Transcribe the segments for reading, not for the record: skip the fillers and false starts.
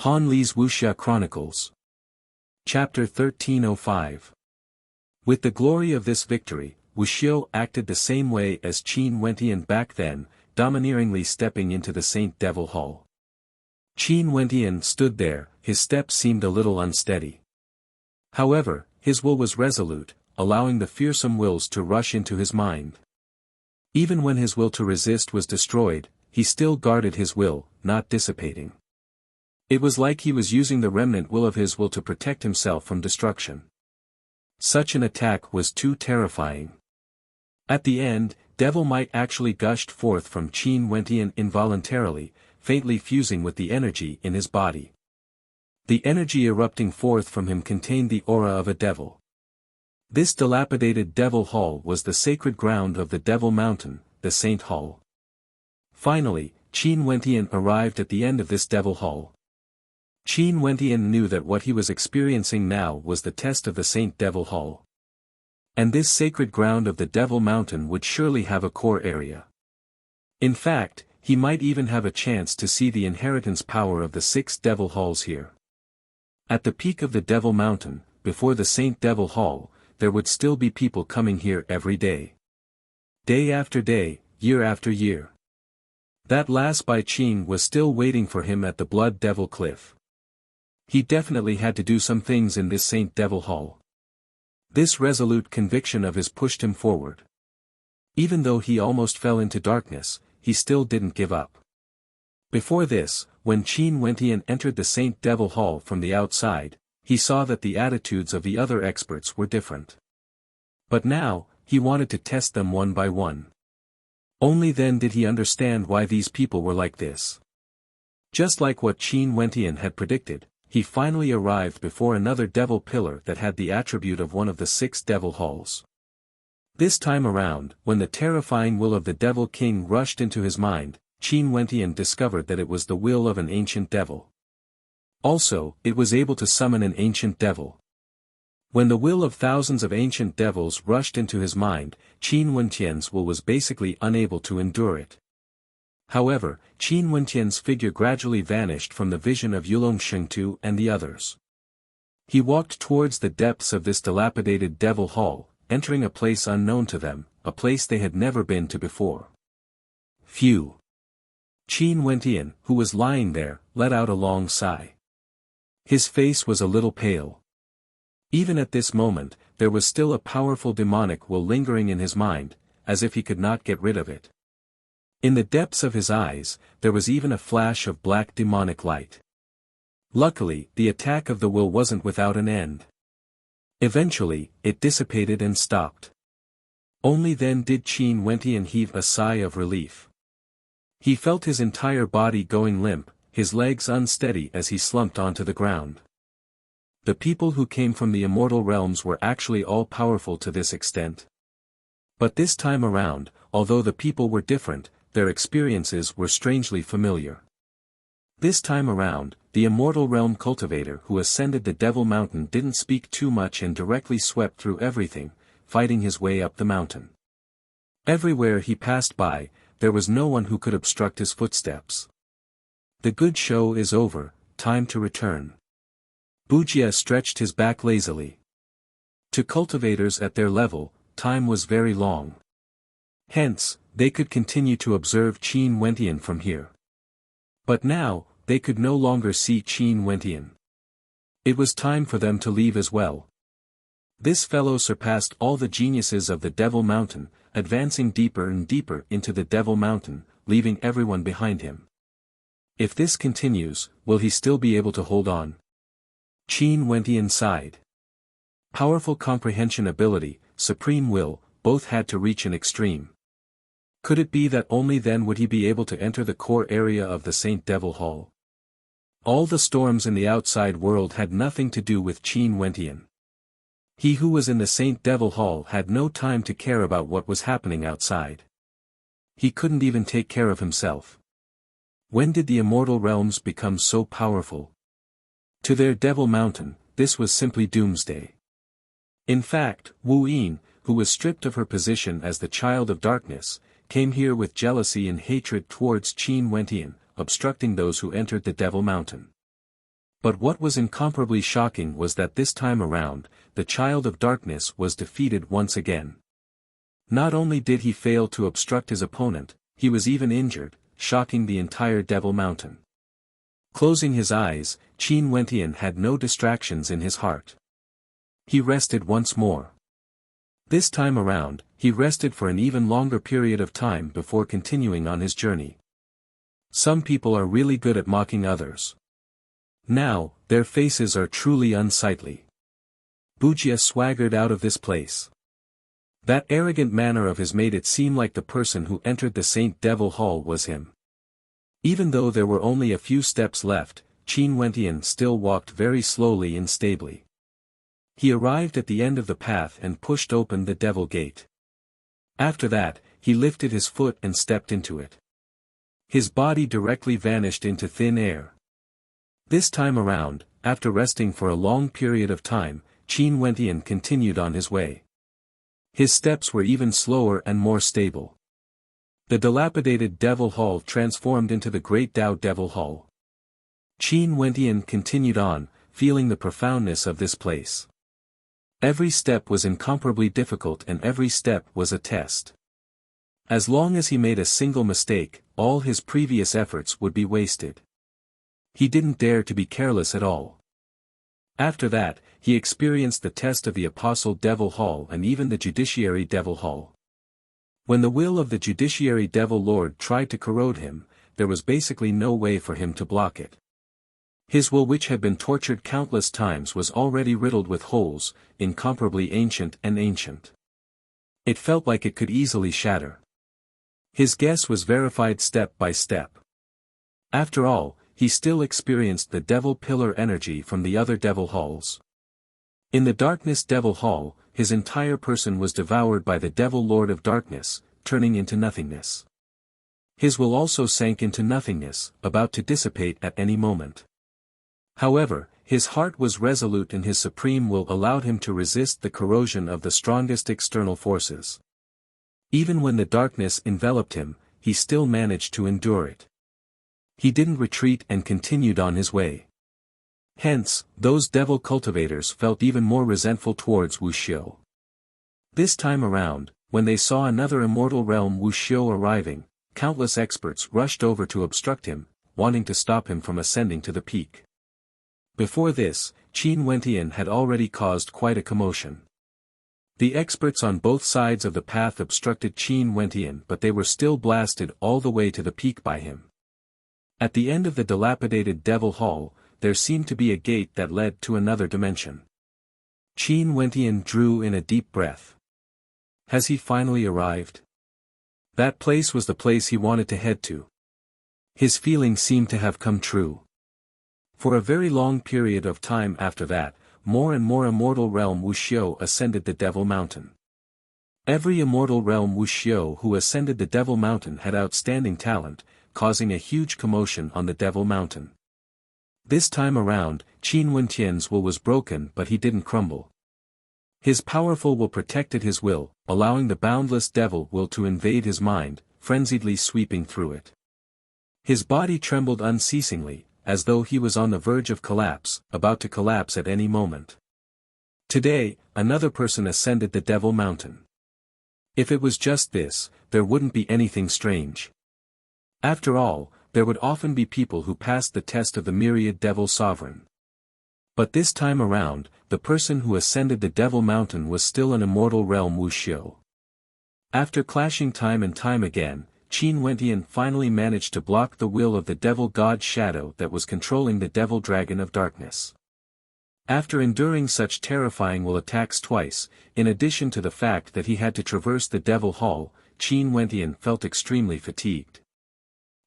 Han Li's Wuxia Chronicles. Chapter 1305. With the glory of this victory, Wuxia acted the same way as Qin Wentian back then, domineeringly stepping into the Saint Devil Hall. Qin Wentian stood there, his steps seemed a little unsteady. However, his will was resolute, allowing the fearsome wills to rush into his mind. Even when his will to resist was destroyed, he still guarded his will, not dissipating. It was like he was using the remnant will of his will to protect himself from destruction. Such an attack was too terrifying. At the end, devil might actually gushed forth from Qin Wentian involuntarily, faintly fusing with the energy in his body. The energy erupting forth from him contained the aura of a devil. This dilapidated devil hall was the sacred ground of the Devil Mountain, the Saint Hall. Finally, Qin Wentian arrived at the end of this devil hall. Qin Wentian knew that what he was experiencing now was the test of the Saint Devil Hall. And this sacred ground of the Devil Mountain would surely have a core area. In fact, he might even have a chance to see the inheritance power of the 6 Devil Halls here. At the peak of the Devil Mountain, before the Saint Devil Hall, there would still be people coming here every day. Day after day, year after year. That last Bai Qin was still waiting for him at the Blood Devil Cliff. He definitely had to do some things in this Saint Devil Hall. This resolute conviction of his pushed him forward. Even though he almost fell into darkness, he still didn't give up. Before this, when Qin Wentian entered the Saint Devil Hall from the outside, he saw that the attitudes of the other experts were different. But now, he wanted to test them one by one. Only then did he understand why these people were like this. Just like what Qin Wentian had predicted, he finally arrived before another devil pillar that had the attribute of one of the 6 devil halls. This time around, when the terrifying will of the Devil King rushed into his mind, Qin Wentian discovered that it was the will of an ancient devil. Also, it was able to summon an ancient devil. When the will of thousands of ancient devils rushed into his mind, Qin Wentian's will was basically unable to endure it. However, Qin Wentian's figure gradually vanished from the vision of Yulong Shengtu and the others. He walked towards the depths of this dilapidated devil hall, entering a place unknown to them, a place they had never been to before. Phew! Qin Wentian, who was lying there, let out a long sigh. His face was a little pale. Even at this moment, there was still a powerful demonic will lingering in his mind, as if he could not get rid of it. In the depths of his eyes, there was even a flash of black demonic light. Luckily, the attack of the will wasn't without an end. Eventually, it dissipated and stopped. Only then did Qin Wentian heave a sigh of relief. He felt his entire body going limp, his legs unsteady as he slumped onto the ground. The people who came from the immortal realms were actually all powerful to this extent. But this time around, although the people were different, their experiences were strangely familiar. This time around, the immortal realm cultivator who ascended the Devil Mountain didn't speak too much and directly swept through everything, fighting his way up the mountain. Everywhere he passed by, there was no one who could obstruct his footsteps. The good show is over, time to return. Wuxia stretched his back lazily. To cultivators at their level, time was very long. Hence, they could continue to observe Qin Wentian from here. But now, they could no longer see Qin Wentian. It was time for them to leave as well. This fellow surpassed all the geniuses of the Devil Mountain, advancing deeper and deeper into the Devil Mountain, leaving everyone behind him. If this continues, will he still be able to hold on? Qin Wentian sighed. Powerful comprehension ability, supreme will, both had to reach an extreme. Could it be that only then would he be able to enter the core area of the Saint Devil Hall? All the storms in the outside world had nothing to do with Qin Wentian. He who was in the Saint Devil Hall had no time to care about what was happening outside. He couldn't even take care of himself. When did the immortal realms become so powerful? To their Devil Mountain, this was simply doomsday. In fact, Wu Yin, who was stripped of her position as the child of darkness, came here with jealousy and hatred towards Qin Wentian, obstructing those who entered the Devil Mountain. But what was incomparably shocking was that this time around, the Child of Darkness was defeated once again. Not only did he fail to obstruct his opponent, he was even injured, shocking the entire Devil Mountain. Closing his eyes, Qin Wentian had no distractions in his heart. He rested once more. This time around, he rested for an even longer period of time before continuing on his journey. Some people are really good at mocking others. Now, their faces are truly unsightly. Wuxia swaggered out of this place. That arrogant manner of his made it seem like the person who entered the Saint Devil Hall was him. Even though there were only a few steps left, Qin Wentian still walked very slowly and stably. He arrived at the end of the path and pushed open the Devil Gate. After that, he lifted his foot and stepped into it. His body directly vanished into thin air. This time around, after resting for a long period of time, Qin Wentian continued on his way. His steps were even slower and more stable. The dilapidated Devil Hall transformed into the Great Tao Devil Hall. Qin Wentian continued on, feeling the profoundness of this place. Every step was incomparably difficult and every step was a test. As long as he made a single mistake, all his previous efforts would be wasted. He didn't dare to be careless at all. After that, he experienced the test of the Apostle Devil Hall and even the Judiciary Devil Hall. When the will of the Judiciary Devil Lord tried to corrode him, there was basically no way for him to block it. His will, which had been tortured countless times, was already riddled with holes, incomparably ancient and ancient. It felt like it could easily shatter. His guess was verified step by step. After all, he still experienced the Devil Pillar energy from the other Devil Halls. In the Darkness Devil Hall, his entire person was devoured by the Devil Lord of Darkness, turning into nothingness. His will also sank into nothingness, about to dissipate at any moment. However, his heart was resolute and his supreme will allowed him to resist the corrosion of the strongest external forces. Even when the darkness enveloped him, he still managed to endure it. He didn't retreat and continued on his way. Hence, those devil cultivators felt even more resentful towards Wuxia. This time around, when they saw another immortal realm Wuxia arriving, countless experts rushed over to obstruct him, wanting to stop him from ascending to the peak. Before this, Qin Wentian had already caused quite a commotion. The experts on both sides of the path obstructed Qin Wentian, but they were still blasted all the way to the peak by him. At the end of the dilapidated Devil Hall, there seemed to be a gate that led to another dimension. Qin Wentian drew in a deep breath. Has he finally arrived? That place was the place he wanted to head to. His feeling seemed to have come true. For a very long period of time after that, more and more immortal realm Wuxia ascended the Devil Mountain. Every immortal realm Wuxia who ascended the Devil Mountain had outstanding talent, causing a huge commotion on the Devil Mountain. This time around, Qin Wentian's will was broken, but he didn't crumble. His powerful will protected his will, allowing the boundless devil will to invade his mind, frenziedly sweeping through it. His body trembled unceasingly, as though he was on the verge of collapse, about to collapse at any moment. Today, another person ascended the Devil Mountain. If it was just this, there wouldn't be anything strange. After all, there would often be people who passed the test of the myriad Devil Sovereign. But this time around, the person who ascended the Devil Mountain was still an immortal realm Wuxia. After clashing time and time again, Qin Wentian finally managed to block the will of the Devil God Shadow that was controlling the Devil Dragon of Darkness. After enduring such terrifying will attacks twice, in addition to the fact that he had to traverse the Devil Hall, Qin Wentian felt extremely fatigued.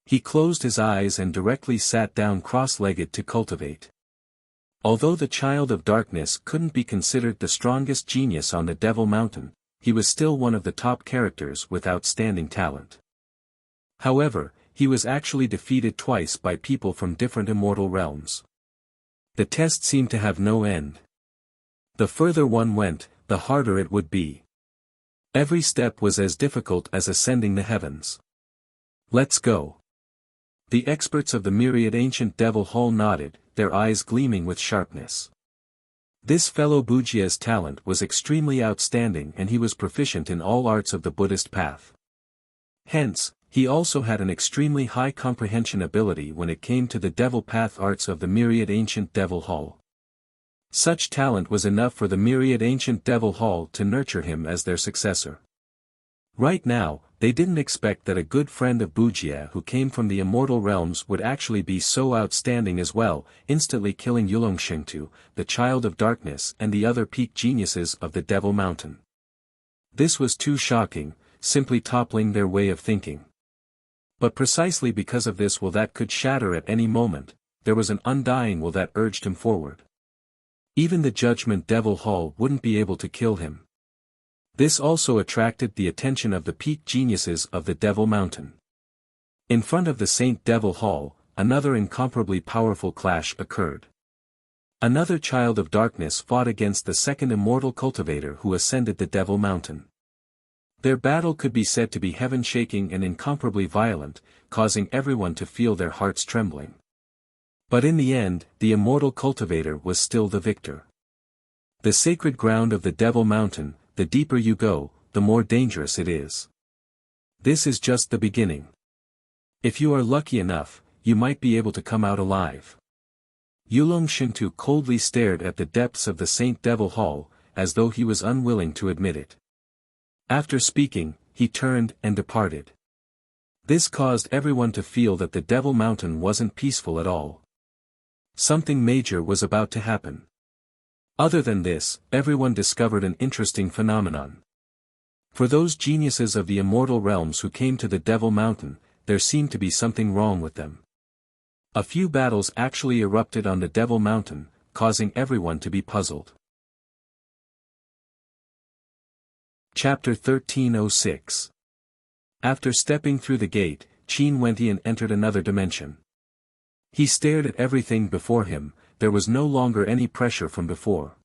He closed his eyes and directly sat down cross-legged to cultivate. Although the Child of Darkness couldn't be considered the strongest genius on the Devil Mountain, he was still one of the top characters with outstanding talent. However, he was actually defeated twice by people from different immortal realms. The test seemed to have no end. The further one went, the harder it would be. Every step was as difficult as ascending the heavens. Let's go. The experts of the myriad ancient Devil Hall nodded, their eyes gleaming with sharpness. This fellow Wuxia's talent was extremely outstanding and he was proficient in all arts of the Buddhist path. Hence, he also had an extremely high comprehension ability when it came to the devil path arts of the myriad ancient devil hall. Such talent was enough for the myriad ancient devil hall to nurture him as their successor. Right now, they didn't expect that a good friend of Wuxia who came from the immortal realms would actually be so outstanding as well, instantly killing Yulongshengtu, the child of darkness and the other peak geniuses of the Devil Mountain. This was too shocking, simply toppling their way of thinking. But precisely because of this will that could shatter at any moment, there was an undying will that urged him forward. Even the Judgment Devil Hall wouldn't be able to kill him. This also attracted the attention of the peak geniuses of the Devil Mountain. In front of the Saint Devil Hall, another incomparably powerful clash occurred. Another child of darkness fought against the second immortal cultivator who ascended the Devil Mountain. Their battle could be said to be heaven-shaking and incomparably violent, causing everyone to feel their hearts trembling. But in the end, the immortal cultivator was still the victor. The sacred ground of the Devil Mountain, the deeper you go, the more dangerous it is. This is just the beginning. If you are lucky enough, you might be able to come out alive. Yulongshengtu coldly stared at the depths of the Saint Devil Hall, as though he was unwilling to admit it. After speaking, he turned and departed. This caused everyone to feel that the Devil Mountain wasn't peaceful at all. Something major was about to happen. Other than this, everyone discovered an interesting phenomenon. For those geniuses of the immortal realms who came to the Devil Mountain, there seemed to be something wrong with them. A few battles actually erupted on the Devil Mountain, causing everyone to be puzzled. Chapter 1306. After stepping through the gate, Qin Wentian entered another dimension. He stared at everything before him. There was no longer any pressure from before.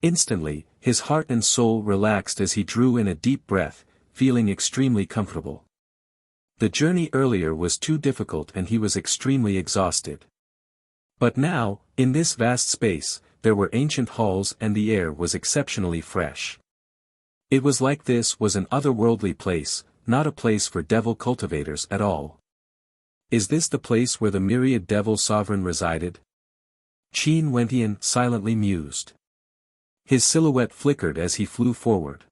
Instantly, his heart and soul relaxed as he drew in a deep breath, feeling extremely comfortable. The journey earlier was too difficult and he was extremely exhausted. But now, in this vast space, there were ancient halls and the air was exceptionally fresh. It was like this was an otherworldly place, not a place for devil cultivators at all. Is this the place where the myriad devil sovereign resided? Qin Wentian silently mused. His silhouette flickered as he flew forward.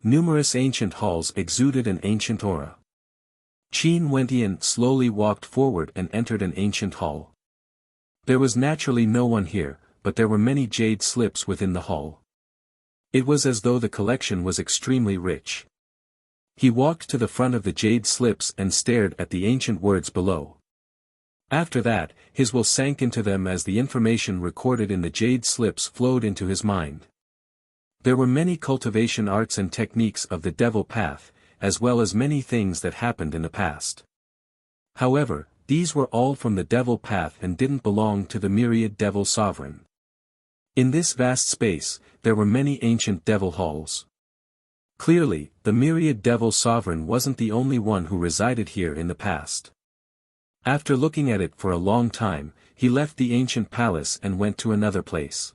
Numerous ancient halls exuded an ancient aura. Qin Wentian slowly walked forward and entered an ancient hall. There was naturally no one here, but there were many jade slips within the hall. It was as though the collection was extremely rich. He walked to the front of the jade slips and stared at the ancient words below. After that, his will sank into them as the information recorded in the jade slips flowed into his mind. There were many cultivation arts and techniques of the devil path, as well as many things that happened in the past. However, these were all from the devil path and didn't belong to the myriad devil sovereign. In this vast space, there were many ancient devil halls. Clearly, the myriad devil sovereign wasn't the only one who resided here in the past. After looking at it for a long time, he left the ancient palace and went to another place.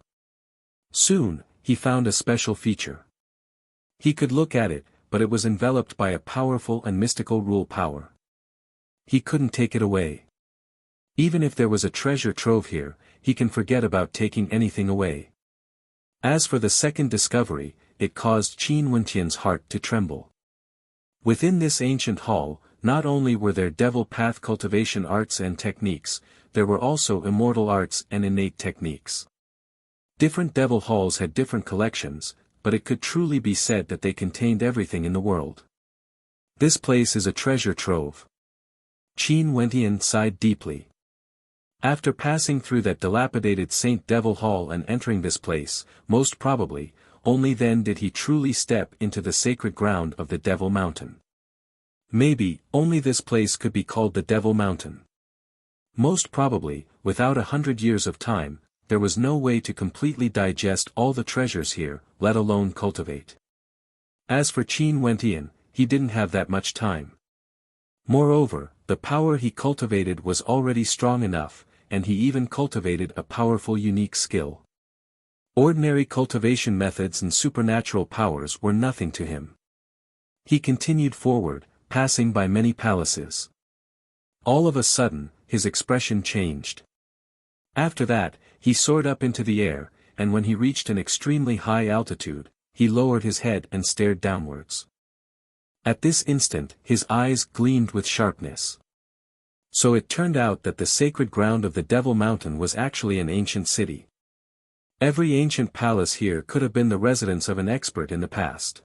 Soon, he found a special feature. He could look at it, but it was enveloped by a powerful and mystical rule power. He couldn't take it away. Even if there was a treasure trove here, he can forget about taking anything away. As for the second discovery, it caused Qin Wentian's heart to tremble. Within this ancient hall, not only were there devil path cultivation arts and techniques, there were also immortal arts and innate techniques. Different devil halls had different collections, but it could truly be said that they contained everything in the world. This place is a treasure trove. Qin Wentian sighed deeply. After passing through that dilapidated Saint Devil Hall and entering this place, most probably, only then did he truly step into the sacred ground of the Devil Mountain. Maybe, only this place could be called the Devil Mountain. Most probably, without 100 years of time, there was no way to completely digest all the treasures here, let alone cultivate. As for Qin Wentian, he didn't have that much time. Moreover, the power he cultivated was already strong enough, and he even cultivated a powerful unique skill. Ordinary cultivation methods and supernatural powers were nothing to him. He continued forward, passing by many palaces. All of a sudden, his expression changed. After that, he soared up into the air, and when he reached an extremely high altitude, he lowered his head and stared downwards. At this instant, his eyes gleamed with sharpness. So it turned out that the sacred ground of the Devil Mountain was actually an ancient city. Every ancient palace here could have been the residence of an expert in the past.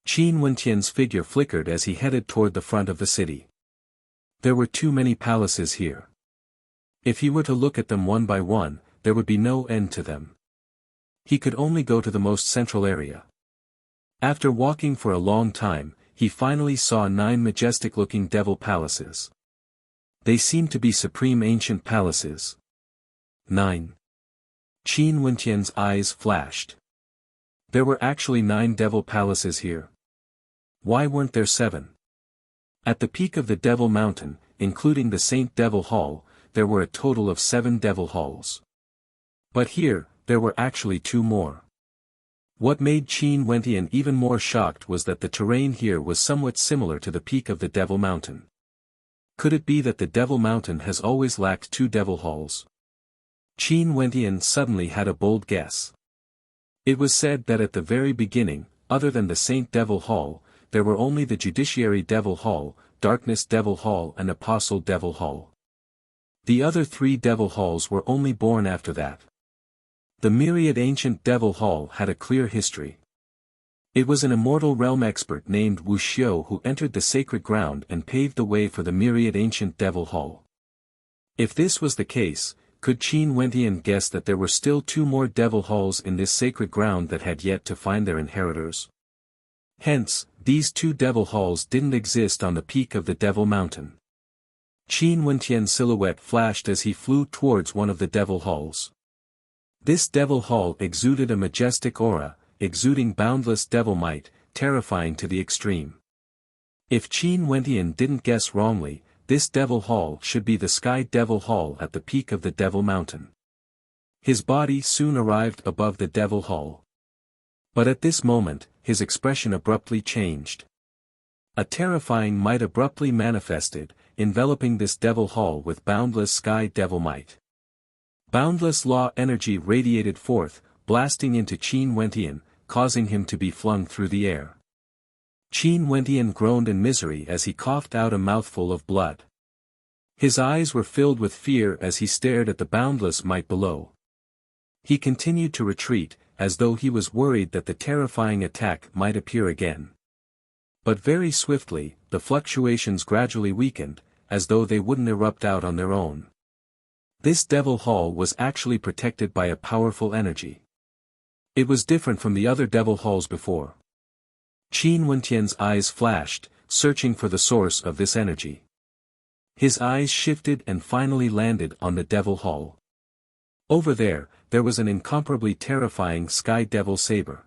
Qin Wentian's figure flickered as he headed toward the front of the city. There were too many palaces here. If he were to look at them one by one, there would be no end to them. He could only go to the most central area. After walking for a long time, he finally saw 9 majestic-looking devil palaces. They seemed to be supreme ancient palaces. 9. Qin Wentian's eyes flashed. There were actually 9 devil palaces here. Why weren't there 7? At the peak of the Devil Mountain, including the Saint Devil Hall, there were a total of 7 devil halls. But here, there were actually 2 more. What made Qin Wentian even more shocked was that the terrain here was somewhat similar to the peak of the Devil Mountain. Could it be that the Devil Mountain has always lacked 2 devil halls? Qin Wentian suddenly had a bold guess. It was said that at the very beginning, other than the Saint Devil Hall, there were only the Judiciary Devil Hall, Darkness Devil Hall and Apostle Devil Hall. The other 3 devil halls were only born after that. The myriad ancient devil hall had a clear history. It was an immortal realm expert named Wuxia who entered the sacred ground and paved the way for the myriad ancient devil hall. If this was the case, could Qin Wentian guess that there were still 2 more devil halls in this sacred ground that had yet to find their inheritors? Hence, these 2 devil halls didn't exist on the peak of the Devil Mountain. Qin Wentian's silhouette flashed as he flew towards one of the devil halls. This devil hall exuded a majestic aura, exuding boundless devil might, terrifying to the extreme. If Qin Wentian didn't guess wrongly, this devil hall should be the Sky Devil Hall at the peak of the Devil Mountain. His body soon arrived above the devil hall. But at this moment, his expression abruptly changed. A terrifying might abruptly manifested, enveloping this devil hall with boundless sky devil might. Boundless law energy radiated forth, blasting into Qin Wentian, causing him to be flung through the air. Qin Wentian groaned in misery as he coughed out a mouthful of blood. His eyes were filled with fear as he stared at the boundless might below. He continued to retreat, as though he was worried that the terrifying attack might appear again. But very swiftly, the fluctuations gradually weakened, as though they wouldn't erupt out on their own. This devil hall was actually protected by a powerful energy. It was different from the other devil halls before. Qin Wentian's eyes flashed, searching for the source of this energy. His eyes shifted and finally landed on the devil hall. Over there was an incomparably terrifying sky devil saber.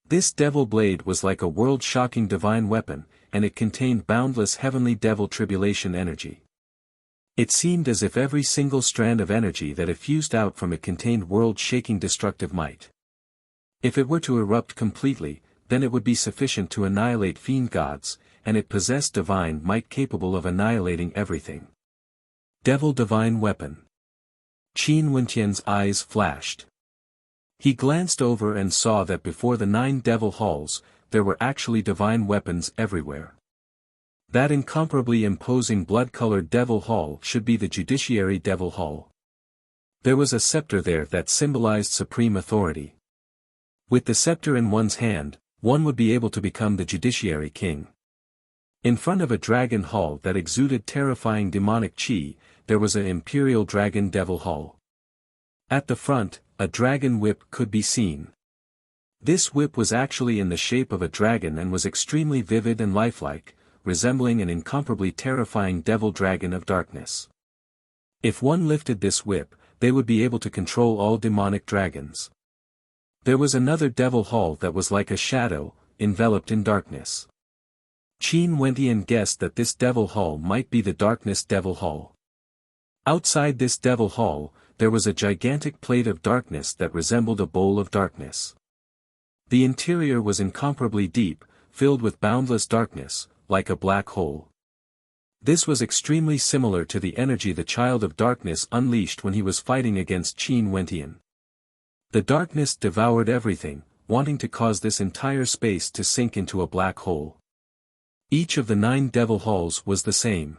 This devil blade was like a world-shocking divine weapon, and it contained boundless heavenly devil tribulation energy. It seemed as if every single strand of energy that effused out from it contained world-shaking destructive might. If it were to erupt completely, then it would be sufficient to annihilate fiend gods, and it possessed divine might capable of annihilating everything. Devil divine weapon. Qin Wentian's eyes flashed. He glanced over and saw that before the 9 devil halls, there were actually divine weapons everywhere. That incomparably imposing blood-colored devil hall should be the Judiciary Devil Hall. There was a scepter there that symbolized supreme authority. With the scepter in one's hand, one would be able to become the Judiciary King. In front of a dragon hall that exuded terrifying demonic chi, there was an Imperial Dragon Devil Hall. At the front, a dragon whip could be seen. This whip was actually in the shape of a dragon and was extremely vivid and lifelike, resembling an incomparably terrifying devil dragon of darkness. If one lifted this whip, they would be able to control all demonic dragons. There was another devil hall that was like a shadow, enveloped in darkness. Qin Wentian guessed that this devil hall might be the Darkness Devil Hall. Outside this devil hall, there was a gigantic plate of darkness that resembled a bowl of darkness. The interior was incomparably deep, filled with boundless darkness, like a black hole. This was extremely similar to the energy the Child of Darkness unleashed when he was fighting against Qin Wentian. The darkness devoured everything, wanting to cause this entire space to sink into a black hole. Each of the 9 devil halls was the same.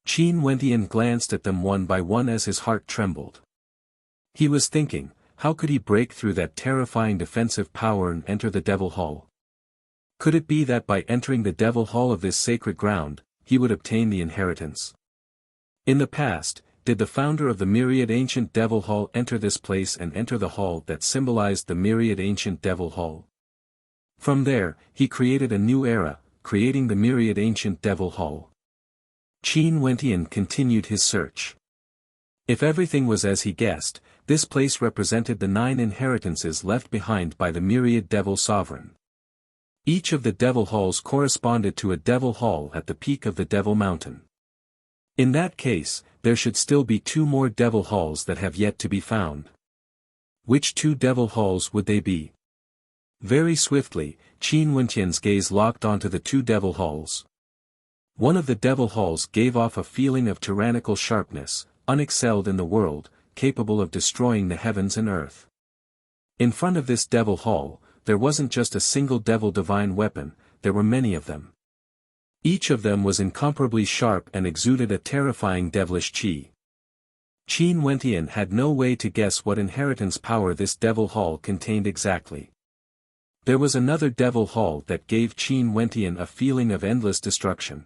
Qin Wentian glanced at them one by one as his heart trembled. He was thinking, how could he break through that terrifying defensive power and enter the devil hall? Could it be that by entering the devil hall of this sacred ground, he would obtain the inheritance? In the past, did the founder of the myriad ancient devil hall enter this place and enter the hall that symbolized the myriad ancient devil hall? From there, he created a new era, creating the myriad ancient devil hall. Qin Wentian continued his search. If everything was as he guessed, this place represented the 9 inheritances left behind by the myriad devil sovereign. Each of the devil halls corresponded to a devil hall at the peak of the devil mountain. In that case, there should still be 2 more devil halls that have yet to be found. Which 2 devil halls would they be? Very swiftly, Qin Wentian's gaze locked onto the 2 devil halls. One of the devil halls gave off a feeling of tyrannical sharpness, unexcelled in the world, capable of destroying the heavens and earth. In front of this devil hall, there wasn't just a single devil divine weapon, there were many of them. Each of them was incomparably sharp and exuded a terrifying devilish chi. Qin Wentian had no way to guess what inheritance power this devil hall contained exactly. There was another devil hall that gave Qin Wentian a feeling of endless destruction.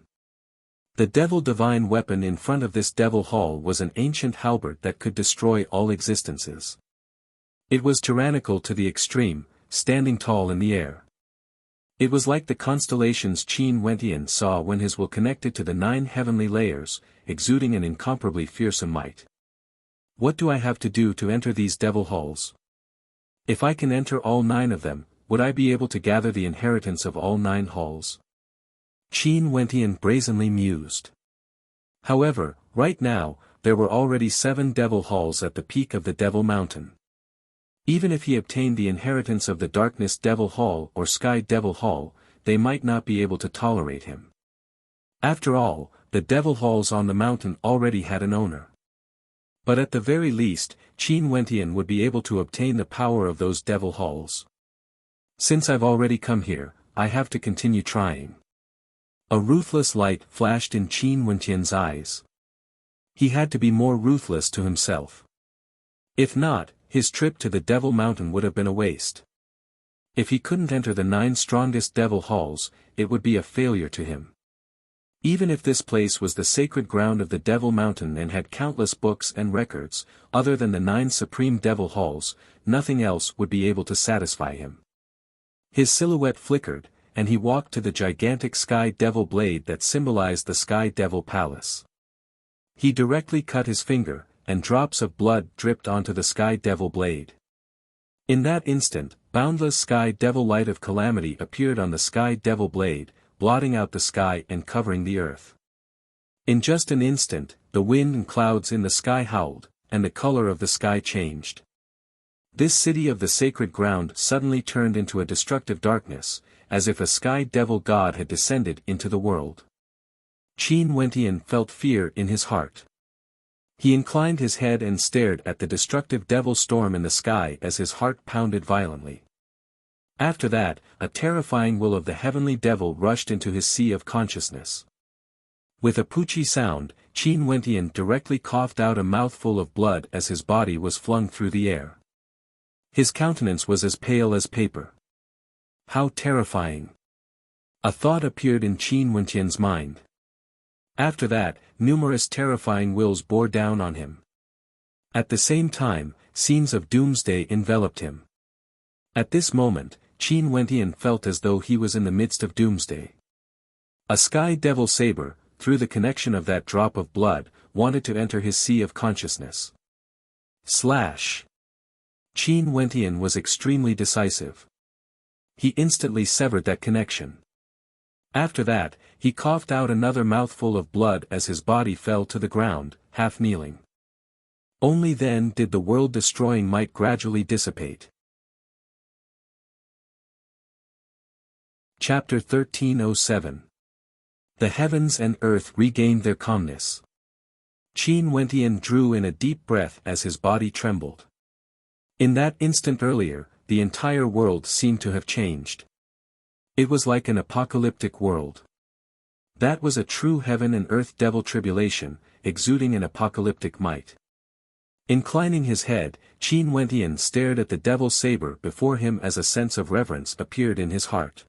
The devil divine weapon in front of this devil hall was an ancient halberd that could destroy all existences. It was tyrannical to the extreme, standing tall in the air. It was like the constellations Qin Wentian saw when his will connected to the 9 heavenly layers, exuding an incomparably fearsome might. What do I have to do to enter these devil halls? If I can enter all 9 of them, would I be able to gather the inheritance of all 9 halls? Qin Wentian brazenly mused. However, right now, there were already 7 devil halls at the peak of the devil mountain. Even if he obtained the inheritance of the Darkness Devil Hall or Sky Devil Hall, they might not be able to tolerate him. After all, the devil halls on the mountain already had an owner. But at the very least, Qin Wentian would be able to obtain the power of those devil halls. Since I've already come here, I have to continue trying. A ruthless light flashed in Qin Wentian's eyes. He had to be more ruthless to himself. If not, his trip to the Devil Mountain would have been a waste. If he couldn't enter the 9 strongest devil halls, it would be a failure to him. Even if this place was the sacred ground of the Devil Mountain and had countless books and records, other than the 9 supreme devil halls, nothing else would be able to satisfy him. His silhouette flickered, and he walked to the gigantic Sky Devil blade that symbolized the Sky Devil Palace. He directly cut his finger, and drops of blood dripped onto the Sky Devil blade. In that instant, boundless Sky Devil light of calamity appeared on the Sky Devil blade, blotting out the sky and covering the earth. In just an instant, the wind and clouds in the sky howled, and the color of the sky changed. This city of the sacred ground suddenly turned into a destructive darkness, as if a Sky Devil god had descended into the world. Qin Wentian felt fear in his heart. He inclined his head and stared at the destructive devil storm in the sky as his heart pounded violently. After that, a terrifying will of the heavenly devil rushed into his sea of consciousness. With a poochie sound, Qin Wentian directly coughed out a mouthful of blood as his body was flung through the air. His countenance was as pale as paper. How terrifying! A thought appeared in Qin Wentian's mind. After that, numerous terrifying wills bore down on him. At the same time, scenes of doomsday enveloped him. At this moment, Qin Wentian felt as though he was in the midst of doomsday. A Sky Devil saber, through the connection of that drop of blood, wanted to enter his sea of consciousness. Slash! Qin Wentian was extremely decisive. He instantly severed that connection. After that, he coughed out another mouthful of blood as his body fell to the ground, half kneeling. Only then did the world-destroying might gradually dissipate. Chapter 1307. The heavens and earth regained their calmness. Qin Wentian drew in a deep breath as his body trembled. In that instant earlier, the entire world seemed to have changed. It was like an apocalyptic world. That was a true heaven and earth devil tribulation, exuding an apocalyptic might. Inclining his head, Qin Wentian stared at the devil saber before him as a sense of reverence appeared in his heart.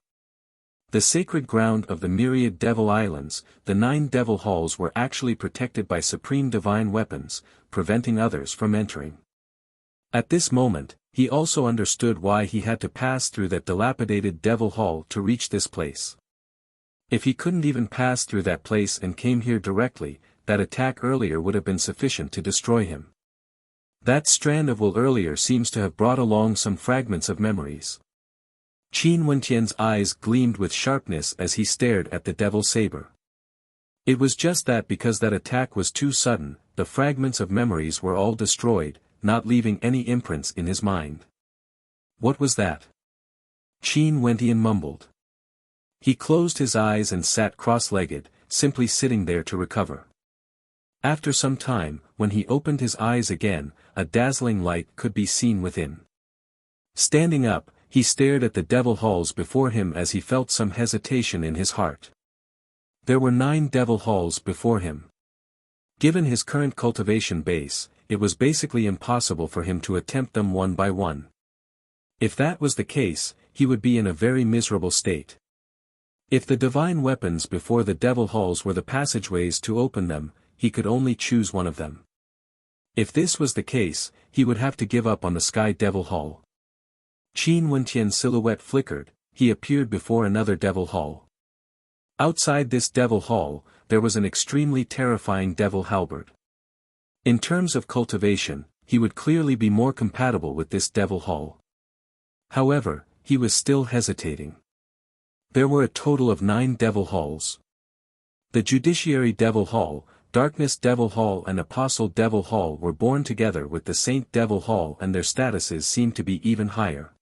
The sacred ground of the myriad devil islands, the 9 devil halls were actually protected by supreme divine weapons, preventing others from entering. At this moment, he also understood why he had to pass through that dilapidated devil hall to reach this place. If he couldn't even pass through that place and came here directly, that attack earlier would have been sufficient to destroy him. That strand of wool earlier seems to have brought along some fragments of memories. Qin Wentian's eyes gleamed with sharpness as he stared at the devil saber. It was just that because that attack was too sudden, the fragments of memories were all destroyed, not leaving any imprints in his mind. What was that? Qin Wentian mumbled. He closed his eyes and sat cross-legged, simply sitting there to recover. After some time, when he opened his eyes again, a dazzling light could be seen within. Standing up, he stared at the devil halls before him as he felt some hesitation in his heart. There were 9 devil halls before him. Given his current cultivation base, it was basically impossible for him to attempt them one by one. If that was the case, he would be in a very miserable state. If the divine weapons before the devil halls were the passageways to open them, he could only choose one of them. If this was the case, he would have to give up on the Sky Devil Hall. Qin Wentian's silhouette flickered, he appeared before another devil hall. Outside this devil hall, there was an extremely terrifying devil halberd. In terms of cultivation, he would clearly be more compatible with this devil hall. However, he was still hesitating. There were a total of 9 devil halls. The Judiciary Devil Hall, Darkness Devil Hall and Apostle Devil Hall were born together with the Saint Devil Hall, and their statuses seemed to be even higher.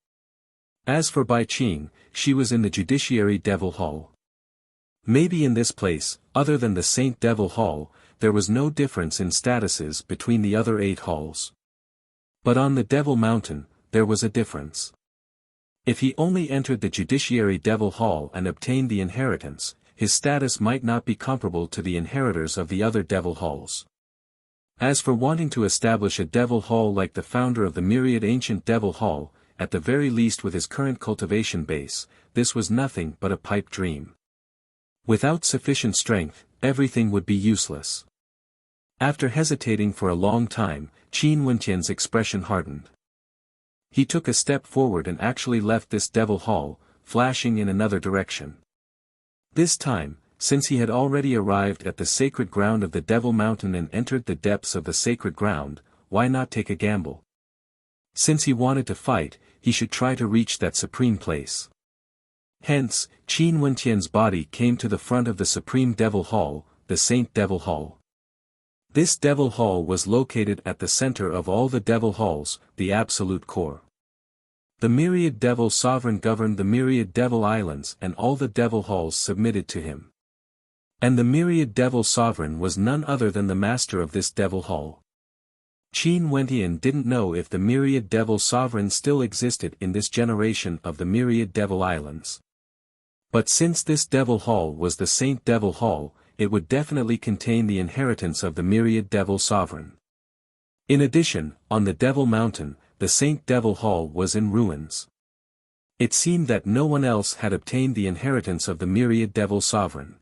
As for Bai Qing, she was in the Judiciary Devil Hall. Maybe in this place, other than the Saint Devil Hall, there was no difference in statuses between the other 8 halls. But on the Devil Mountain, there was a difference. If he only entered the Judiciary Devil Hall and obtained the inheritance, his status might not be comparable to the inheritors of the other devil halls. As for wanting to establish a devil hall like the founder of the myriad ancient devil hall, at the very least with his current cultivation base, this was nothing but a pipe dream. Without sufficient strength, everything would be useless. After hesitating for a long time, Qin Wentian's expression hardened. He took a step forward and actually left this devil hall, flashing in another direction. This time, since he had already arrived at the sacred ground of the Devil Mountain and entered the depths of the sacred ground, why not take a gamble? Since he wanted to fight, he should try to reach that supreme place. Hence, Qin Wentian's body came to the front of the Supreme Devil Hall, the Saint Devil Hall. This Devil Hall was located at the center of all the Devil Halls, the absolute core. The myriad devil sovereign governed the myriad devil islands, and all the devil halls submitted to him. And the myriad devil sovereign was none other than the master of this devil hall. Qin Wentian didn't know if the myriad devil sovereign still existed in this generation of the myriad devil islands. But since this devil hall was the Saint Devil Hall, it would definitely contain the inheritance of the myriad devil sovereign. In addition, on the Devil Mountain, the Saint Devil Hall was in ruins. It seemed that no one else had obtained the inheritance of the myriad devil sovereign.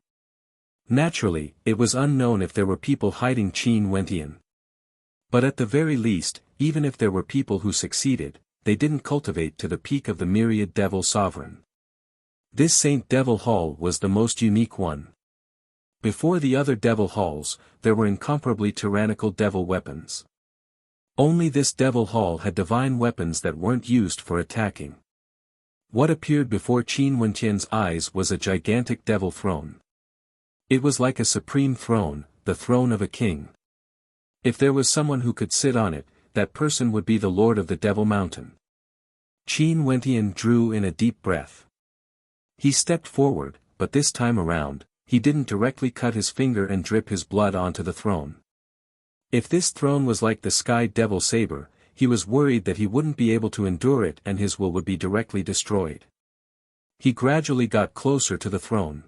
Naturally, it was unknown if there were people hiding Qin Wentian. But at the very least, even if there were people who succeeded, they didn't cultivate to the peak of the myriad devil sovereign. This Saint Devil Hall was the most unique one. Before the other devil halls, there were incomparably tyrannical devil weapons. Only this devil hall had divine weapons that weren't used for attacking. What appeared before Qin Wentian's eyes was a gigantic devil throne. It was like a supreme throne, the throne of a king. If there was someone who could sit on it, that person would be the Lord of the Devil Mountain. Qin Wentian drew in a deep breath. He stepped forward, but this time around, he didn't directly cut his finger and drip his blood onto the throne. If this throne was like the Sky Devil Saber, he was worried that he wouldn't be able to endure it and his will would be directly destroyed. He gradually got closer to the throne.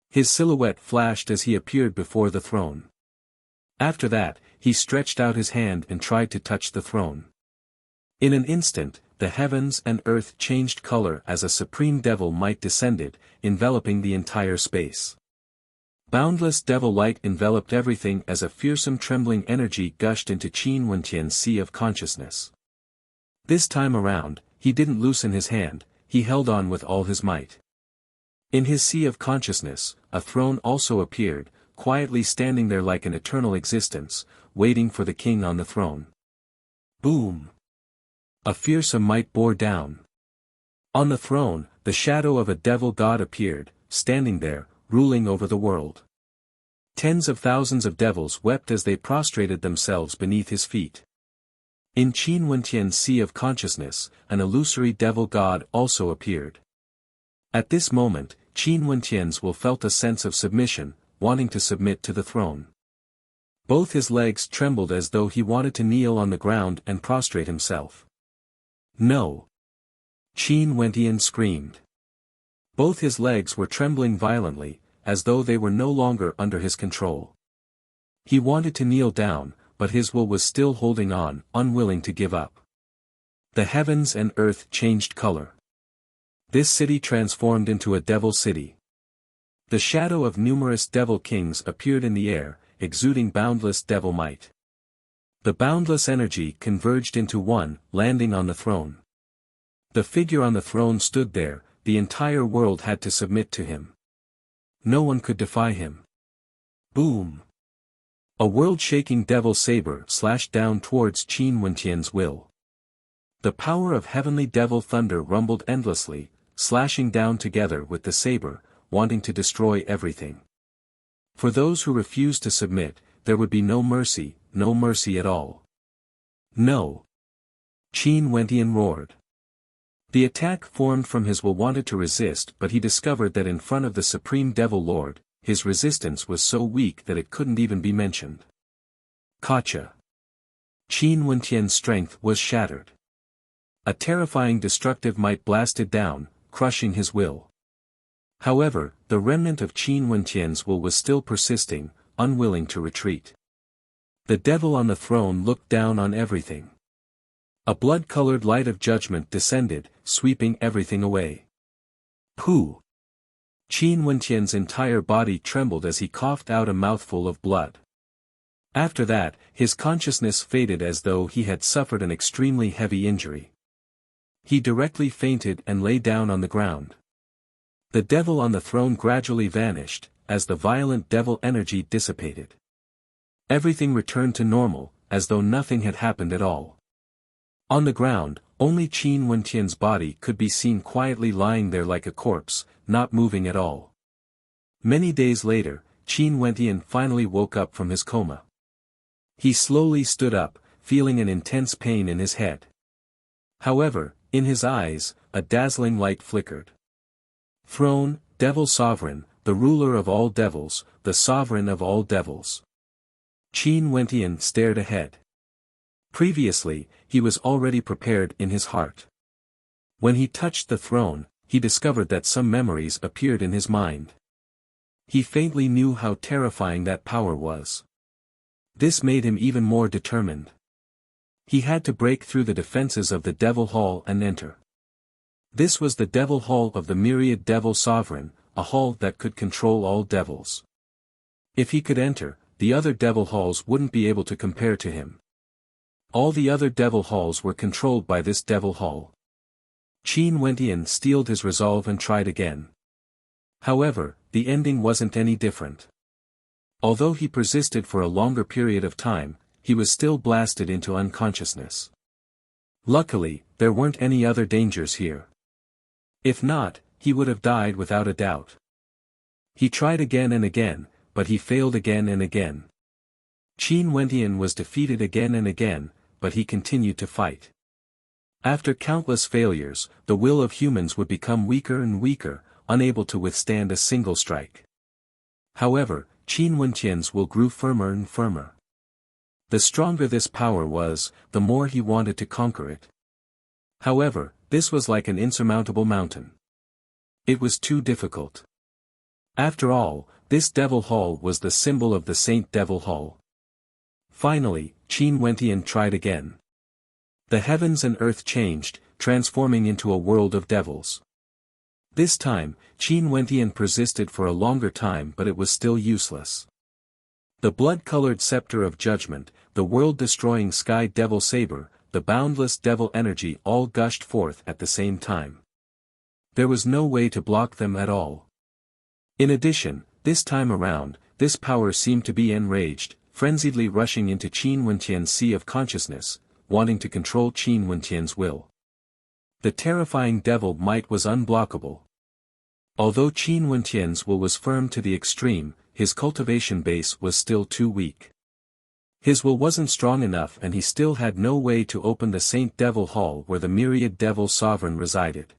His silhouette flashed as he appeared before the throne. After that, he stretched out his hand and tried to touch the throne. In an instant, the heavens and earth changed color as a supreme devil might descended, enveloping the entire space. Boundless devil light enveloped everything as a fearsome trembling energy gushed into Qin Wentian's sea of consciousness. This time around, he didn't loosen his hand, he held on with all his might. In his sea of consciousness, a throne also appeared, quietly standing there like an eternal existence, waiting for the king on the throne. Boom! A fearsome might bore down. On the throne, the shadow of a devil god appeared, standing there, ruling over the world. Tens of thousands of devils wept as they prostrated themselves beneath his feet. In Qin Wentian's sea of consciousness, an illusory devil god also appeared. At this moment, Qin Wentian's will felt a sense of submission, wanting to submit to the throne. Both his legs trembled as though he wanted to kneel on the ground and prostrate himself. No! Qin Wentian screamed. Both his legs were trembling violently, as though they were no longer under his control. He wanted to kneel down, but his will was still holding on, unwilling to give up. The heavens and earth changed color. This city transformed into a devil city. The shadow of numerous devil kings appeared in the air, exuding boundless devil might. The boundless energy converged into one, landing on the throne. The figure on the throne stood there, the entire world had to submit to him. No one could defy him. Boom! A world-shaking devil saber slashed down towards Qin Wentian's will. The power of heavenly devil thunder rumbled endlessly, slashing down together with the saber, wanting to destroy everything. For those who refused to submit, there would be no mercy at all. No! Qin Wentian roared. The attack formed from his will wanted to resist, but he discovered that in front of the Supreme Devil Lord, his resistance was so weak that it couldn't even be mentioned. Gotcha! Qin Wentian's strength was shattered. A terrifying destructive might blasted down, crushing his will. However, the remnant of Qin Wentian's will was still persisting, unwilling to retreat. The devil on the throne looked down on everything. A blood-colored light of judgment descended, sweeping everything away. Pooh! Qin Wentian's entire body trembled as he coughed out a mouthful of blood. After that, his consciousness faded as though he had suffered an extremely heavy injury. He directly fainted and lay down on the ground. The devil on the throne gradually vanished, as the violent devil energy dissipated. Everything returned to normal, as though nothing had happened at all. On the ground, only Qin Wentian's body could be seen quietly lying there like a corpse, not moving at all. Many days later, Qin Wentian finally woke up from his coma. He slowly stood up, feeling an intense pain in his head. However, in his eyes, a dazzling light flickered. Throne, Devil Sovereign, the ruler of all devils, the sovereign of all devils. Qin Wentian stared ahead. Previously, he was already prepared in his heart. When he touched the throne, he discovered that some memories appeared in his mind. He faintly knew how terrifying that power was. This made him even more determined. He had to break through the defenses of the Devil Hall and enter. This was the Devil Hall of the myriad Devil Sovereign, a hall that could control all devils. If he could enter, the other Devil Halls wouldn't be able to compare to him. All the other Devil Halls were controlled by this Devil Hall. Qin Wentian steeled his resolve and tried again. However, the ending wasn't any different. Although he persisted for a longer period of time, he was still blasted into unconsciousness. Luckily, there weren't any other dangers here. If not, he would have died without a doubt. He tried again and again, but he failed again and again. Qin Wentian was defeated again and again, but he continued to fight. After countless failures, the will of humans would become weaker and weaker, unable to withstand a single strike. However, Qin Wentian's will grew firmer and firmer. The stronger this power was, the more he wanted to conquer it. However, this was like an insurmountable mountain. It was too difficult. After all, this Devil Hall was the symbol of the Saint Devil Hall. Finally, Qin Wentian tried again. The heavens and earth changed, transforming into a world of devils. This time, Qin Wentian persisted for a longer time, but it was still useless. The blood-colored scepter of judgment, the world-destroying sky devil saber, the boundless devil energy all gushed forth at the same time. There was no way to block them at all. In addition, this time around, this power seemed to be enraged, frenziedly rushing into Qin Wentian's sea of consciousness, wanting to control Qin Wentian's will. The terrifying devil might was unblockable. Although Qin Wentian's will was firm to the extreme, his cultivation base was still too weak. His will wasn't strong enough, and he still had no way to open the Saint Devil Hall where the myriad devil sovereign resided.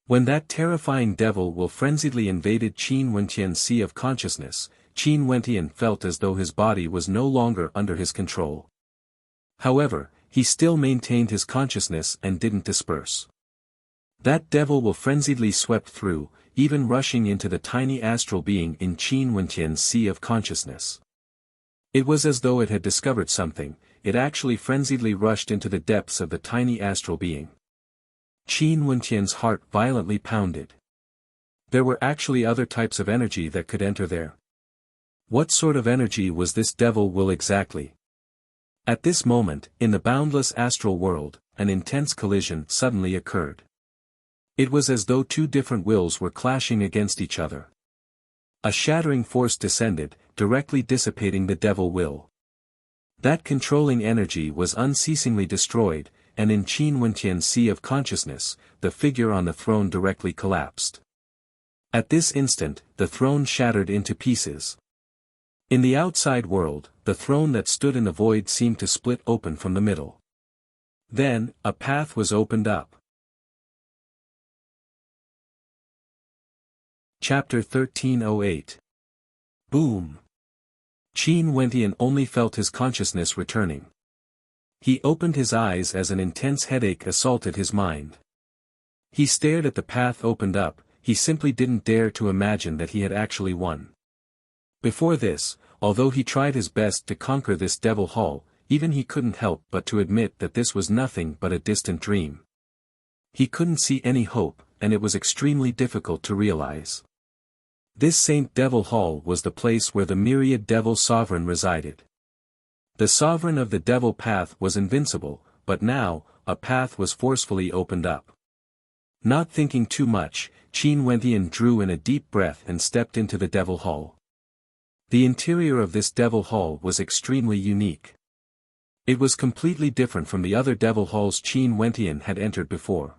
When that terrifying devil will frenziedly invaded Qin Wentian's sea of consciousness, Qin Wentian felt as though his body was no longer under his control. However, he still maintained his consciousness and didn't disperse. That devil will frenziedly swept through, even rushing into the tiny astral being in Qin Wentian's sea of consciousness. It was as though it had discovered something, it actually frenziedly rushed into the depths of the tiny astral being. Qin Wentian's heart violently pounded. There were actually other types of energy that could enter there. What sort of energy was this devil will exactly? At this moment, in the boundless astral world, an intense collision suddenly occurred. It was as though two different wills were clashing against each other. A shattering force descended, directly dissipating the devil will. That controlling energy was unceasingly destroyed, and in Qin Wentian's sea of consciousness, the figure on the throne directly collapsed. At this instant, the throne shattered into pieces. In the outside world, the throne that stood in the void seemed to split open from the middle. Then, a path was opened up. Chapter 1308. Boom! Qin Wentian only felt his consciousness returning. He opened his eyes as an intense headache assaulted his mind. He stared at the path opened up, he simply didn't dare to imagine that he had actually won. Before this, although he tried his best to conquer this devil hall, even he couldn't help but to admit that this was nothing but a distant dream. He couldn't see any hope, and it was extremely difficult to realize. This Saint Devil Hall was the place where the myriad devil sovereign resided. The sovereign of the devil path was invincible, but now, a path was forcefully opened up. Not thinking too much, Qin Wentian drew in a deep breath and stepped into the devil hall. The interior of this devil hall was extremely unique. It was completely different from the other devil halls Qin Wentian had entered before.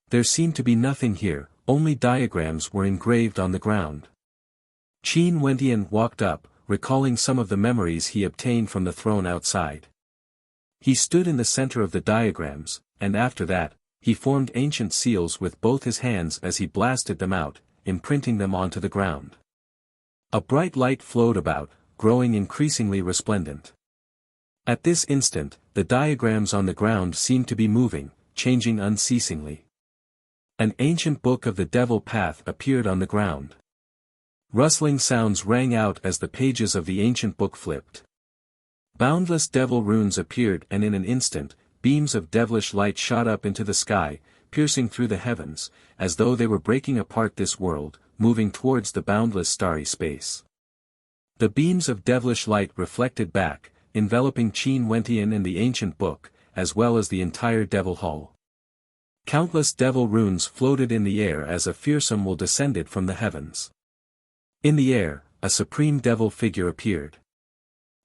There seemed to be nothing here, only diagrams were engraved on the ground. Qin Wentian walked up, recalling some of the memories he obtained from the throne outside. He stood in the center of the diagrams, and after that, he formed ancient seals with both his hands as he blasted them out, imprinting them onto the ground. A bright light flowed about, growing increasingly resplendent. At this instant, the diagrams on the ground seemed to be moving, changing unceasingly. An ancient book of the devil path appeared on the ground. Rustling sounds rang out as the pages of the ancient book flipped. Boundless devil runes appeared, and in an instant, beams of devilish light shot up into the sky, piercing through the heavens, as though they were breaking apart this world, moving towards the boundless starry space. The beams of devilish light reflected back, enveloping Qin Wentian and the ancient book, as well as the entire devil hall. Countless devil runes floated in the air as a fearsome will descended from the heavens. In the air, a supreme devil figure appeared.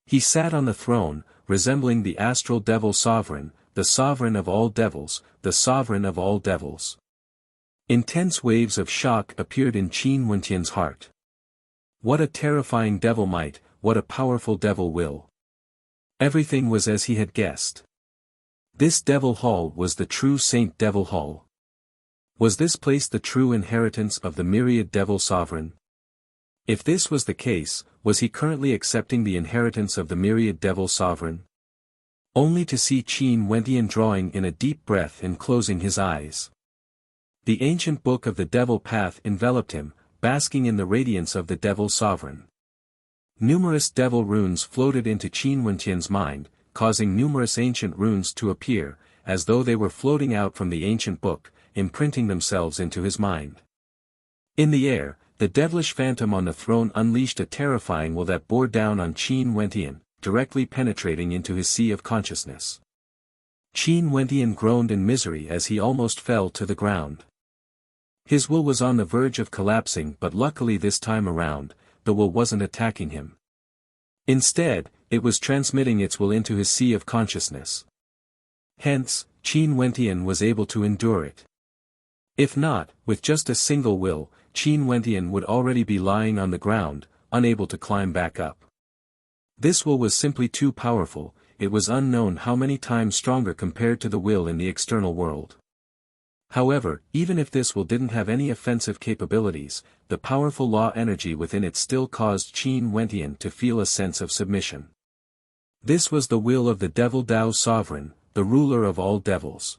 He sat on the throne, resembling the astral devil sovereign, the sovereign of all devils, the sovereign of all devils. Intense waves of shock appeared in Qin Wentian's heart. What a terrifying devil might, what a powerful devil will. Everything was as he had guessed. This devil hall was the true Saint Devil Hall. Was this place the true inheritance of the myriad devil sovereign? If this was the case, was he currently accepting the inheritance of the myriad devil sovereign? Only to see Qin Wentian drawing in a deep breath and closing his eyes. The ancient book of the devil path enveloped him, basking in the radiance of the devil sovereign. Numerous devil runes floated into Qin Wentian's mind, causing numerous ancient runes to appear, as though they were floating out from the ancient book, imprinting themselves into his mind. In the air, the devilish phantom on the throne unleashed a terrifying will that bore down on Qin Wentian, directly penetrating into his sea of consciousness. Qin Wentian groaned in misery as he almost fell to the ground. His will was on the verge of collapsing, but luckily this time around, the will wasn't attacking him. Instead, it was transmitting its will into his sea of consciousness. Hence, Qin Wentian was able to endure it. If not, with just a single will, Qin Wentian would already be lying on the ground, unable to climb back up. This will was simply too powerful, it was unknown how many times stronger compared to the will in the external world. However, even if this will didn't have any offensive capabilities, the powerful law energy within it still caused Qin Wentian to feel a sense of submission. This was the will of the Devil Dao Sovereign, the ruler of all devils.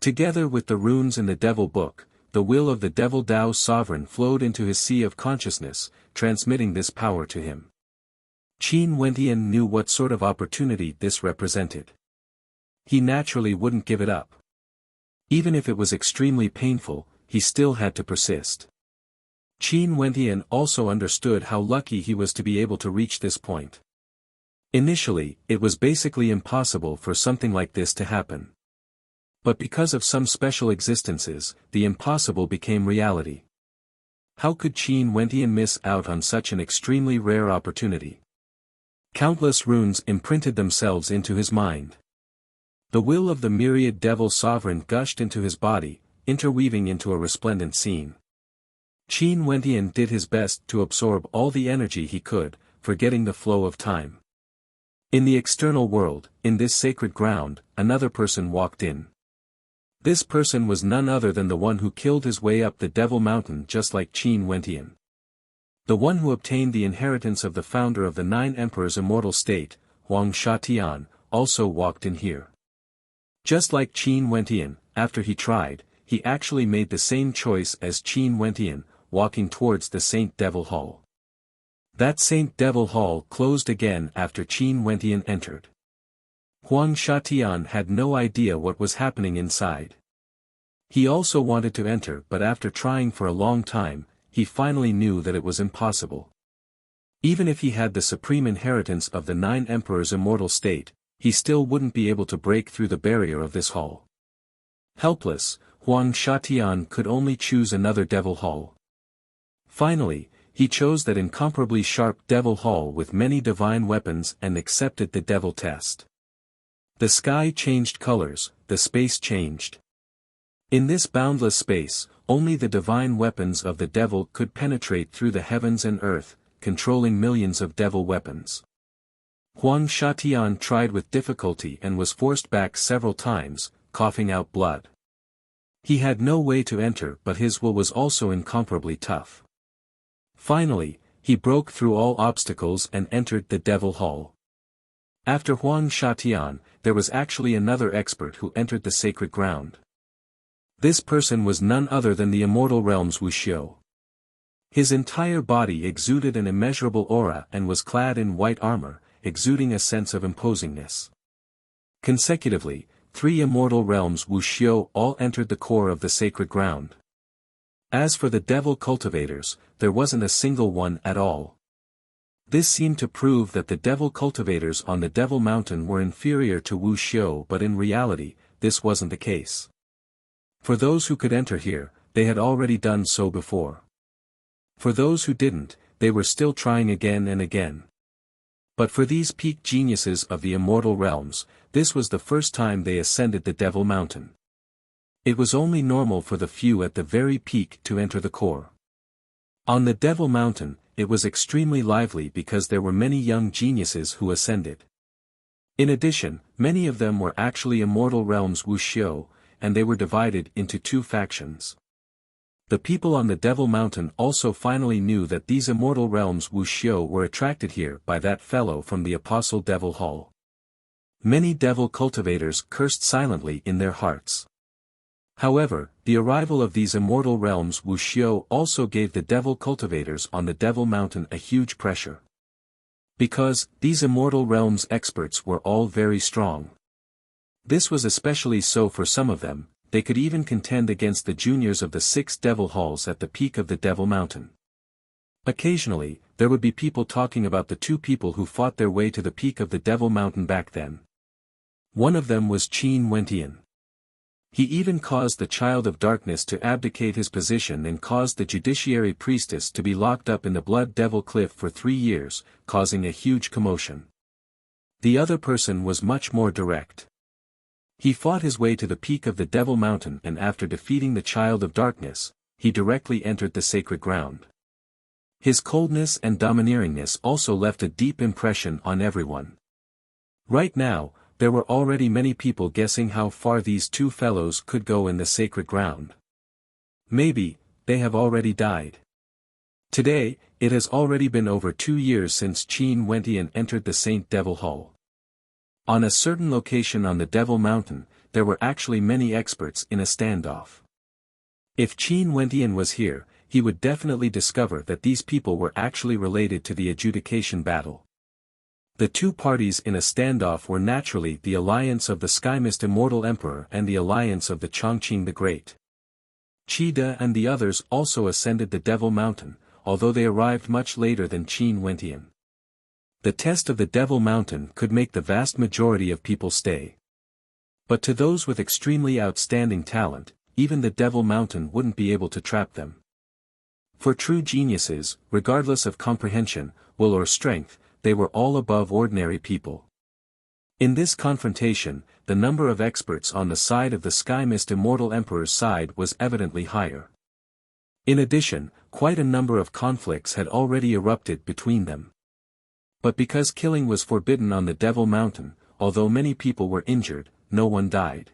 Together with the runes in the Devil Book, the will of the Devil Dao Sovereign flowed into his sea of consciousness, transmitting this power to him. Qin Wentian knew what sort of opportunity this represented. He naturally wouldn't give it up. Even if it was extremely painful, he still had to persist. Qin Wentian also understood how lucky he was to be able to reach this point. Initially, it was basically impossible for something like this to happen. But because of some special existences, the impossible became reality. How could Qin Wentian miss out on such an extremely rare opportunity? Countless runes imprinted themselves into his mind. The will of the myriad devil sovereign gushed into his body, interweaving into a resplendent scene. Qin Wentian did his best to absorb all the energy he could, forgetting the flow of time. In the external world, in this sacred ground, another person walked in. This person was none other than the one who killed his way up the Devil Mountain just like Qin Wentian. The one who obtained the inheritance of the founder of the Nine Emperors' immortal state, Wuxia Chronicles, also walked in here. Just like Qin Wentian, after he tried, he actually made the same choice as Qin Wentian, walking towards the Saint Devil Hall. That Saint Devil Hall closed again after Qin Wentian entered. Wuxia Chronicles had no idea what was happening inside. He also wanted to enter, but after trying for a long time, he finally knew that it was impossible. Even if he had the supreme inheritance of the Nine Emperors' immortal state, he still wouldn't be able to break through the barrier of this hall. Helpless, Wuxia Chronicles could only choose another Devil Hall. Finally, he chose that incomparably sharp Devil Hall with many divine weapons and accepted the Devil test. The sky changed colors, the space changed. In this boundless space, only the divine weapons of the devil could penetrate through the heavens and earth, controlling millions of devil weapons. Wuxia Chronicles tried with difficulty and was forced back several times, coughing out blood. He had no way to enter, but his will was also incomparably tough. Finally, he broke through all obstacles and entered the Devil Hall. After Wuxia Chronicles, there was actually another expert who entered the sacred ground. This person was none other than the immortal realm's Wuxia. His entire body exuded an immeasurable aura and was clad in white armor, exuding a sense of imposingness. Consecutively, 3 immortal realms Wuxia all entered the core of the sacred ground. As for the devil cultivators, there wasn't a single one at all. This seemed to prove that the devil cultivators on the Devil Mountain were inferior to Wuxia, but in reality, this wasn't the case. For those who could enter here, they had already done so before. For those who didn't, they were still trying again and again. But for these peak geniuses of the immortal realms, this was the first time they ascended the Devil Mountain. It was only normal for the few at the very peak to enter the core. On the Devil Mountain, it was extremely lively because there were many young geniuses who ascended. In addition, many of them were actually immortal realms Wuxia, and they were divided into two factions. The people on the Devil Mountain also finally knew that these immortal realms Wuxia were attracted here by that fellow from the Apostle Devil Hall. Many devil cultivators cursed silently in their hearts. However, the arrival of these immortal realms Wuxia also gave the devil cultivators on the Devil Mountain a huge pressure. Because, these immortal realms experts were all very strong. This was especially so for some of them, they could even contend against the juniors of the 6 devil halls at the peak of the Devil Mountain. Occasionally, there would be people talking about the 2 people who fought their way to the peak of the Devil Mountain back then. One of them was Qin Wentian. He even caused the Child of Darkness to abdicate his position and caused the Judiciary Priestess to be locked up in the Blood Devil Cliff for 3 years, causing a huge commotion. The other person was much more direct. He fought his way to the peak of the Devil Mountain and after defeating the Child of Darkness, he directly entered the sacred ground. His coldness and domineeringness also left a deep impression on everyone. Right now, there were already many people guessing how far these 2 fellows could go in the sacred ground. Maybe, they have already died. Today, it has already been over 2 years since Qin Wentian entered the Saint Devil Hall. On a certain location on the Devil Mountain, there were actually many experts in a standoff. If Qin Wentian was here, he would definitely discover that these people were actually related to the adjudication battle. The 2 parties in a standoff were naturally the alliance of the Skymist Immortal Emperor and the alliance of the Chongqing the Great. Qida and the others also ascended the Devil Mountain, although they arrived much later than Qin Wentian. The test of the Devil Mountain could make the vast majority of people stay. But to those with extremely outstanding talent, even the Devil Mountain wouldn't be able to trap them. For true geniuses, regardless of comprehension, will or strength, they were all above ordinary people. In this confrontation, the number of experts on the side of the Skymist Immortal Emperor's side was evidently higher. In addition, quite a number of conflicts had already erupted between them. But because killing was forbidden on the Devil Mountain, although many people were injured, no one died.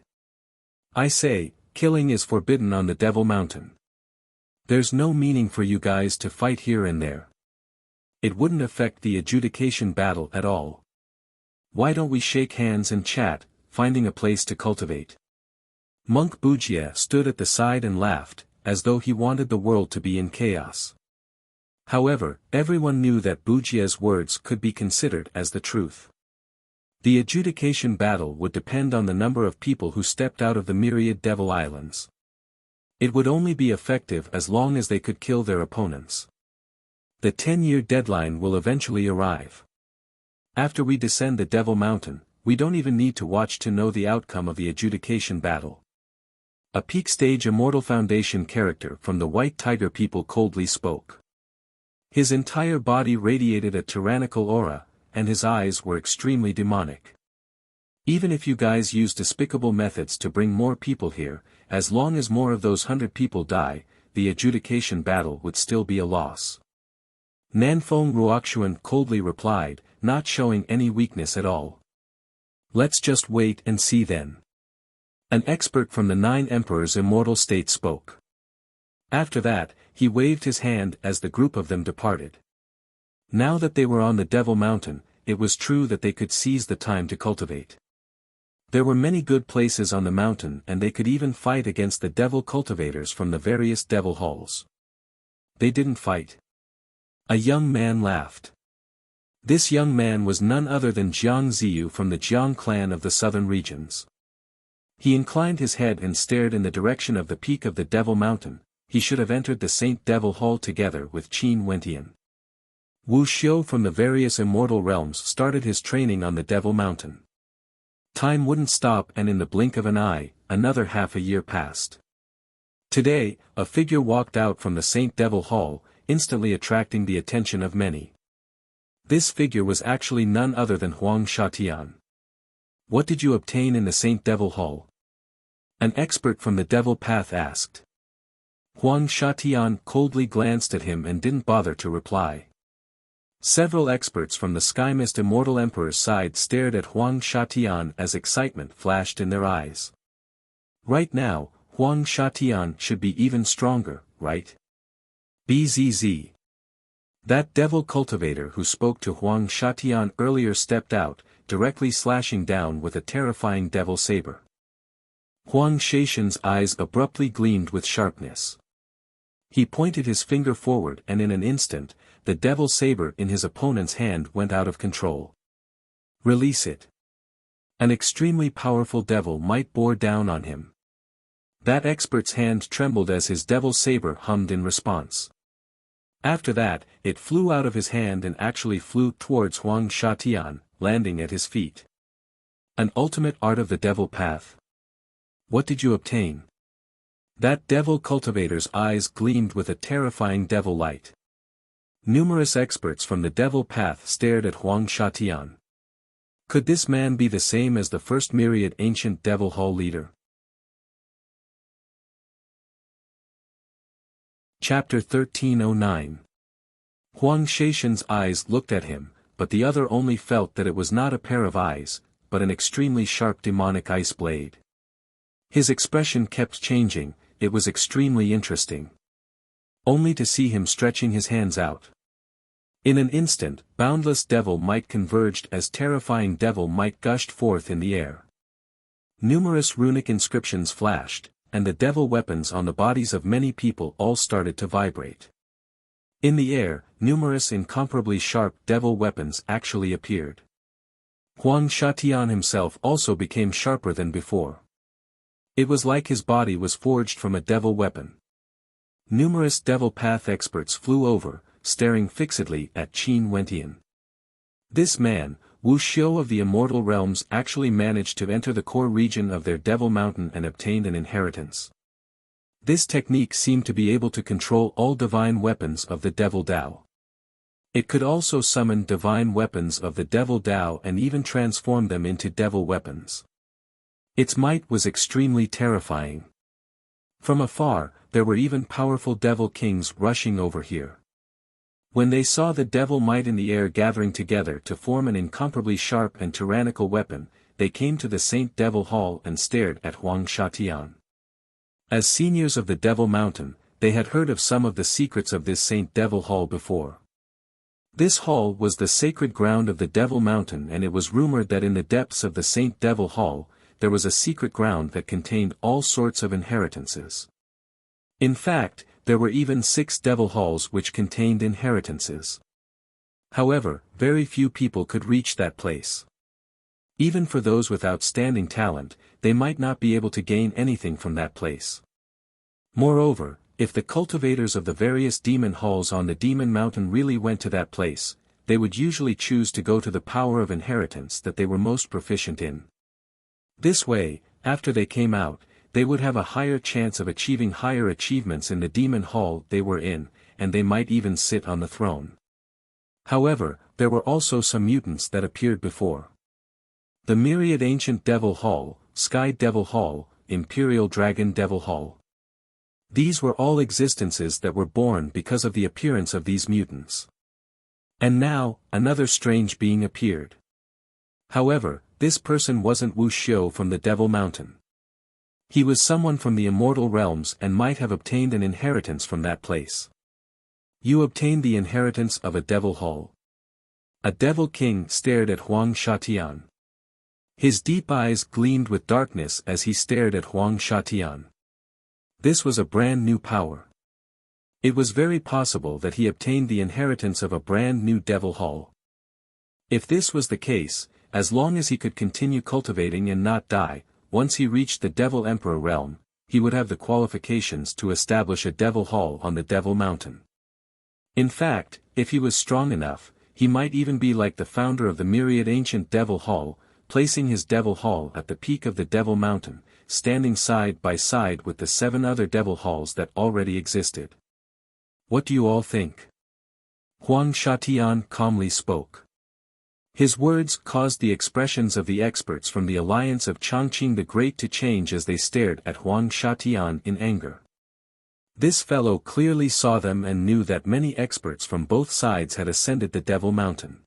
I say, killing is forbidden on the Devil Mountain. There's no meaning for you guys to fight here and there. It wouldn't affect the adjudication battle at all. Why don't we shake hands and chat, finding a place to cultivate? Monk Bujia stood at the side and laughed, as though he wanted the world to be in chaos. However, everyone knew that Bujia's words could be considered as the truth. The adjudication battle would depend on the number of people who stepped out of the myriad devil islands. It would only be effective as long as they could kill their opponents. The 10-year deadline will eventually arrive. After we descend the Devil Mountain, we don't even need to watch to know the outcome of the adjudication battle. A peak stage Immortal Foundation character from the White Tiger people coldly spoke. His entire body radiated a tyrannical aura, and his eyes were extremely demonic. Even if you guys use despicable methods to bring more people here, as long as more of those 100 people die, the adjudication battle would still be a loss. Nanfeng Ruoxuan coldly replied, not showing any weakness at all. Let's just wait and see then. An expert from the 9 Emperors' immortal state spoke. After that, he waved his hand as the group of them departed. Now that they were on the Devil Mountain, it was true that they could seize the time to cultivate. There were many good places on the mountain and they could even fight against the devil cultivators from the various devil halls. They didn't fight. A young man laughed. This young man was none other than Jiang Ziyu from the Jiang clan of the southern regions. He inclined his head and stared in the direction of the peak of the Devil Mountain. He should have entered the Saint Devil Hall together with Qin Wentian. Wu Xiu from the various immortal realms started his training on the Devil Mountain. Time wouldn't stop and in the blink of an eye, another half a year passed. Today, a figure walked out from the Saint Devil Hall, instantly attracting the attention of many. This figure was actually none other than Huang Shatian. What did you obtain in the Saint Devil Hall? An expert from the Devil Path asked. Huang Shatian coldly glanced at him and didn't bother to reply. Several experts from the Skymist Immortal Emperor's side stared at Huang Shatian as excitement flashed in their eyes. Right now, Huang Shatian should be even stronger, right? Bzz. That devil cultivator who spoke to Huang Shatian earlier stepped out, directly slashing down with a terrifying devil saber. Huang Shatian's eyes abruptly gleamed with sharpness. He pointed his finger forward and in an instant, the devil saber in his opponent's hand went out of control. Release it. An extremely powerful devil might bore down on him. That expert's hand trembled as his devil saber hummed in response. After that, it flew out of his hand and actually flew towards Huang Shatian, landing at his feet. An ultimate art of the devil path. What did you obtain? That devil cultivator's eyes gleamed with a terrifying devil light. Numerous experts from the devil path stared at Huang Shatian. Could this man be the same as the first myriad ancient devil hall leader? Chapter 1309. Huang Shatian's eyes looked at him, but the other only felt that it was not a pair of eyes, but an extremely sharp demonic ice blade. His expression kept changing, it was extremely interesting. Only to see him stretching his hands out. In an instant, boundless devil might converged as terrifying devil might gushed forth in the air. Numerous runic inscriptions flashed, and the devil weapons on the bodies of many people all started to vibrate. In the air, numerous incomparably sharp devil weapons actually appeared. Huang Shatian himself also became sharper than before. It was like his body was forged from a devil weapon. Numerous devil path experts flew over, staring fixedly at Qin Wentian. This man, Wuxia of the Immortal Realms, actually managed to enter the core region of their Devil Mountain and obtained an inheritance. This technique seemed to be able to control all divine weapons of the Devil Dao. It could also summon divine weapons of the Devil Dao and even transform them into devil weapons. Its might was extremely terrifying. From afar, there were even powerful devil kings rushing over here. When they saw the devil might in the air gathering together to form an incomparably sharp and tyrannical weapon, they came to the Saint Devil Hall and stared at Huang Shatian. As seniors of the Devil Mountain, they had heard of some of the secrets of this Saint Devil Hall before. This hall was the sacred ground of the Devil Mountain, and it was rumored that in the depths of the Saint Devil Hall, there was a secret ground that contained all sorts of inheritances. In fact, there were even 6 devil halls which contained inheritances. However, very few people could reach that place. Even for those with outstanding talent, they might not be able to gain anything from that place. Moreover, if the cultivators of the various demon halls on the Demon Mountain really went to that place, they would usually choose to go to the power of inheritance that they were most proficient in. This way, after they came out, they would have a higher chance of achieving higher achievements in the demon hall they were in, and they might even sit on the throne. However, there were also some mutants that appeared before. The Myriad Ancient Devil Hall, Sky Devil Hall, Imperial Dragon Devil Hall. These were all existences that were born because of the appearance of these mutants. And now, another strange being appeared. However, this person wasn't Wuxia from the Devil Mountain. He was someone from the Immortal Realms and might have obtained an inheritance from that place. You obtained the inheritance of a devil hall. A devil king stared at Huang Shatian. His deep eyes gleamed with darkness as he stared at Huang Shatian. This was a brand new power. It was very possible that he obtained the inheritance of a brand new devil hall. If this was the case, as long as he could continue cultivating and not die, once he reached the Devil Emperor realm, he would have the qualifications to establish a Devil Hall on the Devil Mountain. In fact, if he was strong enough, he might even be like the founder of the Myriad Ancient Devil Hall, placing his Devil Hall at the peak of the Devil Mountain, standing side by side with the 7 other Devil Halls that already existed. What do you all think? Huang Shatian calmly spoke. His words caused the expressions of the experts from the alliance of Chongqing the Great to change as they stared at Huang Shatian in anger. This fellow clearly saw them and knew that many experts from both sides had ascended the Devil Mountain.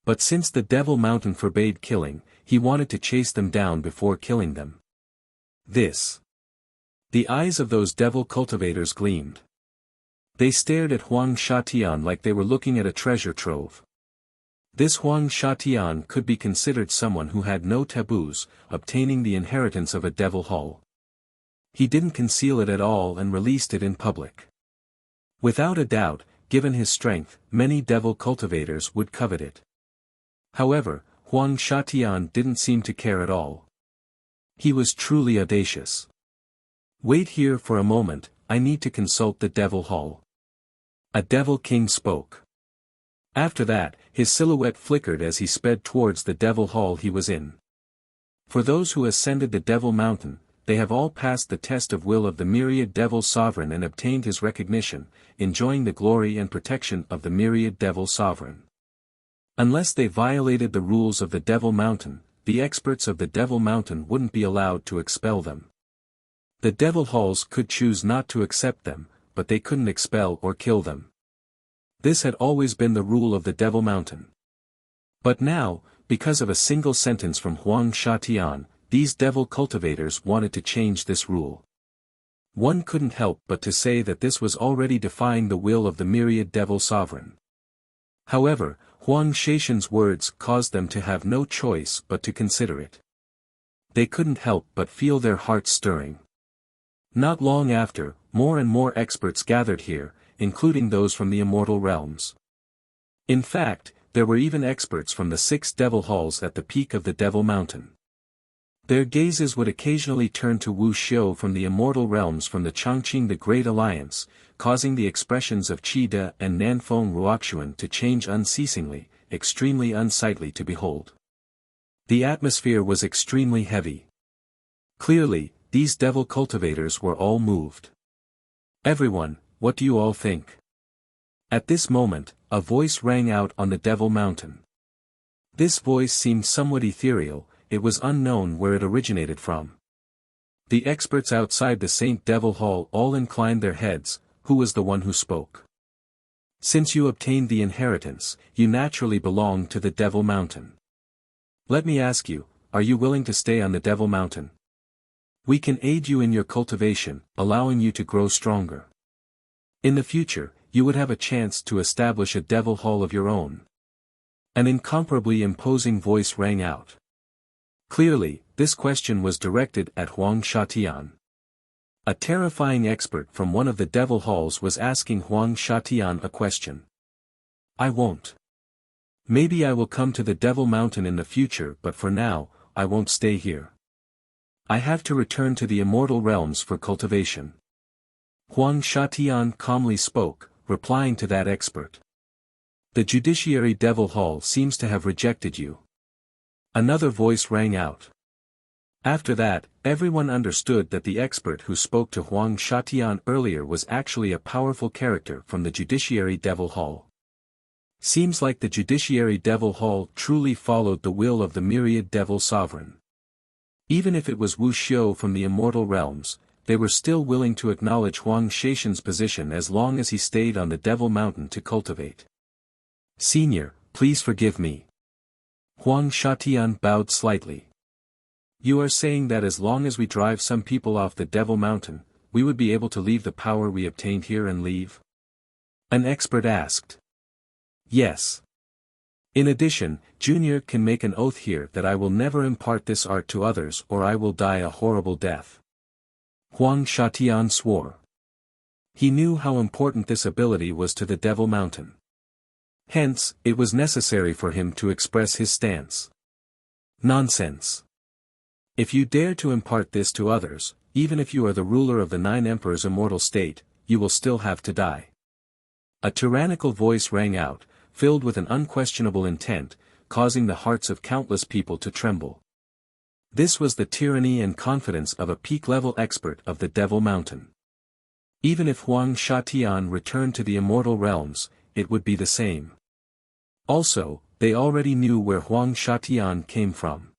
But since the Devil Mountain forbade killing, he wanted to chase them down before killing them. The eyes of those devil cultivators gleamed. They stared at Huang Shatian like they were looking at a treasure trove. This Huang Shatian could be considered someone who had no taboos, obtaining the inheritance of a devil hall. He didn't conceal it at all and released it in public. Without a doubt, given his strength, many devil cultivators would covet it. However, Huang Shatian didn't seem to care at all. He was truly audacious. "Wait here for a moment, I need to consult the devil hall." A devil king spoke. After that, his silhouette flickered as he sped towards the devil hall he was in. For those who ascended the Devil Mountain, they have all passed the test of will of the myriad devil sovereign and obtained his recognition, enjoying the glory and protection of the myriad devil sovereign. Unless they violated the rules of the Devil Mountain, the experts of the Devil Mountain wouldn't be allowed to expel them. The devil halls could choose not to accept them, but they couldn't expel or kill them. This had always been the rule of the Devil Mountain. But now, because of a single sentence from Huang Shatian, these devil cultivators wanted to change this rule. One couldn't help but to say that this was already defying the will of the myriad devil sovereign. However, Huang Shatian's words caused them to have no choice but to consider it. They couldn't help but feel their hearts stirring. Not long after, more and more experts gathered here, including those from the immortal realms. In fact, there were even experts from the 6 devil halls at the peak of the Devil Mountain. Their gazes would occasionally turn to Wuxia from the immortal realms from the Chongqing the Great Alliance, causing the expressions of Qi and Nanfeng Ruoxuan to change unceasingly, extremely unsightly to behold. The atmosphere was extremely heavy. Clearly, these devil cultivators were all moved. "Everyone, what do you all think?" At this moment, a voice rang out on the Devil Mountain. This voice seemed somewhat ethereal, it was unknown where it originated from. The experts outside the Saint Devil Hall all inclined their heads. Who was the one who spoke? "Since you obtained the inheritance, you naturally belong to the Devil Mountain. Let me ask you, are you willing to stay on the Devil Mountain? We can aid you in your cultivation, allowing you to grow stronger. In the future, you would have a chance to establish a devil hall of your own." An incomparably imposing voice rang out. Clearly, this question was directed at Huang Shatian. A terrifying expert from one of the devil halls was asking Huang Shatian a question. "I won't. Maybe I will come to the Devil Mountain in the future, but for now, I won't stay here. I have to return to the immortal realms for cultivation." Huang Shatian calmly spoke, replying to that expert. "The Judiciary Devil Hall seems to have rejected you." Another voice rang out. After that, everyone understood that the expert who spoke to Huang Shatian earlier was actually a powerful character from the Judiciary Devil Hall. Seems like the Judiciary Devil Hall truly followed the will of the myriad devil sovereign. Even if it was Wuxia from the immortal realms, they were still willing to acknowledge Huang Shatian's position as long as he stayed on the Devil Mountain to cultivate. "Senior, please forgive me." Huang Shatian bowed slightly. "You are saying that as long as we drive some people off the Devil Mountain, we would be able to leave the power we obtained here and leave?" An expert asked. "Yes. In addition, Junior can make an oath here that I will never impart this art to others or I will die a horrible death." Huang Shatian swore. He knew how important this ability was to the Devil Mountain. Hence, it was necessary for him to express his stance. "Nonsense. If you dare to impart this to others, even if you are the ruler of the 9 emperors' immortal state, you will still have to die." A tyrannical voice rang out, filled with an unquestionable intent, causing the hearts of countless people to tremble. This was the tyranny and confidence of a peak-level expert of the Devil Mountain. Even if Huang Shatian returned to the immortal realms, it would be the same. Also, they already knew where Huang Shatian came from.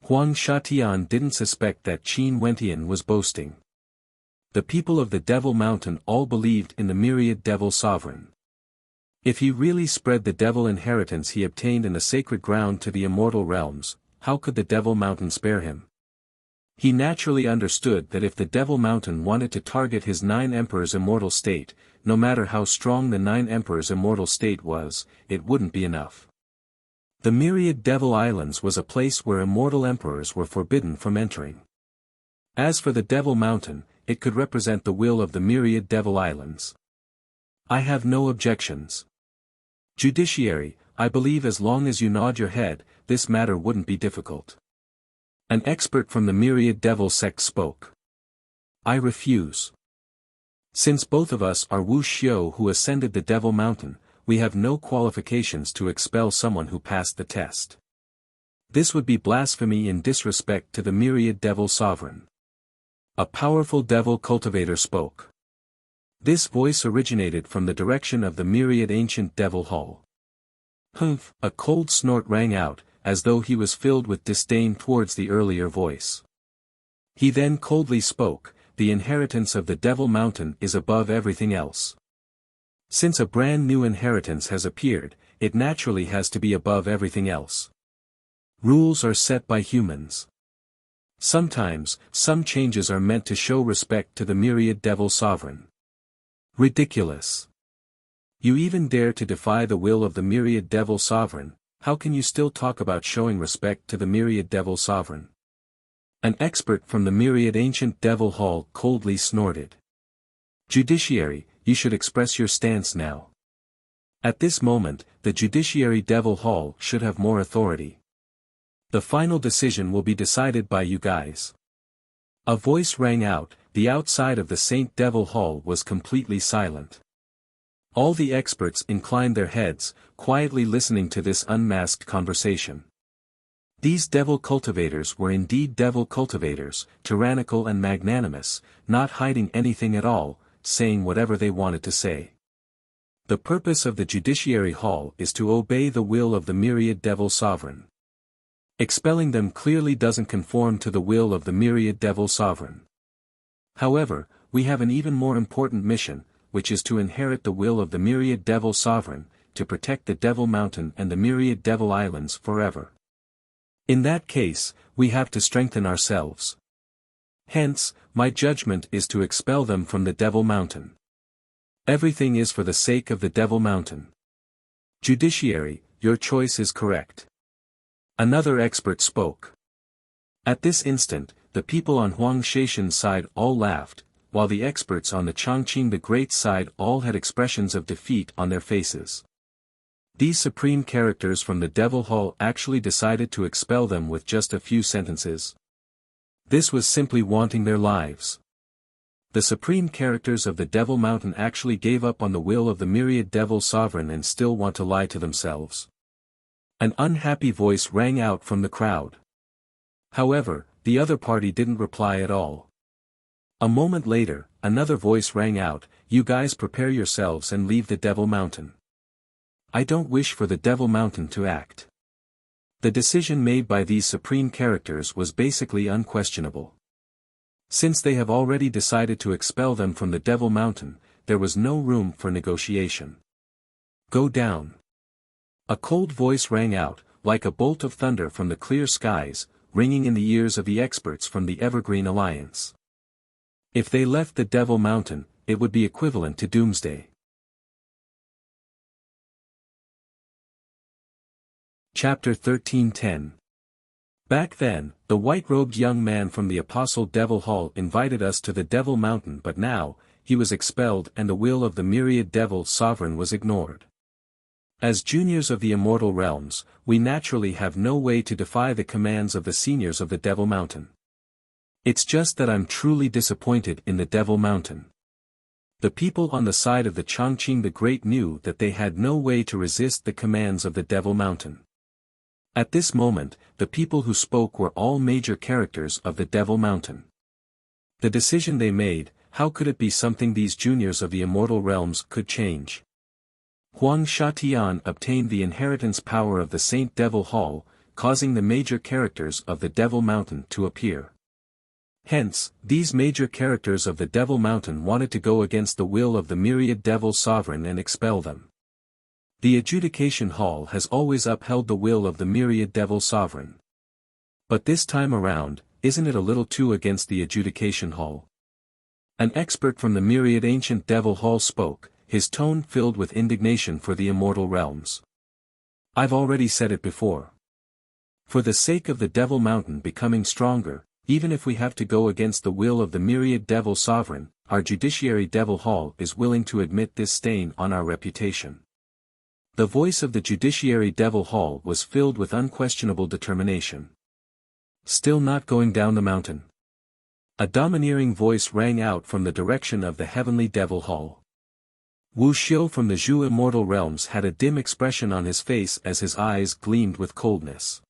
Huang Shatian didn't suspect that Qin Wentian was boasting. the people of the Devil Mountain all believed in the myriad Devil Sovereign. If he really spread the Devil inheritance he obtained in the sacred ground to the immortal realms, how could the Devil Mountain spare him? He naturally understood that if the Devil Mountain wanted to target his 9 emperors' immortal state, no matter how strong the 9 emperors' immortal state was, it wouldn't be enough. The myriad Devil Islands was a place where immortal emperors were forbidden from entering. As for the Devil Mountain, it could represent the will of the myriad Devil Islands. I have no objections. Judiciary, I believe as long as you nod your head, this matter wouldn't be difficult. An expert from the myriad Devil sect spoke. I refuse. Since both of us are Wuxia who ascended the Devil Mountain, we have no qualifications to expel someone who passed the test. This would be blasphemy and disrespect to the myriad Devil Sovereign. A powerful Devil cultivator spoke. This voice originated from the direction of the myriad ancient Devil Hall. Humph! A cold snort rang out, as though he was filled with disdain towards the earlier voice. He then coldly spoke, the inheritance of the Devil Mountain is above everything else. Since a brand new inheritance has appeared, it naturally has to be above everything else. Rules are set by humans. Sometimes, some changes are meant to show respect to the myriad Devil Sovereign. Ridiculous. You even dare to defy the will of the myriad Devil Sovereign, how can you still talk about showing respect to the myriad Devil Sovereign? An expert from the myriad ancient Devil Hall coldly snorted. Judiciary, you should express your stance now. At this moment, the Judiciary Devil Hall should have more authority. The final decision will be decided by you guys. A voice rang out, the outside of the Saint Devil Hall was completely silent. All the experts inclined their heads, quietly listening to this unmasked conversation. These devil cultivators were indeed devil cultivators, tyrannical and magnanimous, not hiding anything at all, saying whatever they wanted to say. The purpose of the Judiciary Hall is to obey the will of the myriad Devil Sovereign. Expelling them clearly doesn't conform to the will of the myriad Devil Sovereign. However, we have an even more important mission, which is to inherit the will of the myriad Devil Sovereign, to protect the Devil Mountain and the myriad Devil Islands forever. In that case, we have to strengthen ourselves. Hence, my judgment is to expel them from the Devil Mountain. Everything is for the sake of the Devil Mountain. Judiciary, your choice is correct. Another expert spoke. At this instant, the people on Huang Shaishan's side all laughed, while the experts on the Chongqing the Great side all had expressions of defeat on their faces. These supreme characters from the Devil Hall actually decided to expel them with just a few sentences. This was simply wanting their lives. The supreme characters of the Devil Mountain actually gave up on the will of the myriad Devil Sovereign and still want to lie to themselves. An unhappy voice rang out from the crowd. However, the other party didn't reply at all. A moment later, another voice rang out, you guys prepare yourselves and leave the Devil Mountain. I don't wish for the Devil Mountain to act. The decision made by these supreme characters was basically unquestionable. Since they have already decided to expel them from the Devil Mountain, there was no room for negotiation. Go down. A cold voice rang out, like a bolt of thunder from the clear skies, ringing in the ears of the experts from the Evergreen Alliance. If they left the Devil Mountain, it would be equivalent to doomsday. Chapter 1310. Back then, the white-robed young man from the Apostle Devil Hall invited us to the Devil Mountain, but now, he was expelled and the will of the myriad Devil Sovereign was ignored. As juniors of the immortal realms, we naturally have no way to defy the commands of the seniors of the Devil Mountain. It's just that I'm truly disappointed in the Devil Mountain. The people on the side of the Chongqing the Great knew that they had no way to resist the commands of the Devil Mountain. At this moment, the people who spoke were all major characters of the Devil Mountain. The decision they made, how could it be something these juniors of the immortal realms could change? Huang Shatian obtained the inheritance power of the Saint Devil Hall, causing the major characters of the Devil Mountain to appear. Hence, these major characters of the Devil Mountain wanted to go against the will of the myriad Devil Sovereign and expel them. The Adjudication Hall has always upheld the will of the myriad Devil Sovereign. But this time around, isn't it a little too against the Adjudication Hall? An expert from the myriad Ancient Devil Hall spoke, his tone filled with indignation for the immortal realms. I've already said it before. For the sake of the Devil Mountain becoming stronger, even if we have to go against the will of the myriad Devil Sovereign, our Judiciary Devil Hall is willing to admit this stain on our reputation. The voice of the Judiciary Devil Hall was filled with unquestionable determination. Still not going down the mountain? A domineering voice rang out from the direction of the Heavenly Devil Hall. Wuxia from the Zhu Immortal Realms had a dim expression on his face as his eyes gleamed with coldness.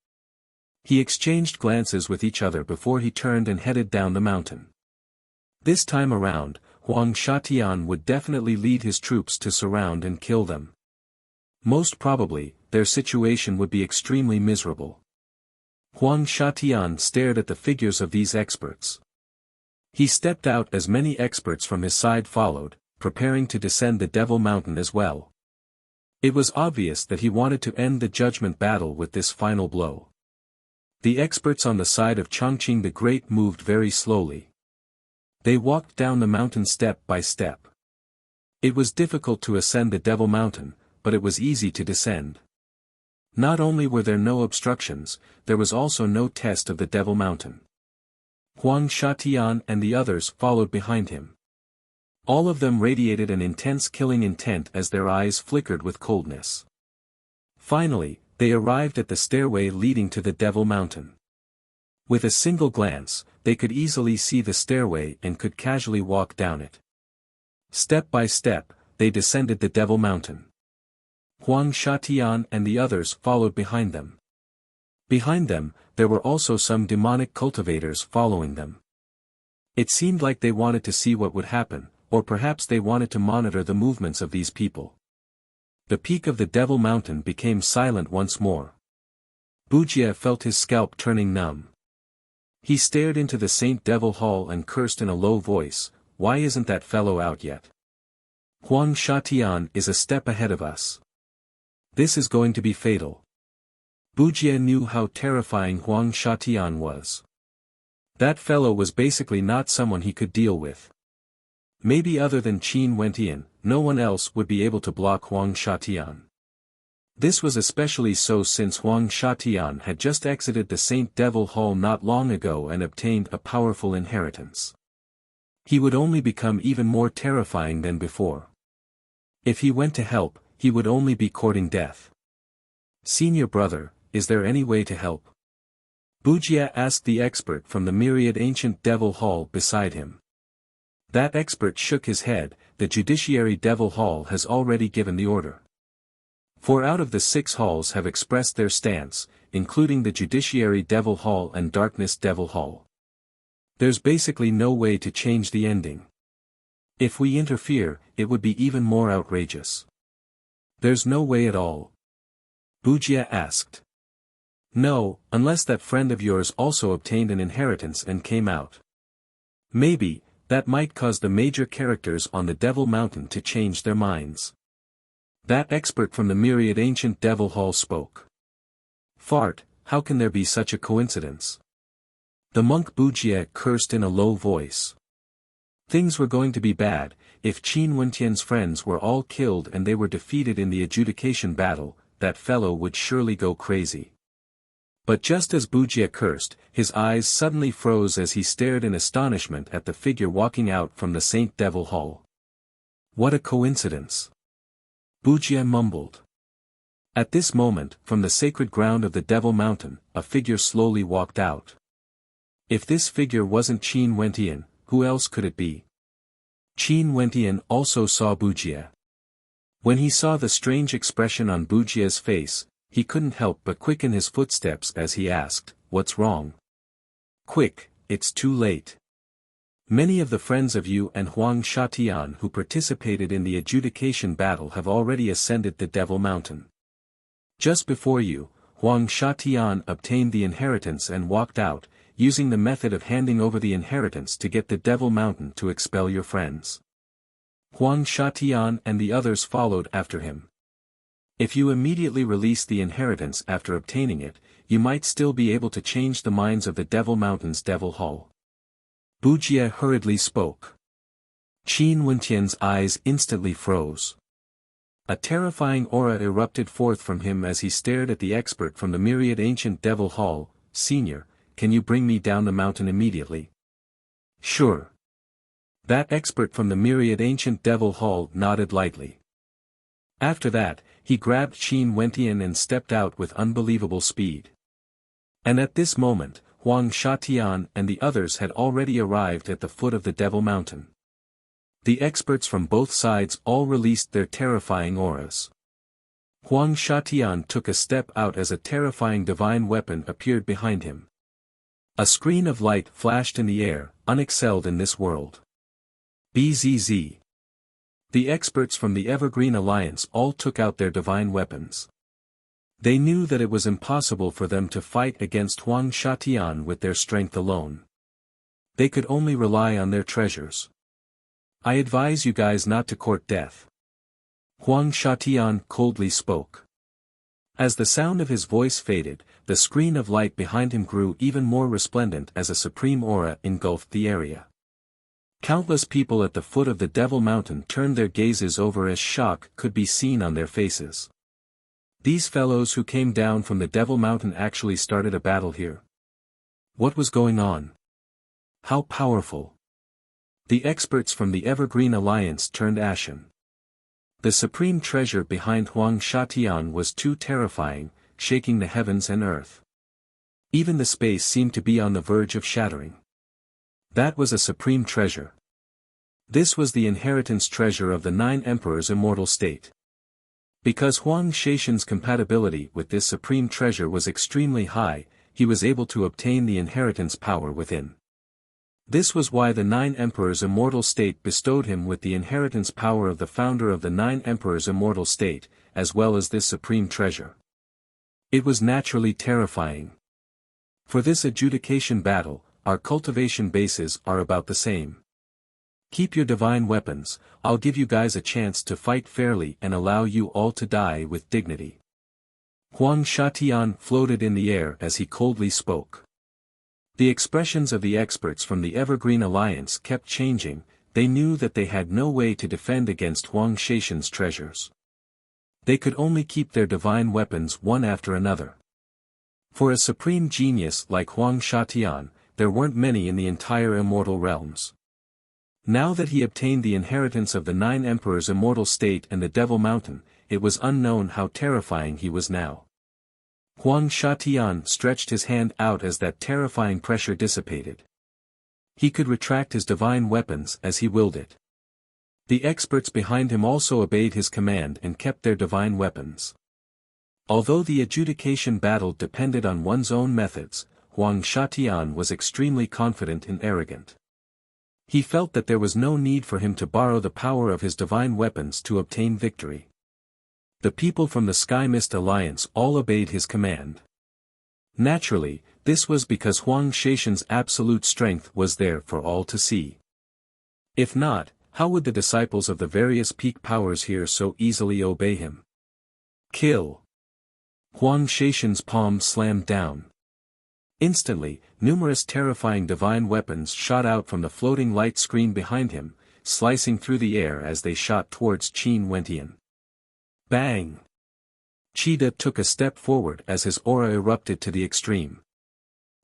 He exchanged glances with each other before he turned and headed down the mountain. This time around, Huang Shatian would definitely lead his troops to surround and kill them. Most probably, their situation would be extremely miserable. Huang Shatian stared at the figures of these experts. He stepped out as many experts from his side followed, preparing to descend the Devil Mountain as well. It was obvious that he wanted to end the judgment battle with this final blow. The experts on the side of Chongqing the Great moved very slowly. They walked down the mountain step by step. It was difficult to ascend the Devil Mountain, but it was easy to descend. Not only were there no obstructions, there was also no test of the Devil Mountain. Huang Shatian and the others followed behind him. All of them radiated an intense killing intent as their eyes flickered with coldness. Finally, they arrived at the stairway leading to the Devil Mountain. With a single glance, they could easily see the stairway and could casually walk down it. Step by step, they descended the Devil Mountain. Huang Shatian and the others followed behind them. Behind them, there were also some demonic cultivators following them. It seemed like they wanted to see what would happen, or perhaps they wanted to monitor the movements of these people. The peak of the Devil Mountain became silent once more. Wuxia felt his scalp turning numb. He stared into the Saint Devil Hall and cursed in a low voice, "Why isn't that fellow out yet? Huang Shatian is a step ahead of us. This is going to be fatal." Wuxia knew how terrifying Huang Shatian was. That fellow was basically not someone he could deal with. Maybe other than Qin Wentian, no one else would be able to block Huang Shatian. This was especially so since Huang Shatian had just exited the Saint Devil Hall not long ago and obtained a powerful inheritance. He would only become even more terrifying than before. If he went to help, he would only be courting death. "Senior brother, is there any way to help?" Wuxia asked the expert from the myriad Ancient Devil Hall beside him. That expert shook his head. The Judiciary Devil Hall has already given the order. 4 out of the 6 halls have expressed their stance, including the Judiciary Devil Hall and Darkness Devil Hall. There's basically no way to change the ending. If we interfere, it would be even more outrageous. "There's no way at all?" Wuxia asked. "No, unless that friend of yours also obtained an inheritance and came out. Maybe, that might cause the major characters on the Devil Mountain to change their minds." That expert from the myriad Ancient Devil Hall spoke. "Fart, how can there be such a coincidence?" The monk Wuxia cursed in a low voice. Things were going to be bad. If Qin Wentian's friends were all killed and they were defeated in the adjudication battle, that fellow would surely go crazy. But just as Wuxia cursed, his eyes suddenly froze as he stared in astonishment at the figure walking out from the Saint Devil Hall. "What a coincidence!" Wuxia mumbled. At this moment, from the sacred ground of the Devil Mountain, a figure slowly walked out. If this figure wasn't Qin Wentian, who else could it be? Qin Wentian also saw Wuxia. When he saw the strange expression on Wuxia's face, he couldn't help but quicken his footsteps as he asked, "What's wrong?" "Quick, it's too late. Many of the friends of you and Huang Shatian who participated in the adjudication battle have already ascended the Devil Mountain. Just before you, Huang Shatian obtained the inheritance and walked out. using the method of handing over the inheritance to get the Devil Mountain to expel your friends. Huang Shatian and the others followed after him. If you immediately release the inheritance after obtaining it, you might still be able to change the minds of the Devil Mountain's Devil Hall. Bujie hurriedly spoke. Qin Wentian's eyes instantly froze. A terrifying aura erupted forth from him as he stared at the expert from the myriad ancient Devil Hall. Senior, can you bring me down the mountain immediately? Sure. That expert from the myriad ancient Devil Hall nodded lightly. After that, he grabbed Qin Wentian and stepped out with unbelievable speed. And at this moment, Huang Shatian and the others had already arrived at the foot of the Devil Mountain. The experts from both sides all released their terrifying auras. Huang Shatian took a step out as a terrifying divine weapon appeared behind him. A screen of light flashed in the air, unexcelled in this world. Bzz. The experts from the Evergreen Alliance all took out their divine weapons. They knew that it was impossible for them to fight against Huang Shatian with their strength alone. They could only rely on their treasures. I advise you guys not to court death. Huang Shatian coldly spoke. As the sound of his voice faded, the screen of light behind him grew even more resplendent as a supreme aura engulfed the area. Countless people at the foot of the Devil Mountain turned their gazes over as shock could be seen on their faces. These fellows who came down from the Devil Mountain actually started a battle here. What was going on? How powerful! The experts from the Evergreen Alliance turned ashen. The supreme treasure behind Huang Shatian was too terrifying, shaking the heavens and earth. Even the space seemed to be on the verge of shattering. That was a supreme treasure. This was the inheritance treasure of the 9 Emperors' immortal state. Because Huang Shatian's compatibility with this supreme treasure was extremely high, he was able to obtain the inheritance power within. This was why the 9 Emperors' immortal state bestowed him with the inheritance power of the founder of the 9 Emperors' immortal state, as well as this supreme treasure. It was naturally terrifying. For this adjudication battle, our cultivation bases are about the same. Keep your divine weapons, I'll give you guys a chance to fight fairly and allow you all to die with dignity. Huang Shatian floated in the air as he coldly spoke. The expressions of the experts from the Evergreen Alliance kept changing. They knew that they had no way to defend against Huang Shatian's treasures. They could only keep their divine weapons one after another. For a supreme genius like Huang Shatian, there weren't many in the entire immortal realms. Now that he obtained the inheritance of the 9 Emperors' immortal state and the Devil Mountain, it was unknown how terrifying he was now. Huang Shatian stretched his hand out as that terrifying pressure dissipated. He could retract his divine weapons as he willed it. The experts behind him also obeyed his command and kept their divine weapons. Although the adjudication battle depended on one's own methods, Huang Shatian was extremely confident and arrogant. He felt that there was no need for him to borrow the power of his divine weapons to obtain victory. The people from the Sky Mist Alliance all obeyed his command. Naturally, this was because Huang Shatian's absolute strength was there for all to see. If not, how would the disciples of the various peak powers here so easily obey him? Kill! Huang Shatian's palm slammed down. Instantly, numerous terrifying divine weapons shot out from the floating light screen behind him, slicing through the air as they shot towards Qin Wentian. Bang! Cheetah took a step forward as his aura erupted to the extreme.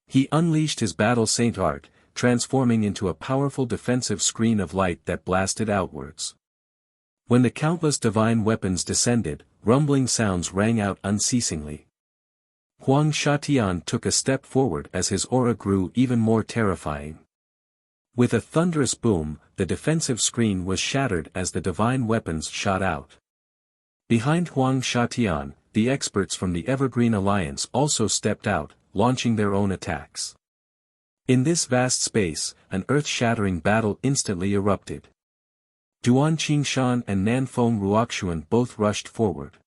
He unleashed his battle saint art, transforming into a powerful defensive screen of light that blasted outwards. When the countless divine weapons descended, rumbling sounds rang out unceasingly. Huang Shatian took a step forward as his aura grew even more terrifying. With a thunderous boom, the defensive screen was shattered as the divine weapons shot out. Behind Huang Shatian, the experts from the Evergreen Alliance also stepped out, launching their own attacks. In this vast space, an earth-shattering battle instantly erupted. Duan Qingshan and Nanfeng Ruoxuan both rushed forward.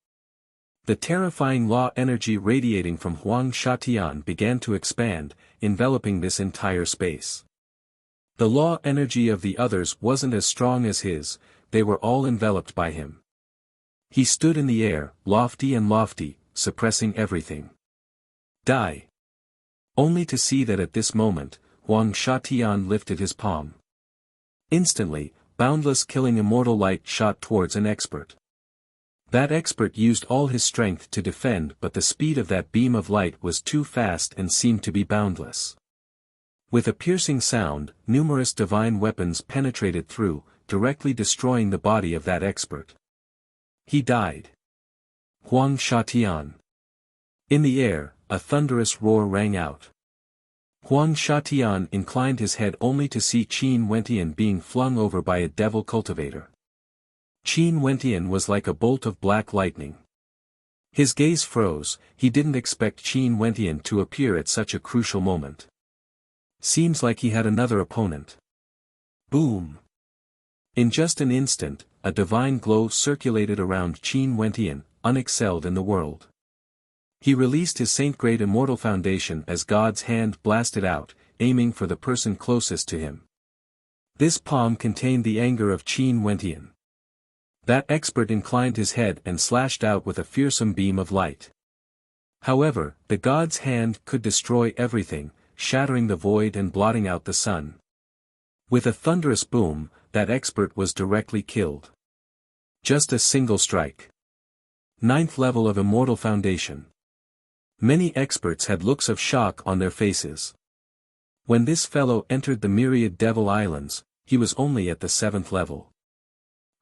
The terrifying law energy radiating from Huang Shatian began to expand, enveloping this entire space. The law energy of the others wasn't as strong as his, they were all enveloped by him. He stood in the air, lofty and lofty, suppressing everything. Die. Only to see that at this moment, Huang Shatian lifted his palm. Instantly, boundless killing immortal light shot towards an expert. That expert used all his strength to defend, but the speed of that beam of light was too fast and seemed to be boundless. With a piercing sound, numerous divine weapons penetrated through, directly destroying the body of that expert. He died. Huang Shatian. In the air, a thunderous roar rang out. Huang Shatian inclined his head only to see Qin Wentian being flung over by a devil cultivator. Qin Wentian was like a bolt of black lightning. His gaze froze, he didn't expect Qin Wentian to appear at such a crucial moment. Seems like he had another opponent. Boom! In just an instant, a divine glow circulated around Qin Wentian, unexcelled in the world. He released his saint-grade immortal foundation as God's hand blasted out, aiming for the person closest to him. This palm contained the anger of Qin Wentian. That expert inclined his head and slashed out with a fearsome beam of light. However, the God's hand could destroy everything, shattering the void and blotting out the sun. With a thunderous boom, that expert was directly killed. Just a single strike. 9th level of Immortal Foundation. Many experts had looks of shock on their faces. When this fellow entered the myriad Devil Islands, he was only at the 7th level.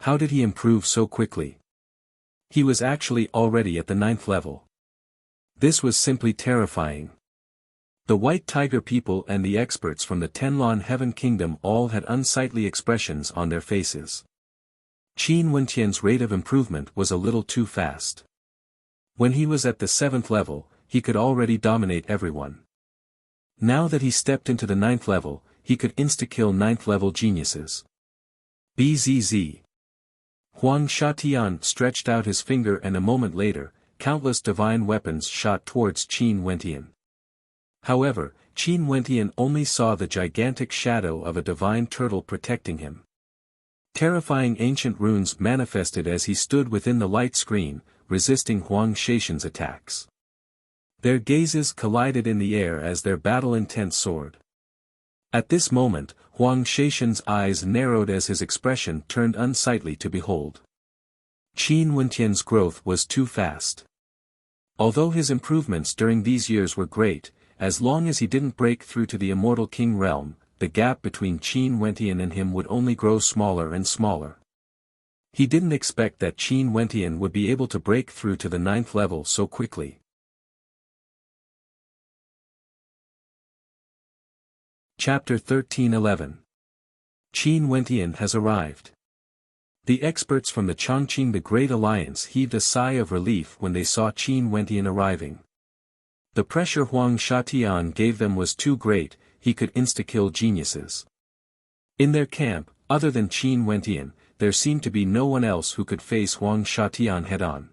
How did he improve so quickly? He was actually already at the 9th level. This was simply terrifying. The White Tiger people and the experts from the Tenlon Heaven Kingdom all had unsightly expressions on their faces. Qin Wentian's rate of improvement was a little too fast. When he was at the 7th level, he could already dominate everyone. Now that he stepped into the 9th level, he could insta-kill 9th level geniuses. Bzz. Huang Shatian stretched out his finger and a moment later, countless divine weapons shot towards Qin Wentian. However, Qin Wentian only saw the gigantic shadow of a divine turtle protecting him. Terrifying ancient runes manifested as he stood within the light screen, resisting Huang Shatian's attacks. Their gazes collided in the air as their battle intent soared. At this moment, Huang Shatian's eyes narrowed as his expression turned unsightly to behold. Qin Wentian's growth was too fast. Although his improvements during these years were great, as long as he didn't break through to the Immortal King realm, the gap between Qin Wentian and him would only grow smaller and smaller. He didn't expect that Qin Wentian would be able to break through to the 9th level so quickly. Chapter 13:11. Qin Wentian has arrived. The experts from the Chongqing the Great Alliance heaved a sigh of relief when they saw Qin Wentian arriving. The pressure Huang Shatian gave them was too great, he could insta-kill geniuses. In their camp, other than Qin Wentian, there seemed to be no one else who could face Huang Shatian head-on.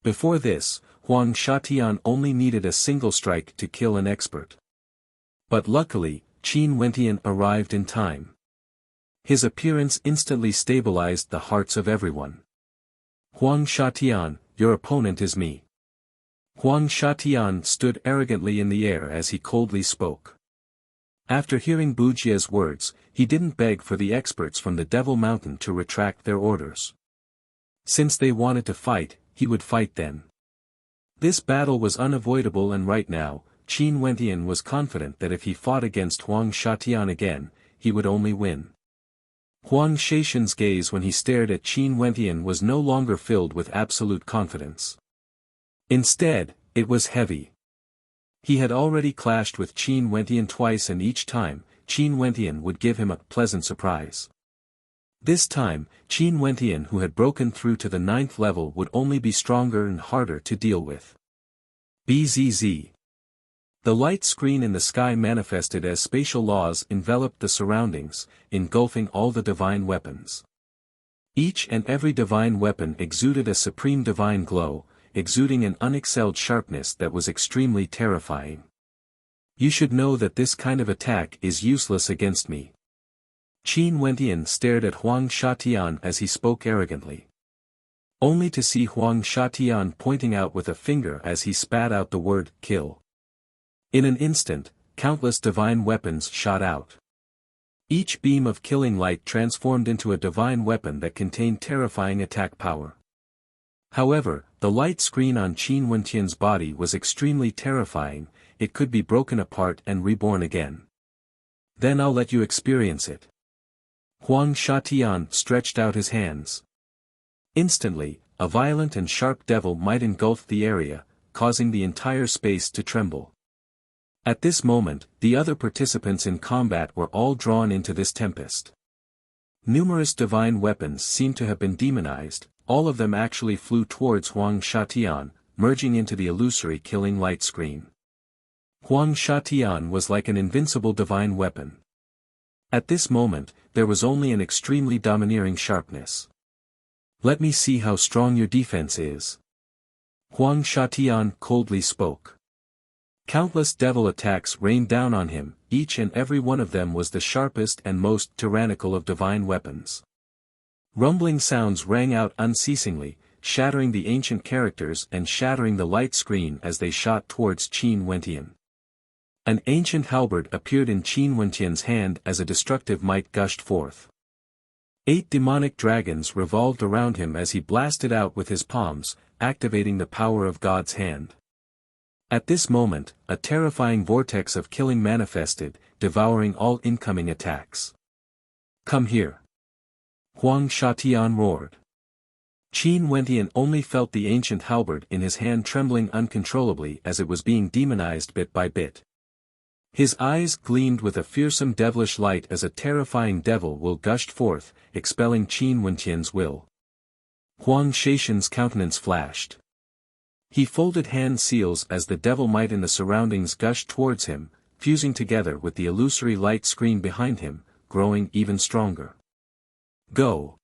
Before this, Huang Shatian only needed a single strike to kill an expert. But luckily, Qin Wentian arrived in time. His appearance instantly stabilized the hearts of everyone. Huang Shatian, your opponent is me. Huang Shatian stood arrogantly in the air as he coldly spoke. After hearing Bujia's words, he didn't beg for the experts from the Devil Mountain to retract their orders. Since they wanted to fight, he would fight then. This battle was unavoidable, and right now, Qin Wentian was confident that if he fought against Huang Shatian again, he would only win. Huang Shatian's gaze when he stared at Qin Wentian was no longer filled with absolute confidence. Instead, it was heavy. He had already clashed with Qin Wentian twice, and each time, Qin Wentian would give him a pleasant surprise. This time, Qin Wentian, who had broken through to the 9th level, would only be stronger and harder to deal with. Bzz. The light screen in the sky manifested as spatial laws enveloped the surroundings, engulfing all the divine weapons. Each and every divine weapon exuded a supreme divine glow, exuding an unexcelled sharpness that was extremely terrifying. You should know that this kind of attack is useless against me. Qin Wentian stared at Huang Shatian as he spoke arrogantly. Only to see Huang Shatian pointing out with a finger as he spat out the word, kill. In an instant, countless divine weapons shot out. Each beam of killing light transformed into a divine weapon that contained terrifying attack power. However, the light screen on Qin Wentian's body was extremely terrifying. It could be broken apart and reborn again. Then I'll let you experience it. Huang Shatian stretched out his hands. Instantly, a violent and sharp devil might engulfed the area, causing the entire space to tremble. At this moment, the other participants in combat were all drawn into this tempest. Numerous divine weapons seemed to have been demonized, all of them actually flew towards Huang Shatian, merging into the illusory killing light screen. Huang Shatian was like an invincible divine weapon. At this moment, there was only an extremely domineering sharpness. Let me see how strong your defense is. Huang Shatian coldly spoke. Countless devil attacks rained down on him, each and every one of them was the sharpest and most tyrannical of divine weapons. Rumbling sounds rang out unceasingly, shattering the ancient characters and shattering the light screen as they shot towards Qin Wentian. An ancient halberd appeared in Qin Wentian's hand as a destructive might gushed forth. 8 demonic dragons revolved around him as he blasted out with his palms, activating the power of God's hand. At this moment, a terrifying vortex of killing manifested, devouring all incoming attacks. Come here. Huang Shatian roared. Qin Wentian only felt the ancient halberd in his hand trembling uncontrollably as it was being demonized bit by bit. His eyes gleamed with a fearsome devilish light as a terrifying devil will gushed forth, expelling Qin Wentian's will. Huang Shatian's countenance flashed. He folded hand seals as the devil might in the surroundings gushed towards him, fusing together with the illusory light screen behind him, growing even stronger. Go!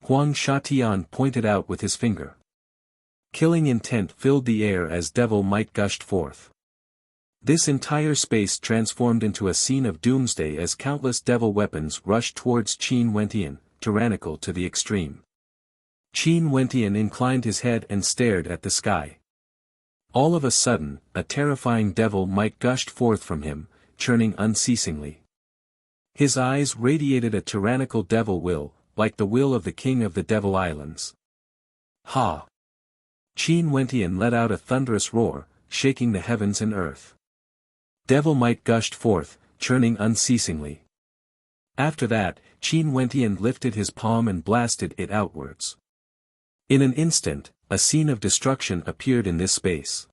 Huang Shatian pointed out with his finger. Killing intent filled the air as devil might gushed forth. This entire space transformed into a scene of doomsday as countless devil weapons rushed towards Qin Wentian, tyrannical to the extreme. Qin Wentian inclined his head and stared at the sky. All of a sudden, a terrifying devil might gushed forth from him, churning unceasingly. His eyes radiated a tyrannical devil will, like the will of the king of the Devil Islands. Ha! Qin Wentian let out a thunderous roar, shaking the heavens and earth. Devil might gushed forth, churning unceasingly. After that, Qin Wentian lifted his palm and blasted it outwards. In an instant, a scene of destruction appeared in this space.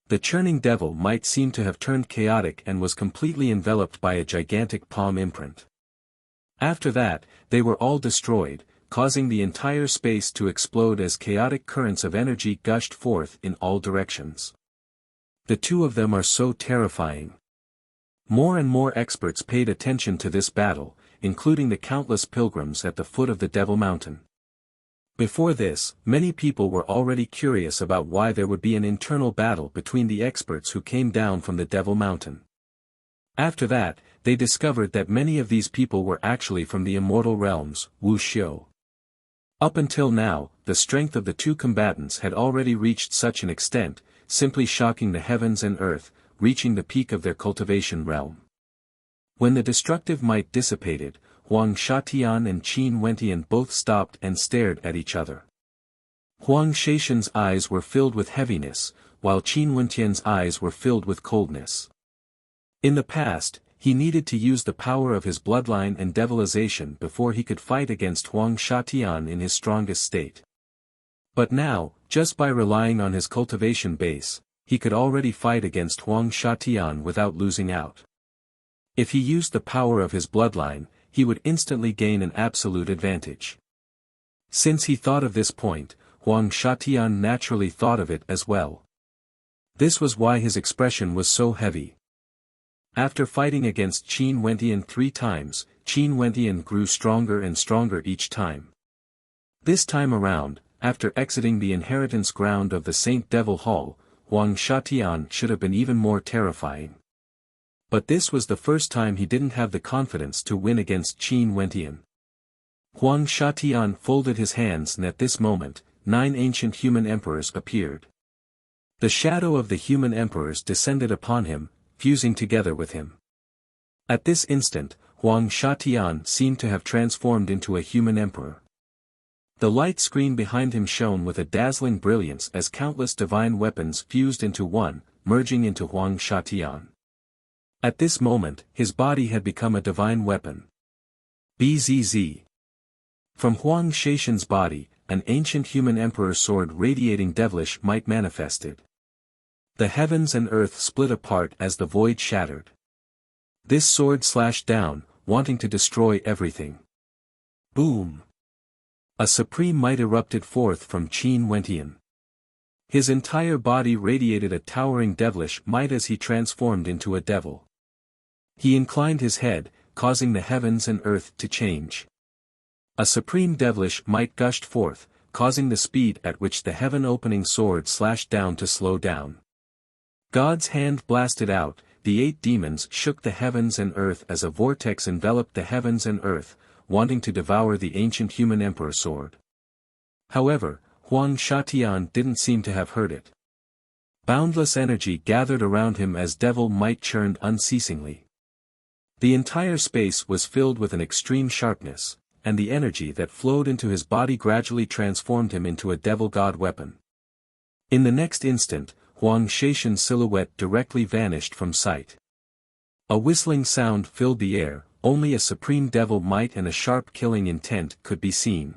The churning devil might seem to have turned chaotic and was completely enveloped by a gigantic palm imprint. After that, they were all destroyed, causing the entire space to explode as chaotic currents of energy gushed forth in all directions. The two of them are so terrifying. More and more experts paid attention to this battle, including the countless pilgrims at the foot of the Devil Mountain. Before this, many people were already curious about why there would be an internal battle between the experts who came down from the Devil Mountain. After that, they discovered that many of these people were actually from the immortal realms, Wuxia. Up until now, the strength of the two combatants had already reached such an extent, simply shocking the heavens and earth, reaching the peak of their cultivation realm. When the destructive might dissipated, Huang Shatian and Qin Wentian both stopped and stared at each other. Huang Shatian's eyes were filled with heaviness, while Qin Wentian's eyes were filled with coldness. In the past, he needed to use the power of his bloodline and devilization before he could fight against Huang Shatian in his strongest state. But now, just by relying on his cultivation base, he could already fight against Huang Shatian without losing out. If he used the power of his bloodline, he would instantly gain an absolute advantage. Since he thought of this point, Huang Shatian naturally thought of it as well. This was why his expression was so heavy. After fighting against Qin Wentian 3 times, Qin Wentian grew stronger and stronger each time. This time around, after exiting the inheritance ground of the Saint Devil Hall, Huang Shatian should have been even more terrifying. But this was the first time he didn't have the confidence to win against Qin Wentian. Huang Shatian folded his hands, and at this moment, 9 ancient human emperors appeared. The shadow of the human emperors descended upon him, fusing together with him. At this instant, Huang Shatian seemed to have transformed into a human emperor. The light screen behind him shone with a dazzling brilliance as countless divine weapons fused into one, merging into Huang Shatian. At this moment, his body had become a divine weapon. Bzz. From Huang Shatian's body, an ancient human emperor sword radiating devilish might manifested. The heavens and earth split apart as the void shattered. This sword slashed down, wanting to destroy everything. Boom! A supreme might erupted forth from Qin Wentian. His entire body radiated a towering devilish might as he transformed into a devil. He inclined his head, causing the heavens and earth to change. A supreme devilish might gushed forth, causing the speed at which the heaven-opening sword slashed down to slow down. God's hand blasted out, the 8 demons shook the heavens and earth as a vortex enveloped the heavens and earth, wanting to devour the ancient human emperor sword. However, Huang Shatian didn't seem to have heard it. Boundless energy gathered around him as devil might churned unceasingly. The entire space was filled with an extreme sharpness, and the energy that flowed into his body gradually transformed him into a devil god weapon. In the next instant, Huang Shatian's silhouette directly vanished from sight. A whistling sound filled the air, only a supreme devil might and a sharp killing intent could be seen.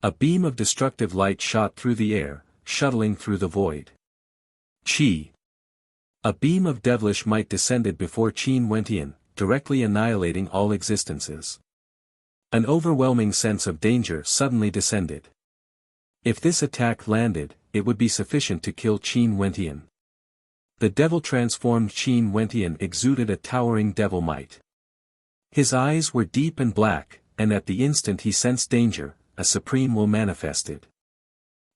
A beam of destructive light shot through the air, shuttling through the void. Qi. A beam of devilish might descended before Qin Wentian, directly annihilating all existences. An overwhelming sense of danger suddenly descended. If this attack landed, it would be sufficient to kill Qin Wentian. The devil-transformed Qin Wentian exuded a towering devil might. His eyes were deep and black, and at the instant he sensed danger, a supreme will manifested.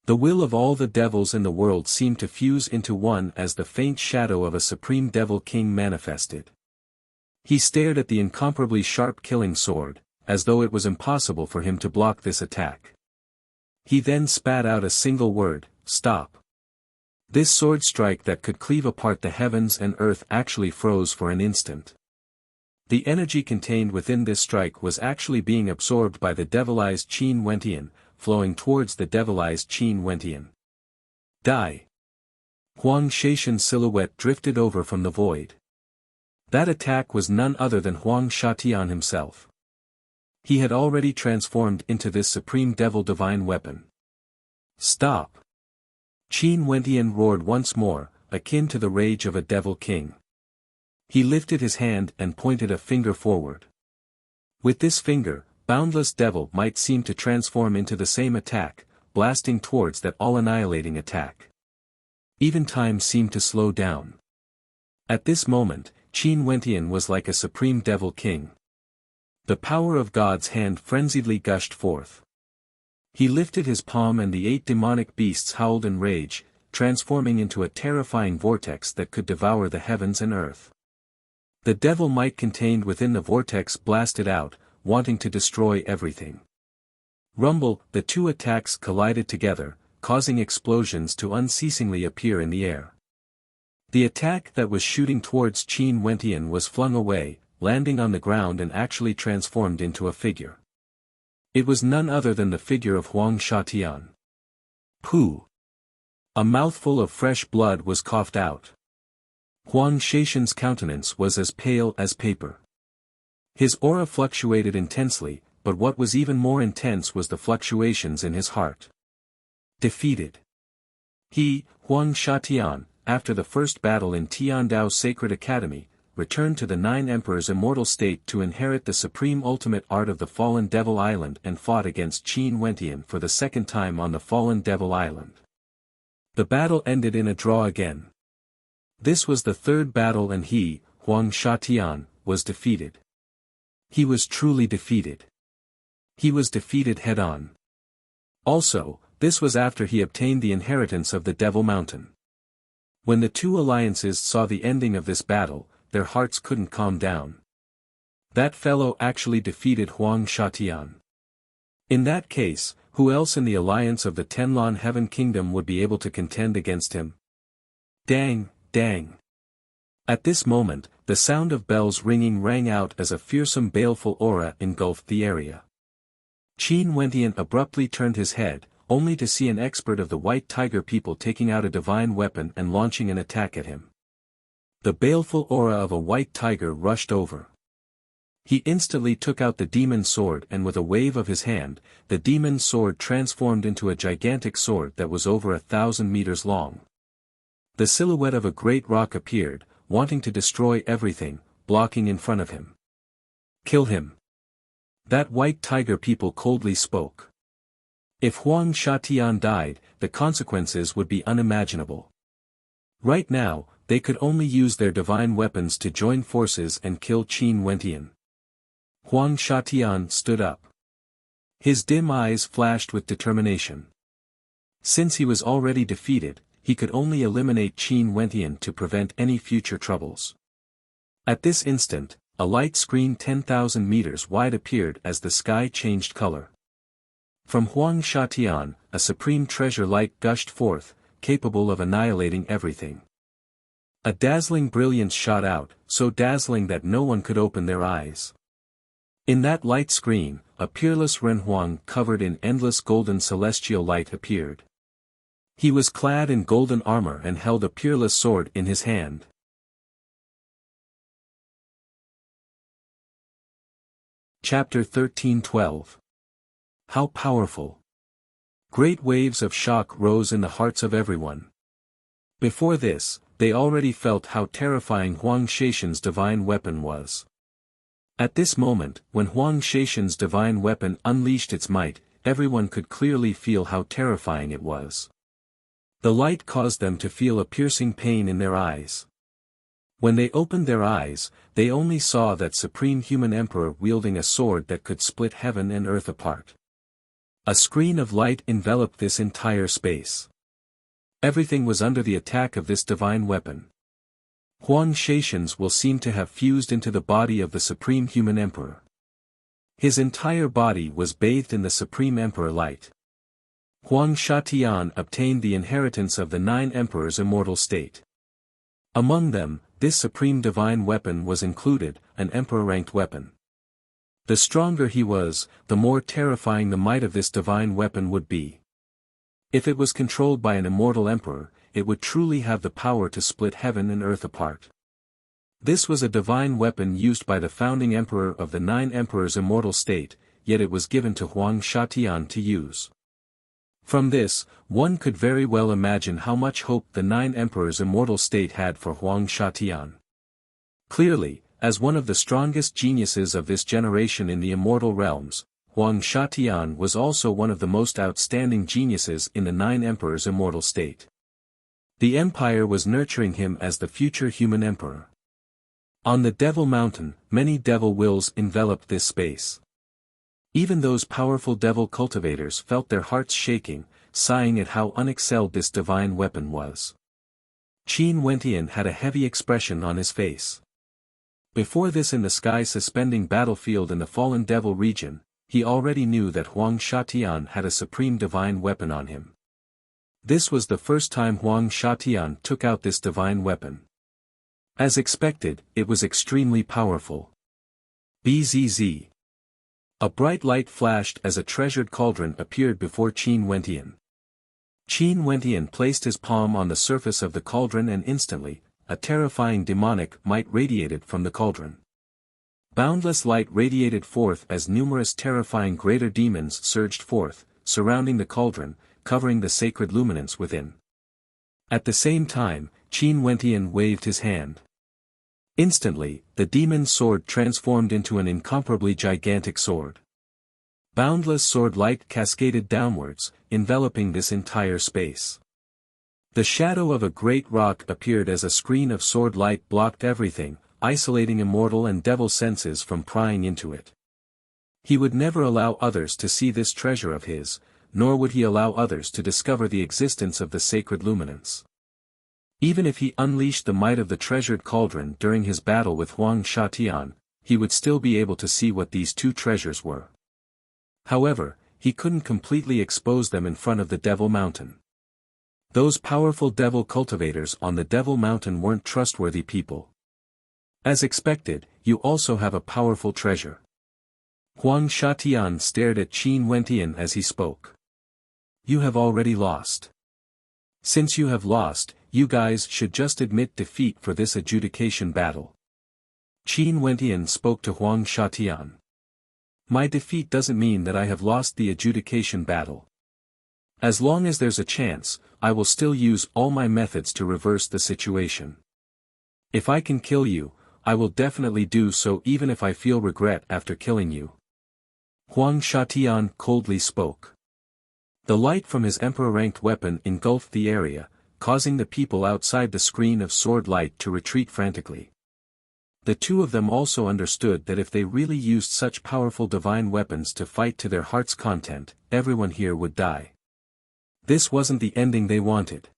The will of all the devils in the world seemed to fuse into one as the faint shadow of a supreme devil king manifested. He stared at the incomparably sharp killing sword, as though it was impossible for him to block this attack. He then spat out a single word, "Stop." This sword strike that could cleave apart the heavens and earth actually froze for an instant. The energy contained within this strike was actually being absorbed by the devilized Qin Wentian, flowing towards the devilized Qin Wentian. Die! Huang Shatian's silhouette drifted over from the void. That attack was none other than Huang Shatian himself. He had already transformed into this supreme devil divine weapon. Stop! Qin Wentian roared once more, akin to the rage of a devil king. He lifted his hand and pointed a finger forward. With this finger, boundless devil might seem to transform into the same attack, blasting towards that all-annihilating attack. Even time seemed to slow down. At this moment, Qin Wentian was like a supreme devil king. The power of God's hand frenziedly gushed forth. He lifted his palm and the 8 demonic beasts howled in rage, transforming into a terrifying vortex that could devour the heavens and earth. The devil might contained within the vortex blasted out, wanting to destroy everything. Rumble, the 2 attacks collided together, causing explosions to unceasingly appear in the air. The attack that was shooting towards Qin Wentian was flung away, landing on the ground and actually transformed into a figure. It was none other than the figure of Huang Shatian. Pooh! A mouthful of fresh blood was coughed out. Huang Shatian's countenance was as pale as paper. His aura fluctuated intensely, but what was even more intense was the fluctuations in his heart. Defeated. He, Huang Shatian, after the first battle in Tiandao Sacred Academy, returned to the 9 Emperors' immortal state to inherit the supreme ultimate art of the Fallen Devil Island and fought against Qin Wentian for the second time on the Fallen Devil Island. The battle ended in a draw again. This was the 3rd battle and he, Huang Shatian, was defeated. He was truly defeated. He was defeated head-on. Also, This was after he obtained the inheritance of the Devil Mountain. When the two alliances saw the ending of this battle, their hearts couldn't calm down. That fellow actually defeated Huang Shatian. In that case, who else in the alliance of the Tenlon Heaven Kingdom would be able to contend against him? Dang, dang. At this moment, the sound of bells ringing rang out as a fearsome baleful aura engulfed the area. Qin Wentian abruptly turned his head, only to see an expert of the White Tiger people taking out a divine weapon and launching an attack at him. The baleful aura of a white tiger rushed over. He instantly took out the demon sword and with a wave of his hand, the demon sword transformed into a gigantic sword that was over 1,000 meters long. The silhouette of a great rock appeared, wanting to destroy everything, blocking in front of him. Kill him. That White Tiger people coldly spoke. If Huang Shatian died, the consequences would be unimaginable. Right now, they could only use their divine weapons to join forces and kill Qin Wentian. Huang Shatian stood up. His dim eyes flashed with determination. Since he was already defeated, he could only eliminate Qin Wentian to prevent any future troubles. At this instant, a light screen 10,000 meters wide appeared as the sky changed color. From Huang Shatian, a supreme treasure light gushed forth, capable of annihilating everything. A dazzling brilliance shot out, so dazzling that no one could open their eyes. In that light screen, a peerless Renhuang covered in endless golden celestial light appeared. He was clad in golden armor and held a peerless sword in his hand. Chapter 13:12. How powerful! Great waves of shock rose in the hearts of everyone. Before this, they already felt how terrifying Huang Shaishan's divine weapon was. At this moment, when Huang Shaishan's divine weapon unleashed its might, everyone could clearly feel how terrifying it was. The light caused them to feel a piercing pain in their eyes. When they opened their eyes, they only saw that supreme human emperor wielding a sword that could split heaven and earth apart. A screen of light enveloped this entire space. Everything was under the attack of this divine weapon. Huang Shaishan's will seemed to have fused into the body of the supreme human emperor. His entire body was bathed in the supreme emperor light. Huang Shatian obtained the inheritance of the 9 emperors' immortal state. Among them, this supreme divine weapon was included, an emperor-ranked weapon. The stronger he was, the more terrifying the might of this divine weapon would be. If it was controlled by an immortal emperor, it would truly have the power to split heaven and earth apart. This was a divine weapon used by the founding emperor of the 9 emperors' immortal state, yet it was given to Huang Shatian to use. From this, one could very well imagine how much hope the 9 emperors' immortal state had for Huang Shatian. Clearly, as one of the strongest geniuses of this generation in the immortal realms, Huang Shatian was also one of the most outstanding geniuses in the 9 emperors' immortal state. The empire was nurturing him as the future human emperor. On the Devil Mountain, many devil wills enveloped this space. Even those powerful devil cultivators felt their hearts shaking, sighing at how unexcelled this divine weapon was. Qin Wentian had a heavy expression on his face. Before this, in the sky suspending battlefield in the fallen devil region, he already knew that Huang Shatian had a supreme divine weapon on him. This was the first time Huang Shatian took out this divine weapon. As expected, it was extremely powerful. Bzz. A bright light flashed as a treasured cauldron appeared before Qin Wentian. Qin Wentian placed his palm on the surface of the cauldron and instantly, a terrifying demonic might radiated from the cauldron. Boundless light radiated forth as numerous terrifying greater demons surged forth, surrounding the cauldron, covering the sacred luminance within. At the same time, Qin Wentian waved his hand. Instantly, the demon's sword transformed into an incomparably gigantic sword. Boundless sword light cascaded downwards, enveloping this entire space. The shadow of a great rock appeared as a screen of sword light blocked everything, isolating immortal and devil senses from prying into it. He would never allow others to see this treasure of his, nor would he allow others to discover the existence of the sacred luminance. Even if he unleashed the might of the treasured cauldron during his battle with Huang Shatian, he would still be able to see what these two treasures were. However, he couldn't completely expose them in front of the Devil Mountain. Those powerful devil cultivators on the Devil Mountain weren't trustworthy people. As expected, you also have a powerful treasure. Huang Shatian stared at Qin Wentian as he spoke. You have already lost. Since you have lost, you guys should just admit defeat for this adjudication battle. Qin Wentian spoke to Huang Shatian. My defeat doesn't mean that I have lost the adjudication battle. As long as there's a chance, I will still use all my methods to reverse the situation. If I can kill you, I will definitely do so even if I feel regret after killing you. Huang Shatian coldly spoke. The light from his emperor-ranked weapon engulfed the area, causing the people outside the screen of sword light to retreat frantically. The two of them also understood that if they really used such powerful divine weapons to fight to their heart's content, everyone here would die. This wasn't the ending they wanted.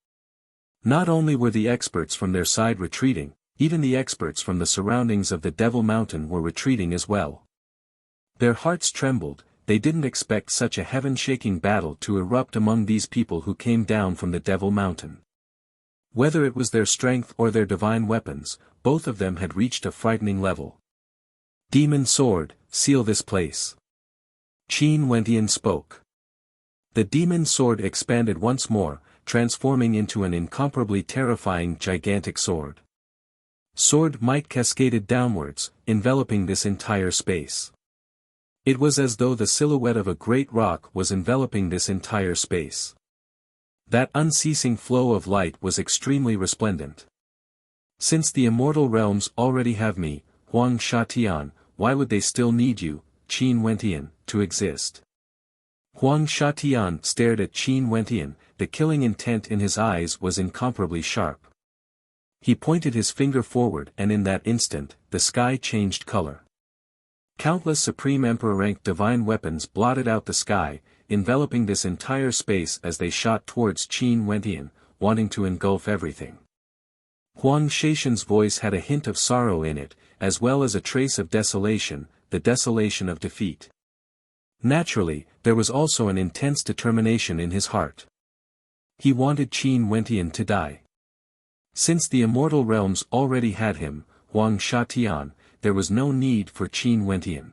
Not only were the experts from their side retreating, even the experts from the surroundings of the Devil Mountain were retreating as well. Their hearts trembled. They didn't expect such a heaven-shaking battle to erupt among these people who came down from the Devil Mountain. Whether it was their strength or their divine weapons, both of them had reached a frightening level. Demon Sword, seal this place. Qin Wentian spoke. The demon sword expanded once more, transforming into an incomparably terrifying gigantic sword. Sword might cascaded downwards, enveloping this entire space. It was as though the silhouette of a great rock was enveloping this entire space. That unceasing flow of light was extremely resplendent. Since the immortal realms already have me, Huang Shatian, why would they still need you, Qin Wentian, to exist? Huang Shatian stared at Qin Wentian, the killing intent in his eyes was incomparably sharp. He pointed his finger forward and in that instant, the sky changed color. Countless Supreme Emperor-ranked divine weapons blotted out the sky, enveloping this entire space as they shot towards Qin Wentian, wanting to engulf everything. Huang Shatian's voice had a hint of sorrow in it, as well as a trace of desolation, the desolation of defeat. Naturally, there was also an intense determination in his heart. He wanted Qin Wentian to die. Since the immortal realms already had him, Huang Shatian, there was no need for Qin Wentian.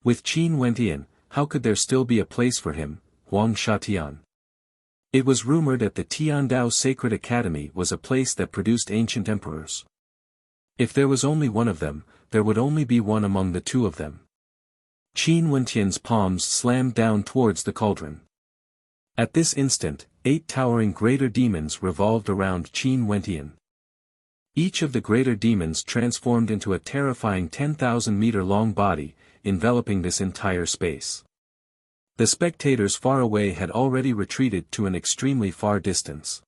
With Qin Wentian, how could there still be a place for him, Huang Shatian? It was rumored that the Tiandao Sacred Academy was a place that produced ancient emperors. If there was only one of them, there would only be one among the two of them. Qin Wentian's palms slammed down towards the cauldron. At this instant, 8 towering greater demons revolved around Qin Wentian. Each of the greater demons transformed into a terrifying 10,000-meter-long body, enveloping this entire space. The spectators far away had already retreated to an extremely far distance.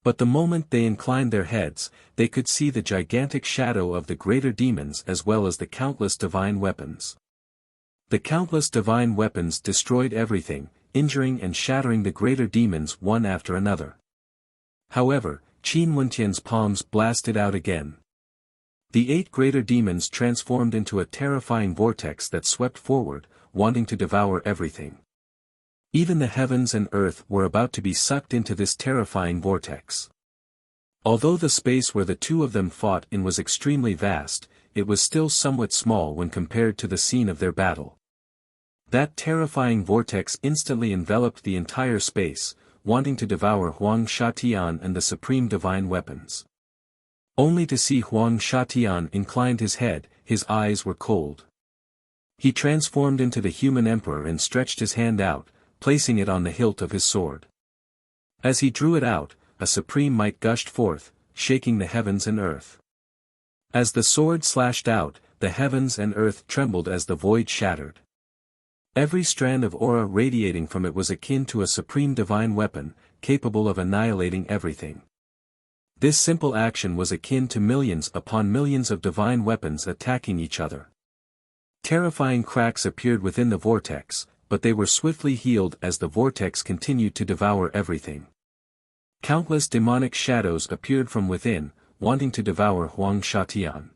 But the moment they inclined their heads, they could see the gigantic shadow of the greater demons as well as the countless divine weapons. The countless divine weapons destroyed everything, injuring and shattering the greater demons one after another. However, Qin Wentian's palms blasted out again. The 8 greater demons transformed into a terrifying vortex that swept forward, wanting to devour everything. Even the heavens and earth were about to be sucked into this terrifying vortex. Although the space where the two of them fought in was extremely vast, it was still somewhat small when compared to the scene of their battle. That terrifying vortex instantly enveloped the entire space, wanting to devour Huang Shatian and the supreme divine weapons. Only to see Huang Shatian inclined his head, his eyes were cold. He transformed into the human emperor and stretched his hand out, placing it on the hilt of his sword. As he drew it out, a supreme might gushed forth, shaking the heavens and earth. As the sword slashed out, the heavens and earth trembled as the void shattered. Every strand of aura radiating from it was akin to a supreme divine weapon, capable of annihilating everything. This simple action was akin to millions upon millions of divine weapons attacking each other. Terrifying cracks appeared within the vortex, but they were swiftly healed as the vortex continued to devour everything. Countless demonic shadows appeared from within, wanting to devour Huang Shatian.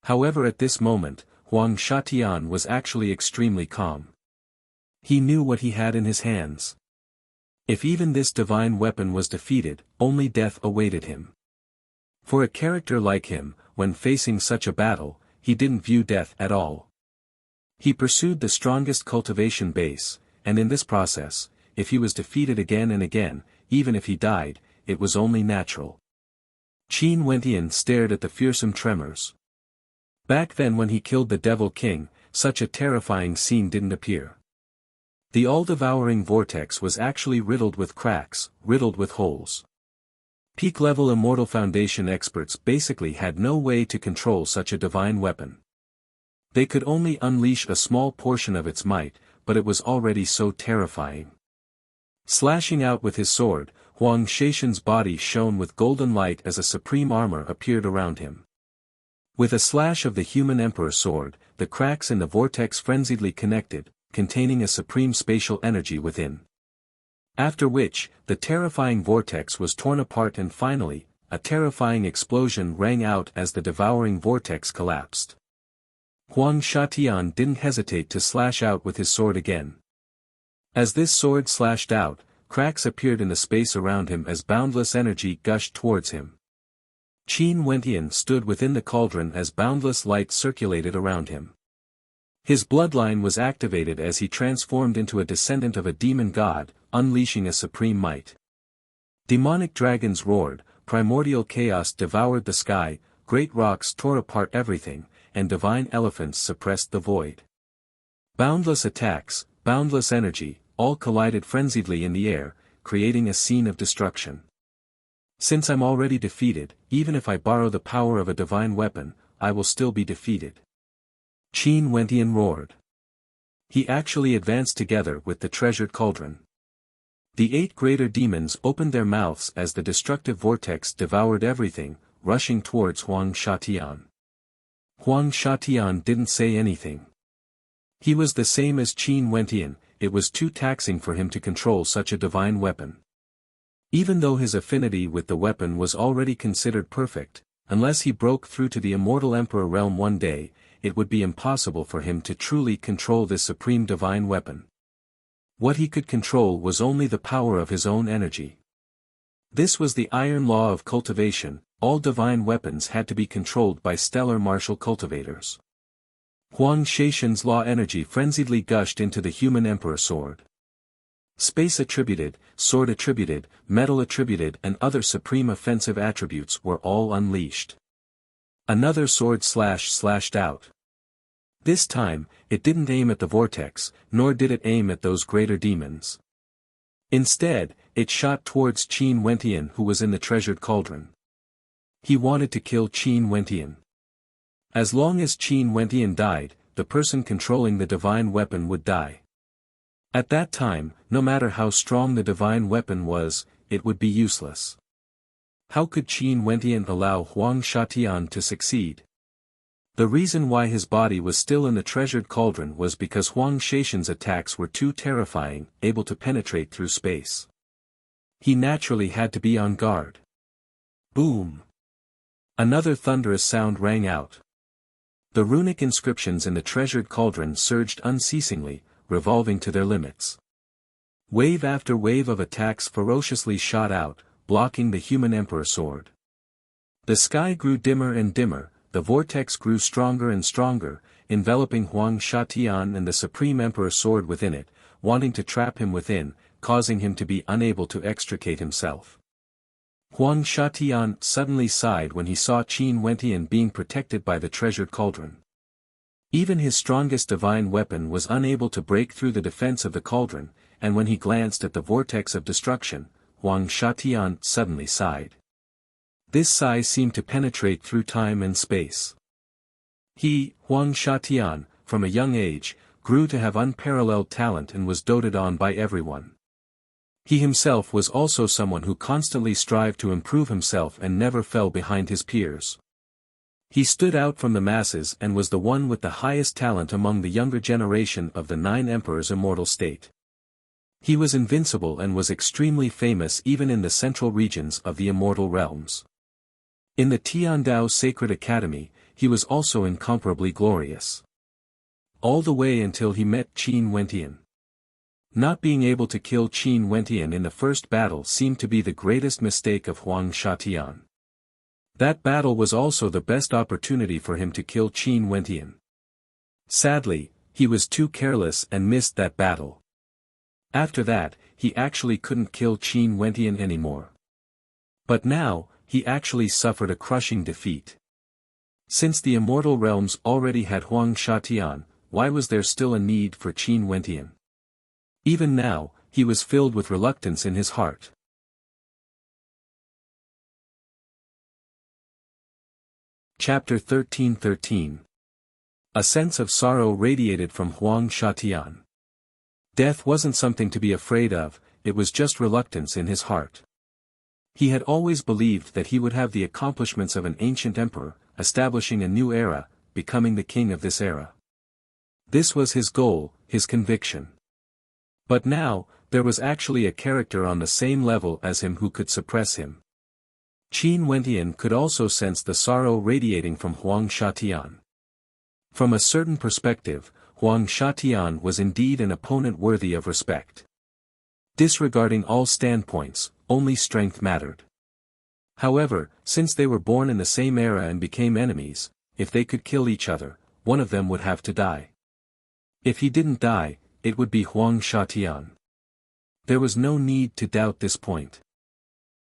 However, at this moment, Huang Shatian was actually extremely calm. He knew what he had in his hands. If even this divine weapon was defeated, only death awaited him. For a character like him, when facing such a battle, he didn't view death at all. He pursued the strongest cultivation base, and in this process, if he was defeated again and again, even if he died, it was only natural. Qin Wentian stared at the fearsome tremors. Back then when he killed the Devil King, such a terrifying scene didn't appear. The all-devouring vortex was actually riddled with cracks, riddled with holes. Peak-level Immortal Foundation experts basically had no way to control such a divine weapon. They could only unleash a small portion of its might, but it was already so terrifying. Slashing out with his sword, Huang Shaishan's body shone with golden light as a supreme armor appeared around him. With a slash of the human emperor sword, the cracks in the vortex frenziedly connected, containing a supreme spatial energy within. After which, the terrifying vortex was torn apart and finally, a terrifying explosion rang out as the devouring vortex collapsed. Huang Shatian didn't hesitate to slash out with his sword again. As this sword slashed out, cracks appeared in the space around him as boundless energy gushed towards him. Qin Wentian stood within the cauldron as boundless light circulated around him. His bloodline was activated as he transformed into a descendant of a demon god, unleashing a supreme might. Demonic dragons roared, primordial chaos devoured the sky, great rocks tore apart everything, and divine elephants suppressed the void. Boundless attacks, boundless energy, all collided frenziedly in the air, creating a scene of destruction. Since I'm already defeated, even if I borrow the power of a divine weapon, I will still be defeated. Qin Wentian roared. He actually advanced together with the treasured cauldron. The 8 greater demons opened their mouths as the destructive vortex devoured everything, rushing towards Huang Shatian. Huang Shatian didn't say anything. He was the same as Qin Wentian, it was too taxing for him to control such a divine weapon. Even though his affinity with the weapon was already considered perfect, unless he broke through to the immortal emperor realm one day, it would be impossible for him to truly control this supreme divine weapon. What he could control was only the power of his own energy. This was the iron law of cultivation, all divine weapons had to be controlled by stellar martial cultivators. Huang Shaishan's law energy frenziedly gushed into the human emperor sword. Space attributed, sword attributed, metal attributed and other supreme offensive attributes were all unleashed. Another sword slash slashed out. This time, it didn't aim at the vortex, nor did it aim at those greater demons. Instead, it shot towards Qin Wentian who was in the treasured cauldron. He wanted to kill Qin Wentian. As long as Qin Wentian died, the person controlling the divine weapon would die. At that time, no matter how strong the divine weapon was, it would be useless. How could Qin Wentian allow Huang Shatian to succeed? The reason why his body was still in the treasured cauldron was because Huang Shaishan's attacks were too terrifying, able to penetrate through space. He naturally had to be on guard. Boom! Another thunderous sound rang out. The runic inscriptions in the treasured cauldron surged unceasingly, revolving to their limits. Wave after wave of attacks ferociously shot out, blocking the human emperor sword. The sky grew dimmer and dimmer, the vortex grew stronger and stronger, enveloping Huang Shatian and the supreme emperor sword within it, wanting to trap him within, causing him to be unable to extricate himself. Huang Shatian suddenly sighed when he saw Qin Wentian being protected by the treasured cauldron. Even his strongest divine weapon was unable to break through the defense of the cauldron, and when he glanced at the vortex of destruction, Huang Shatian suddenly sighed. This sigh seemed to penetrate through time and space. He, Huang Shatian, from a young age, grew to have unparalleled talent and was doted on by everyone. He himself was also someone who constantly strived to improve himself and never fell behind his peers. He stood out from the masses and was the one with the highest talent among the younger generation of the 9 emperors' immortal state. He was invincible and was extremely famous even in the central regions of the immortal realms. In the Tiandao Sacred Academy, he was also incomparably glorious. All the way until he met Qin Wentian. Not being able to kill Qin Wentian in the first battle seemed to be the greatest mistake of Huang Shatian. That battle was also the best opportunity for him to kill Qin Wentian. Sadly, he was too careless and missed that battle. After that, he actually couldn't kill Qin Wentian anymore. But now, he actually suffered a crushing defeat. Since the immortal realms already had Huang Shatian, why was there still a need for Qin Wentian? Even now, he was filled with reluctance in his heart. Chapter 13:13. A sense of sorrow radiated from Huang Shatian. Death wasn't something to be afraid of, it was just reluctance in his heart. He had always believed that he would have the accomplishments of an ancient emperor, establishing a new era, becoming the king of this era. This was his goal, his conviction. But now, there was actually a character on the same level as him who could suppress him. Qin Wentian could also sense the sorrow radiating from Huang Shatian. From a certain perspective, Huang Shatian was indeed an opponent worthy of respect. Disregarding all standpoints, only strength mattered. However, since they were born in the same era and became enemies, if they could kill each other, one of them would have to die. If he didn't die, it would be Huang Shatian. There was no need to doubt this point.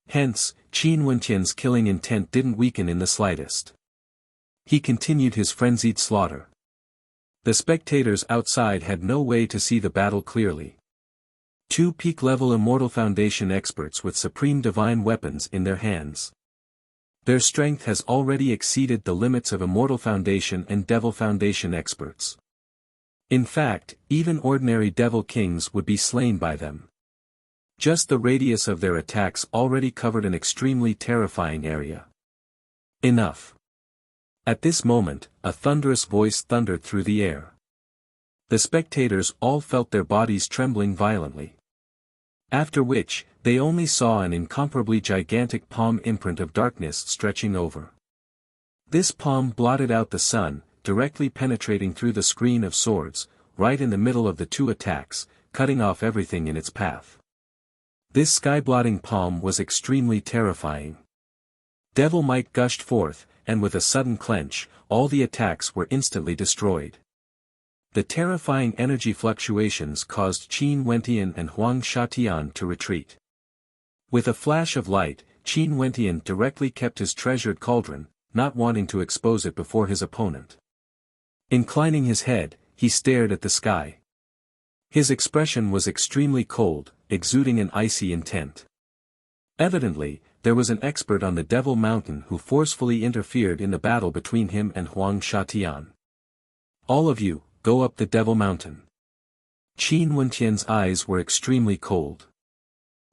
Hence, Qin Wentian's killing intent didn't weaken in the slightest. He continued his frenzied slaughter. The spectators outside had no way to see the battle clearly. 2 peak-level Immortal Foundation experts with supreme divine weapons in their hands. Their strength has already exceeded the limits of Immortal Foundation and Devil Foundation experts. In fact, even ordinary Devil Kings would be slain by them. Just the radius of their attacks already covered an extremely terrifying area. Enough. At this moment, a thunderous voice thundered through the air. The spectators all felt their bodies trembling violently. After which, they only saw an incomparably gigantic palm imprint of darkness stretching over. This palm blotted out the sun, directly penetrating through the screen of swords, right in the middle of the 2 attacks, cutting off everything in its path. This sky-blotting palm was extremely terrifying. Devil might gushed forth, and with a sudden clench, all the attacks were instantly destroyed. The terrifying energy fluctuations caused Qin Wentian and Huang Shatian to retreat. With a flash of light, Qin Wentian directly kept his treasured cauldron, not wanting to expose it before his opponent. Inclining his head, he stared at the sky. His expression was extremely cold, exuding an icy intent. Evidently, there was an expert on the Devil Mountain who forcefully interfered in the battle between him and Huang Shatian. All of you, go up the Devil Mountain. Qin Wentian's eyes were extremely cold.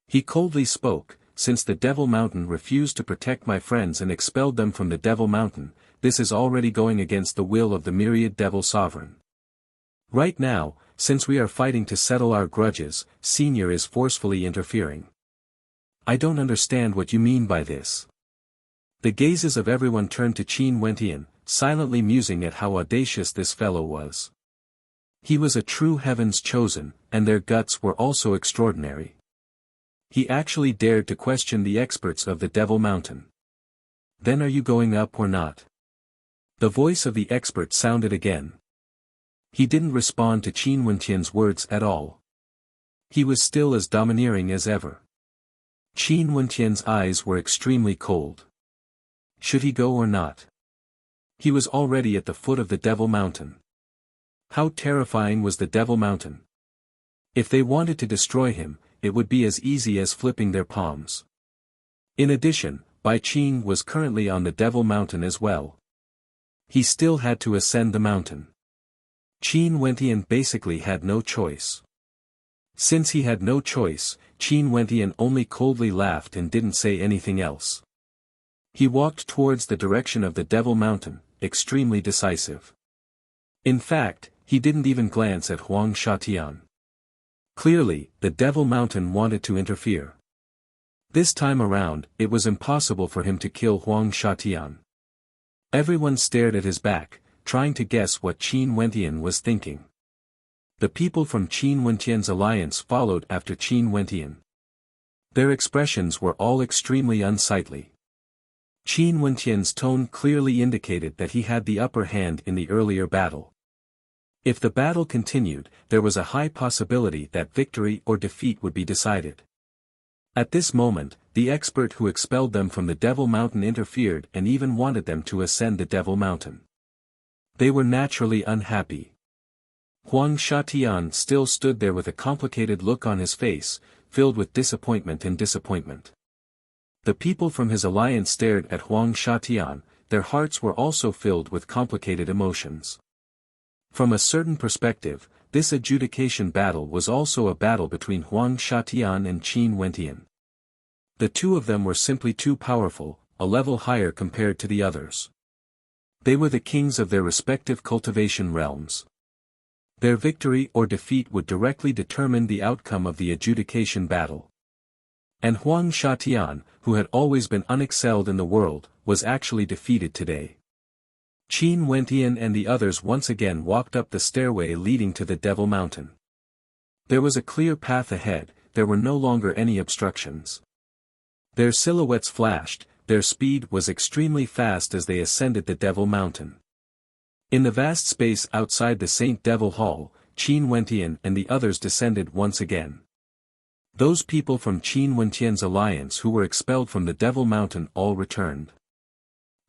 He coldly spoke, since the Devil Mountain refused to protect my friends and expelled them from the Devil Mountain, this is already going against the will of the myriad Devil Sovereign. Right now, since we are fighting to settle our grudges, Senior is forcefully interfering. I don't understand what you mean by this. The gazes of everyone turned to Qin Wentian, silently musing at how audacious this fellow was. He was a true heaven's chosen, and their guts were also extraordinary. He actually dared to question the experts of the Devil Mountain. Then are you going up or not? The voice of the expert sounded again. He didn't respond to Qin Wentian's words at all. He was still as domineering as ever. Qin Wentian's eyes were extremely cold. Should he go or not? He was already at the foot of the Devil Mountain. How terrifying was the Devil Mountain? If they wanted to destroy him, it would be as easy as flipping their palms. In addition, Bai Qing was currently on the Devil Mountain as well. He still had to ascend the mountain. Qin Wentian basically had no choice. Since he had no choice, Qin Wentian only coldly laughed and didn't say anything else. He walked towards the direction of the Devil Mountain, extremely decisive. In fact, he didn't even glance at Huang Shatian. Clearly, the Devil Mountain wanted to interfere. This time around, it was impossible for him to kill Huang Shatian. Everyone stared at his back, trying to guess what Qin Wentian was thinking. The people from Qin Wentian's alliance followed after Qin Wentian. Their expressions were all extremely unsightly. Qin Wentian's tone clearly indicated that he had the upper hand in the earlier battle. If the battle continued, there was a high possibility that victory or defeat would be decided. At this moment, the expert who expelled them from the Devil Mountain interfered and even wanted them to ascend the Devil Mountain. They were naturally unhappy. Huang Shatian still stood there with a complicated look on his face, filled with disappointment and disappointment. The people from his alliance stared at Huang Shatian, their hearts were also filled with complicated emotions. From a certain perspective, this adjudication battle was also a battle between Huang Shatian and Qin Wentian. The two of them were simply too powerful, a level higher compared to the others. They were the kings of their respective cultivation realms. Their victory or defeat would directly determine the outcome of the adjudication battle. And Huang Shatian, who had always been unexcelled in the world, was actually defeated today. Qin Wentian and the others once again walked up the stairway leading to the Devil Mountain. There was a clear path ahead, there were no longer any obstructions. Their silhouettes flashed, their speed was extremely fast as they ascended the Devil Mountain. In the vast space outside the Saint Devil Hall, Qin Wentian and the others descended once again. Those people from Qin Wentian's alliance who were expelled from the Devil Mountain all returned.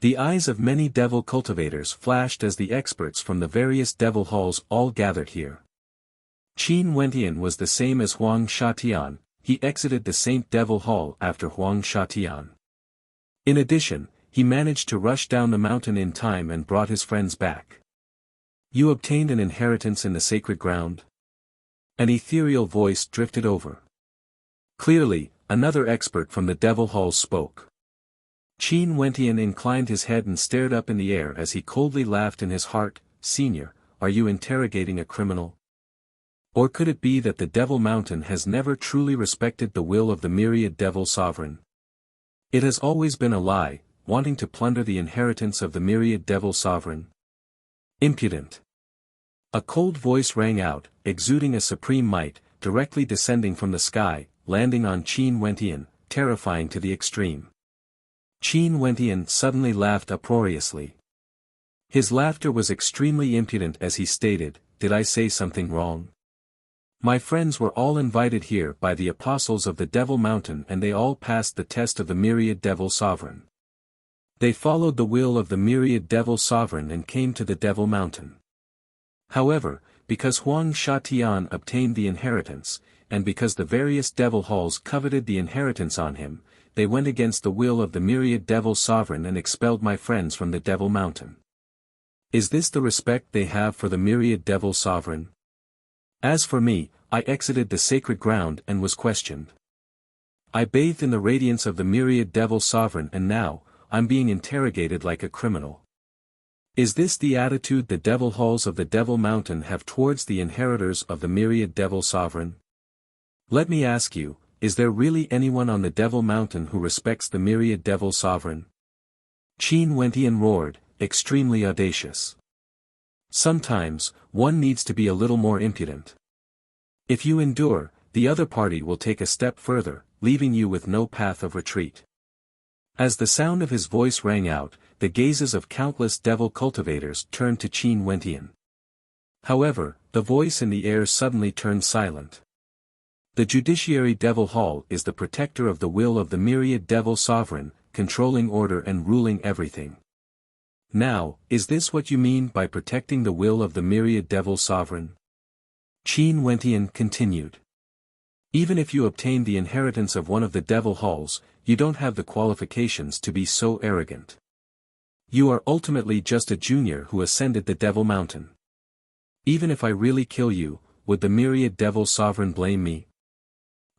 The eyes of many devil cultivators flashed as the experts from the various devil halls all gathered here. Qin Wentian was the same as Huang Shatian, he exited the Saint Devil Hall after Huang Shatian. In addition, he managed to rush down the mountain in time and brought his friends back. You obtained an inheritance in the sacred ground? An ethereal voice drifted over. Clearly, another expert from the Devil Hall spoke. Qin Wentian inclined his head and stared up in the air as he coldly laughed in his heart. Senior, are you interrogating a criminal? Or could it be that the Devil Mountain has never truly respected the will of the myriad devil sovereign? It has always been a lie, wanting to plunder the inheritance of the myriad devil sovereign. Impudent. A cold voice rang out, exuding a supreme might, directly descending from the sky, landing on Qin Wentian, terrifying to the extreme. Qin Wentian suddenly laughed uproariously. His laughter was extremely impudent as he stated, "Did I say something wrong? My friends were all invited here by the apostles of the Devil Mountain and they all passed the test of the myriad devil sovereign. They followed the will of the myriad devil sovereign and came to the Devil Mountain. However, because Huang Shatian obtained the inheritance, and because the various devil halls coveted the inheritance on him, they went against the will of the myriad devil sovereign and expelled my friends from the Devil Mountain. Is this the respect they have for the myriad devil sovereign? As for me, I exited the sacred ground and was questioned. I bathed in the radiance of the myriad devil sovereign and now, I'm being interrogated like a criminal. Is this the attitude the devil halls of the Devil Mountain have towards the inheritors of the myriad devil sovereign? Let me ask you, is there really anyone on the Devil Mountain who respects the myriad devil sovereign? Qin Wentian roared, extremely audacious. Sometimes, one needs to be a little more impudent. If you endure, the other party will take a step further, leaving you with no path of retreat. As the sound of his voice rang out, the gazes of countless devil cultivators turned to Qin Wentian. However, the voice in the air suddenly turned silent. The Judiciary Devil Hall is the protector of the will of the myriad devil sovereign, controlling order and ruling everything. Now, is this what you mean by protecting the will of the myriad devil sovereign? Qin Wentian continued. Even if you obtain the inheritance of one of the devil halls, you don't have the qualifications to be so arrogant. You are ultimately just a junior who ascended the Devil Mountain. Even if I really kill you, would the myriad devil sovereign blame me?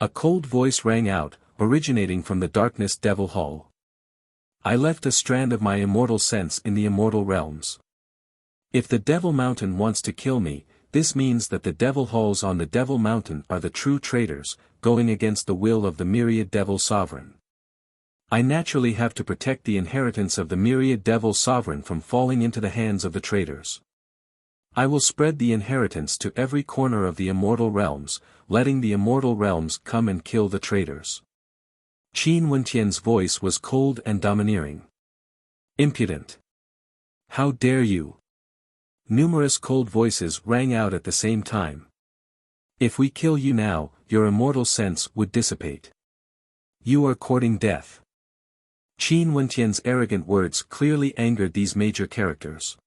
A cold voice rang out, originating from the darkness Devil Hall. I left a strand of my immortal sense in the immortal realms. If the Devil Mountain wants to kill me, this means that the Devil Halls on the Devil Mountain are the true traitors, going against the will of the myriad Devil Sovereign. I naturally have to protect the inheritance of the myriad Devil Sovereign from falling into the hands of the traitors. I will spread the inheritance to every corner of the immortal realms, letting the immortal realms come and kill the traitors. Qin Wentian's voice was cold and domineering. Impudent! How dare you! Numerous cold voices rang out at the same time. If we kill you now, your immortal sense would dissipate. You are courting death. Qin Wentian's arrogant words clearly angered these major characters.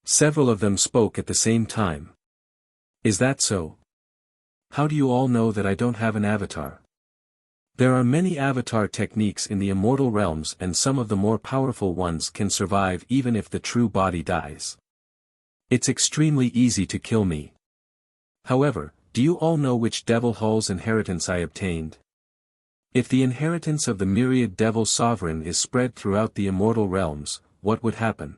Several of them spoke at the same time. Is that so? How do you all know that I don't have an avatar? There are many avatar techniques in the immortal realms, and some of the more powerful ones can survive even if the true body dies. It's extremely easy to kill me. However, do you all know which Devil Hall's inheritance I obtained? If the inheritance of the myriad Devil Sovereign is spread throughout the immortal realms, what would happen?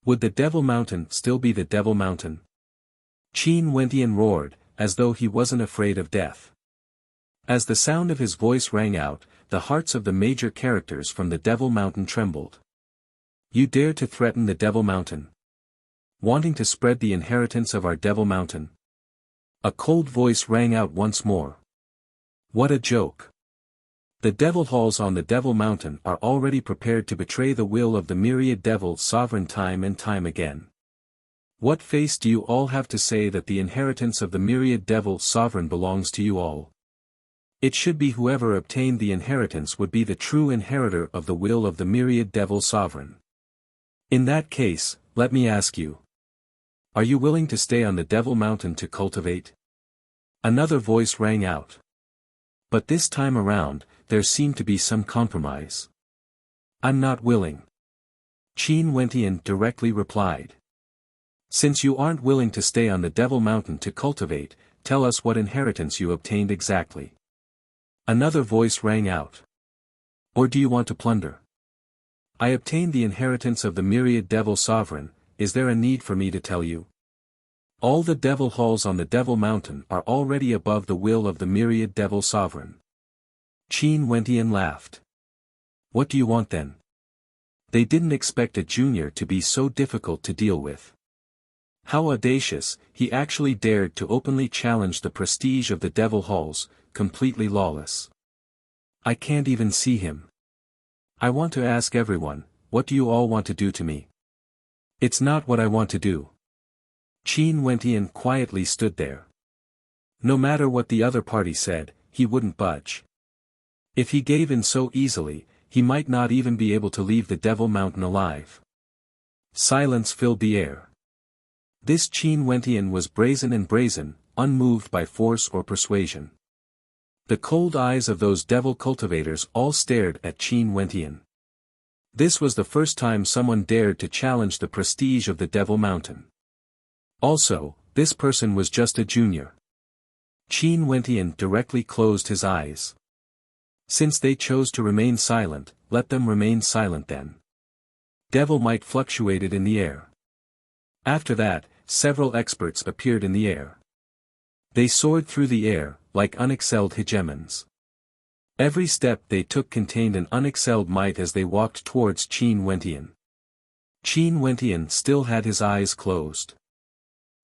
Would the Devil Mountain still be the Devil Mountain? Qin Wentian roared, as though he wasn't afraid of death. As the sound of his voice rang out, the hearts of the major characters from the Devil Mountain trembled. You dare to threaten the Devil Mountain? Wanting to spread the inheritance of our Devil Mountain? A cold voice rang out once more. What a joke! The Devil Halls on the Devil Mountain are already prepared to betray the will of the myriad Devil Sovereign time and time again. What face do you all have to say that the inheritance of the myriad Devil Sovereign belongs to you all? It should be whoever obtained the inheritance would be the true inheritor of the will of the myriad Devil Sovereign. In that case, let me ask you. Are you willing to stay on the Devil Mountain to cultivate? Another voice rang out. But this time around, there seemed to be some compromise. I'm not willing. Qin Wentian directly replied. Since you aren't willing to stay on the Devil Mountain to cultivate, tell us what inheritance you obtained exactly. Another voice rang out. Or do you want to plunder? I obtained the inheritance of the myriad Devil Sovereign. Is there a need for me to tell you? All the Devil Halls on the Devil Mountain are already above the will of the myriad Devil Sovereign. Qin Wentian laughed. What do you want then? They didn't expect a junior to be so difficult to deal with. How audacious, he actually dared to openly challenge the prestige of the Devil Halls, completely lawless. I can't even see him. I want to ask everyone, what do you all want to do to me? It's not what I want to do. Qin Wentian quietly stood there. No matter what the other party said, he wouldn't budge. If he gave in so easily, he might not even be able to leave the Devil Mountain alive. Silence filled the air. This Qin Wentian was brazen, unmoved by force or persuasion. The cold eyes of those devil cultivators all stared at Qin Wentian. This was the first time someone dared to challenge the prestige of the Devil Mountain. Also, this person was just a junior. Qin Wentian directly closed his eyes. Since they chose to remain silent, let them remain silent then. Devil might fluctuated in the air. After that, several experts appeared in the air. They soared through the air, like unexcelled hegemons. Every step they took contained an unexcelled might as they walked towards Qin Wentian. Qin Wentian still had his eyes closed.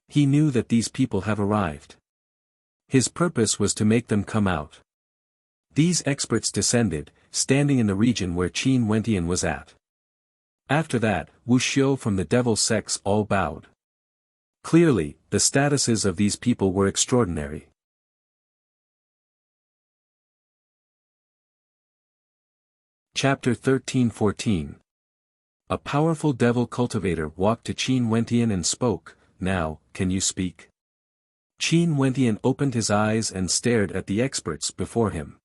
He knew that these people have arrived. His purpose was to make them come out. These experts descended, standing in the region where Qin Wentian was at. After that, Wuxia from the Devil sects all bowed. Clearly, the statuses of these people were extraordinary. Chapter 13-14. A powerful devil cultivator walked to Qin Wentian and spoke. Now, can you speak? Qin Wentian opened his eyes and stared at the experts before him.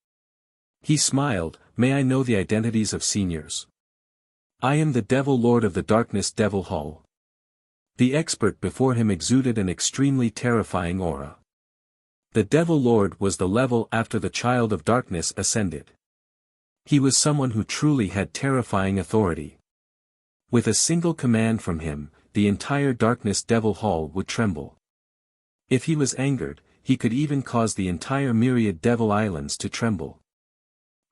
He smiled. May I know the identities of seniors? I am the Devil Lord of the Darkness Devil Hall. The expert before him exuded an extremely terrifying aura. The Devil Lord was the level after the Child of Darkness ascended. He was someone who truly had terrifying authority. With a single command from him, the entire Darkness Devil Hall would tremble. If he was angered, he could even cause the entire myriad Devil Islands to tremble.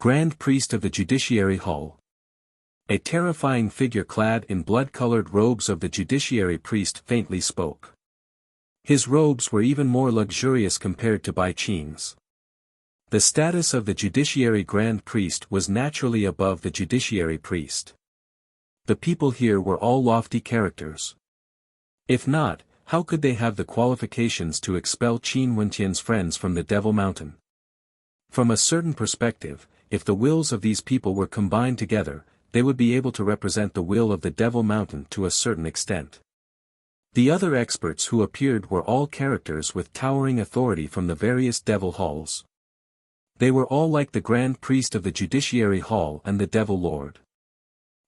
Grand Priest of the Judiciary Hall. A terrifying figure clad in blood-colored robes of the Judiciary Priest faintly spoke. His robes were even more luxurious compared to Bai Qing's. The status of the Judiciary Grand Priest was naturally above the Judiciary Priest. The people here were all lofty characters. If not, how could they have the qualifications to expel Qin Wentian's friends from the Devil Mountain? From a certain perspective, if the wills of these people were combined together, they would be able to represent the will of the Devil Mountain to a certain extent. The other experts who appeared were all characters with towering authority from the various Devil Halls. They were all like the Grand Priest of the Judiciary Hall and the Devil Lord.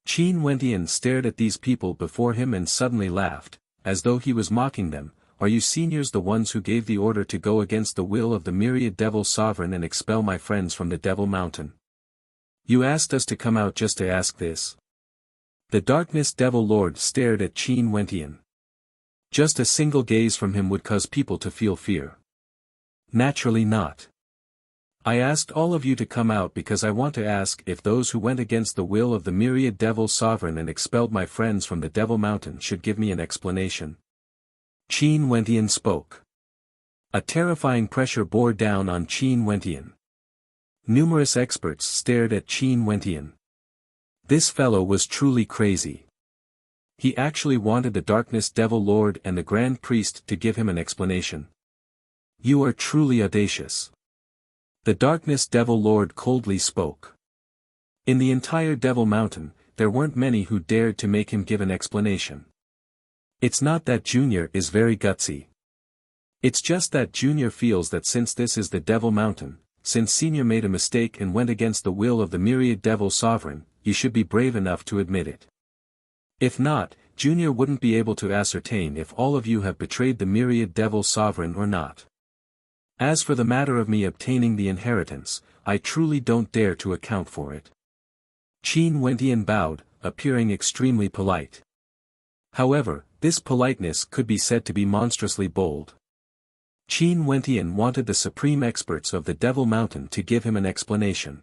Qin Wentian stared at these people before him and suddenly laughed, as though he was mocking them. Are you seniors the ones who gave the order to go against the will of the myriad Devil Sovereign and expel my friends from the Devil Mountain? You asked us to come out just to ask this? The Darkness Devil Lord stared at Qin Wentian. Just a single gaze from him would cause people to feel fear. Naturally not. I asked all of you to come out because I want to ask if those who went against the will of the myriad Devil Sovereign and expelled my friends from the Devil Mountain should give me an explanation. Qin Wentian spoke. A terrifying pressure bore down on Qin Wentian. Numerous experts stared at Qin Wentian. This fellow was truly crazy. He actually wanted the Darkness Devil Lord and the Grand Priest to give him an explanation. You are truly audacious. The Darkness Devil Lord coldly spoke. In the entire Devil Mountain, there weren't many who dared to make him give an explanation. It's not that Junior is very gutsy. It's just that Junior feels that since this is the Devil Mountain, since Senior made a mistake and went against the will of the myriad Devil Sovereign, you should be brave enough to admit it. If not, Junior wouldn't be able to ascertain if all of you have betrayed the myriad Devil Sovereign or not. As for the matter of me obtaining the inheritance, I truly don't dare to account for it. Qin Wentian bowed, appearing extremely polite. However, this politeness could be said to be monstrously bold. Qin Wentian wanted the supreme experts of the Devil Mountain to give him an explanation.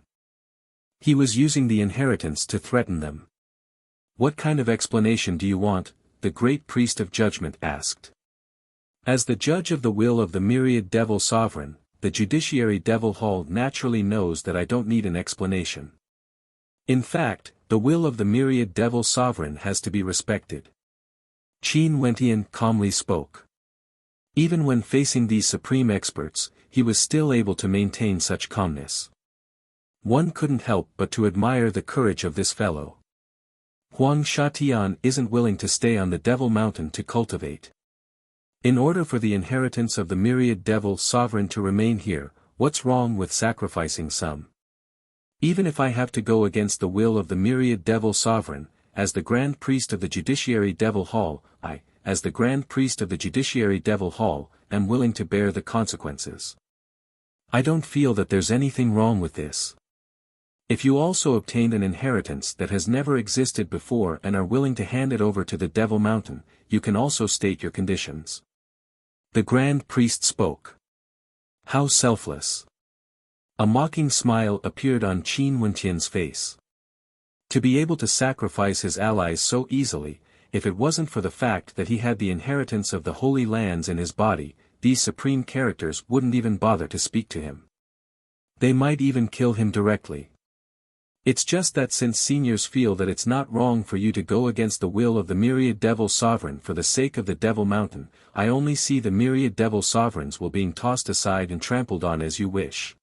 He was using the inheritance to threaten them. What kind of explanation do you want? The Great Priest of Judgment asked. As the judge of the will of the myriad Devil Sovereign, the Judiciary Devil Hall naturally knows that I don't need an explanation. In fact, the will of the myriad Devil Sovereign has to be respected. Qin Wentian calmly spoke. Even when facing these supreme experts, he was still able to maintain such calmness. One couldn't help but to admire the courage of this fellow. Huang Shatian isn't willing to stay on the Devil Mountain to cultivate. In order for the inheritance of the myriad Devil Sovereign to remain here, what's wrong with sacrificing some? Even if I have to go against the will of the myriad Devil Sovereign, as the Grand Priest of the Judiciary Devil Hall, as the Grand Priest of the Judiciary Devil Hall, am willing to bear the consequences. I don't feel that there's anything wrong with this. If you also obtained an inheritance that has never existed before and are willing to hand it over to the Devil Mountain, you can also state your conditions. The Grand Priest spoke. How selfless. A mocking smile appeared on Qin Wentian's face. To be able to sacrifice his allies so easily, if it wasn't for the fact that he had the inheritance of the Holy Lands in his body, these supreme characters wouldn't even bother to speak to him. They might even kill him directly. It's just that since seniors feel that it's not wrong for you to go against the will of the myriad Devil Sovereign for the sake of the Devil Mountain, I only see the myriad Devil Sovereigns will being tossed aside and trampled on as you wish.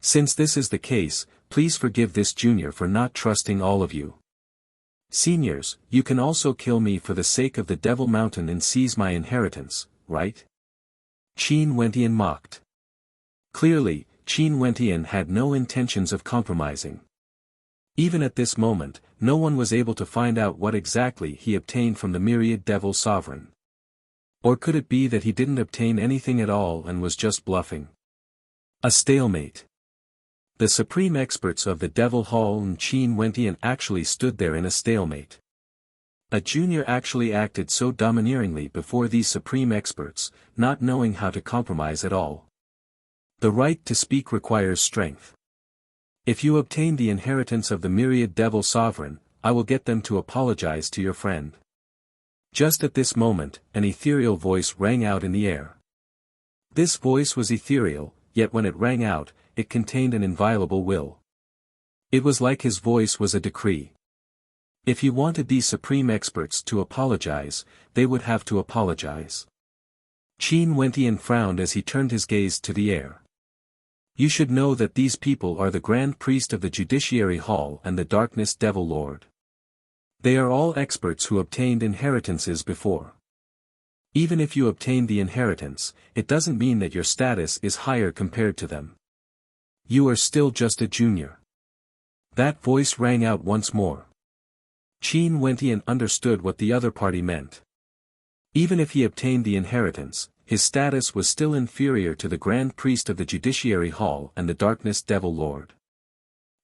Since this is the case, please forgive this junior for not trusting all of you. Seniors, you can also kill me for the sake of the Devil Mountain and seize my inheritance, right? Qin Wentian mocked. Clearly, Qin Wentian had no intentions of compromising. Even at this moment, no one was able to find out what exactly he obtained from the myriad Devil Sovereign. Or could it be that he didn't obtain anything at all and was just bluffing? A stalemate. The supreme experts of the Devil Hall and Qin Wentian actually stood there in a stalemate. A junior actually acted so domineeringly before these supreme experts, not knowing how to compromise at all. The right to speak requires strength. If you obtain the inheritance of the myriad devil sovereign, I will get them to apologize to your friend. Just at this moment, an ethereal voice rang out in the air. This voice was ethereal, yet when it rang out, it contained an inviolable will. It was like his voice was a decree. If he wanted these supreme experts to apologize, they would have to apologize. Qin Wentian frowned as he turned his gaze to the air. You should know that these people are the Grand Priest of the Judiciary Hall and the Darkness Devil Lord. They are all experts who obtained inheritances before. Even if you obtain the inheritance, it doesn't mean that your status is higher compared to them. You are still just a junior. That voice rang out once more. Qin Wentian understood what the other party meant. Even if he obtained the inheritance, his status was still inferior to the Grand Priest of the Judiciary Hall and the Darkness Devil Lord.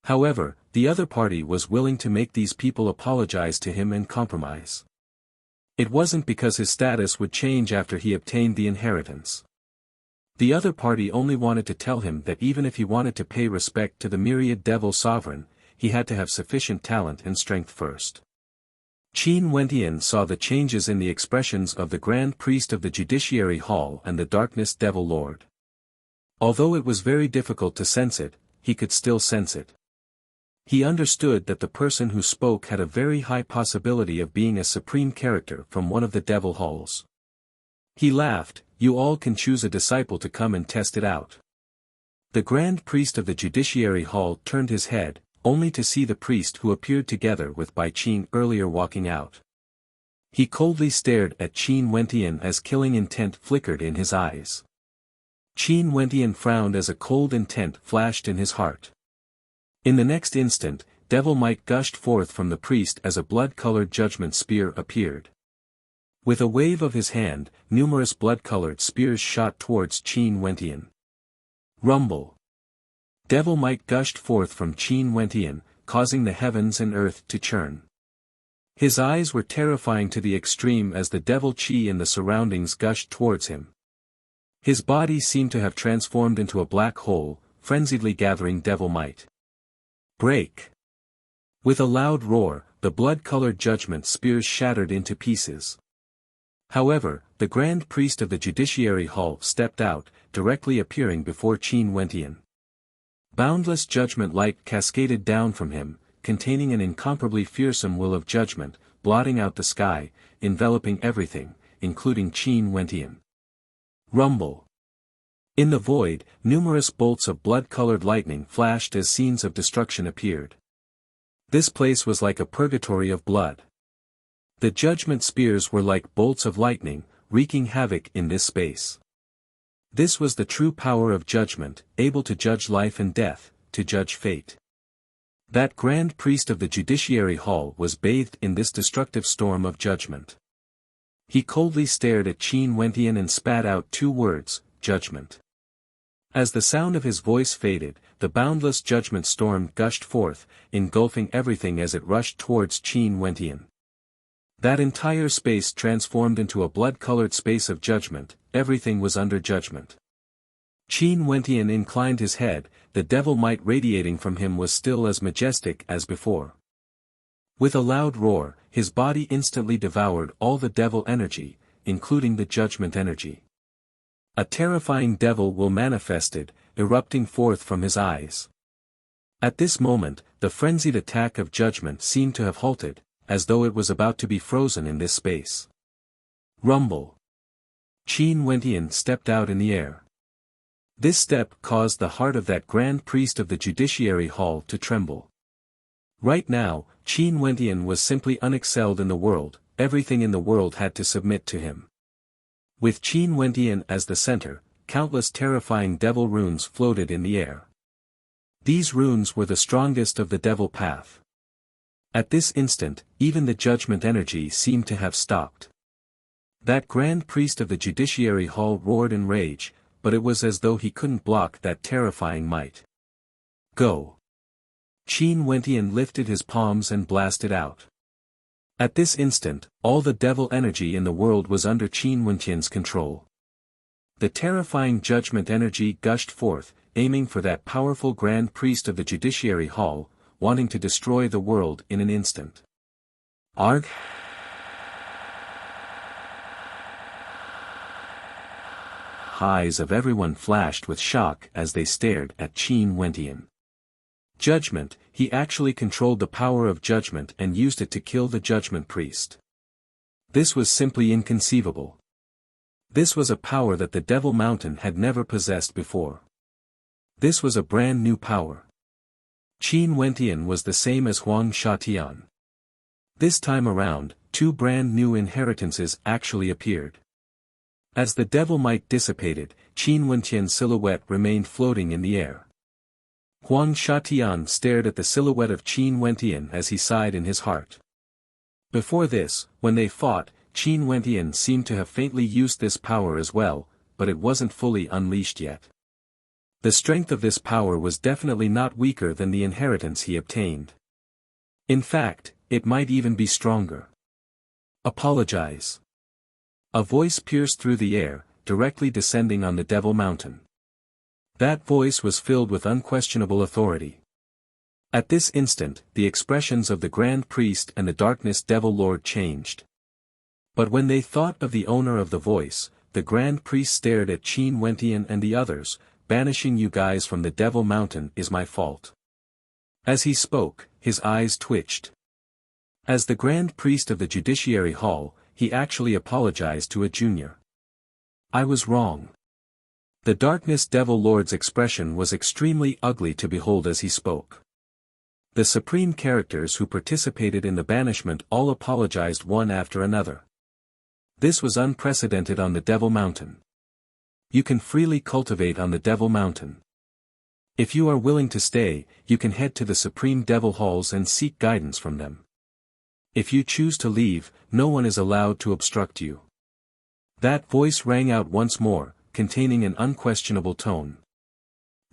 However, the other party was willing to make these people apologize to him and compromise. It wasn't because his status would change after he obtained the inheritance. The other party only wanted to tell him that even if he wanted to pay respect to the myriad devil sovereign, he had to have sufficient talent and strength first. Qin Wentian saw the changes in the expressions of the Grand Priest of the Judiciary Hall and the Darkness Devil Lord. Although it was very difficult to sense it, he could still sense it. He understood that the person who spoke had a very high possibility of being a supreme character from one of the Devil Halls. He laughed, "You all can choose a disciple to come and test it out." The Grand Priest of the Judiciary Hall turned his head, only to see the priest who appeared together with Bai Qin earlier walking out. He coldly stared at Qin Wentian as killing intent flickered in his eyes. Qin Wentian frowned as a cold intent flashed in his heart. In the next instant, devil might gushed forth from the priest as a blood-colored judgment spear appeared. With a wave of his hand, numerous blood-colored spears shot towards Qin Wentian. Rumble. Devil might gushed forth from Qin Wentian, causing the heavens and earth to churn. His eyes were terrifying to the extreme as the devil chi in the surroundings gushed towards him. His body seemed to have transformed into a black hole, frenziedly gathering devil might. Break! With a loud roar, the blood-colored judgment spears shattered into pieces. However, the Grand Priest of the Judiciary Hall stepped out, directly appearing before Qin Wentian. Boundless judgment light cascaded down from him, containing an incomparably fearsome will of judgment, blotting out the sky, enveloping everything, including Qin Wentian. Rumble. In the void, numerous bolts of blood-colored lightning flashed as scenes of destruction appeared. This place was like a purgatory of blood. The judgment spears were like bolts of lightning, wreaking havoc in this space. This was the true power of judgment, able to judge life and death, to judge fate. That Grand Priest of the Judiciary Hall was bathed in this destructive storm of judgment. He coldly stared at Qin Wentian and spat out two words, judgment. As the sound of his voice faded, the boundless judgment storm gushed forth, engulfing everything as it rushed towards Qin Wentian. That entire space transformed into a blood-colored space of judgment, everything was under judgment. Qin Wentian inclined his head, the devil might radiating from him was still as majestic as before. With a loud roar, his body instantly devoured all the devil energy, including the judgment energy. A terrifying devil will manifested, erupting forth from his eyes. At this moment, the frenzied attack of judgment seemed to have halted, as though it was about to be frozen in this space. Rumble. Qin Wentian stepped out in the air. This step caused the heart of that Grand Priest of the Judiciary Hall to tremble. Right now, Qin Wentian was simply unexcelled in the world, everything in the world had to submit to him. With Qin Wentian as the center, countless terrifying devil runes floated in the air. These runes were the strongest of the devil path. At this instant, even the judgment energy seemed to have stopped. That Grand Priest of the Judiciary Hall roared in rage, but it was as though he couldn't block that terrifying might. Go. Qin Wentian lifted his palms and blasted out. At this instant, all the devil energy in the world was under Qin Wentian's control. The terrifying judgment energy gushed forth, aiming for that powerful Grand Priest of the Judiciary Hall, wanting to destroy the world in an instant. Arg! Eyes of everyone flashed with shock as they stared at Qin Wentian. Judgment, he actually controlled the power of judgment and used it to kill the judgment priest. This was simply inconceivable. This was a power that the Devil Mountain had never possessed before. This was a brand new power. Qin Wentian was the same as Huang Shatian. This time around, two brand new inheritances actually appeared. As the devil might dissipated, Qin Wentian's silhouette remained floating in the air. Huang Shatian stared at the silhouette of Qin Wentian as he sighed in his heart. Before this, when they fought, Qin Wentian seemed to have faintly used this power as well, but it wasn't fully unleashed yet. The strength of this power was definitely not weaker than the inheritance he obtained. In fact, it might even be stronger. Apologize. A voice pierced through the air, directly descending on the Devil Mountain. That voice was filled with unquestionable authority. At this instant, the expressions of the Grand Priest and the Darkness Devil Lord changed. But when they thought of the owner of the voice, the Grand Priest stared at Qin Wentian and the others. Banishing you guys from the Devil Mountain is my fault. As he spoke, his eyes twitched. As the Grand Priest of the Judiciary Hall, he actually apologized to a junior. I was wrong. The Darkness Devil Lord's expression was extremely ugly to behold as he spoke. The supreme characters who participated in the banishment all apologized one after another. This was unprecedented on the Devil Mountain. You can freely cultivate on the Devil Mountain. If you are willing to stay, you can head to the Supreme Devil Halls and seek guidance from them. If you choose to leave, no one is allowed to obstruct you. That voice rang out once more, containing an unquestionable tone.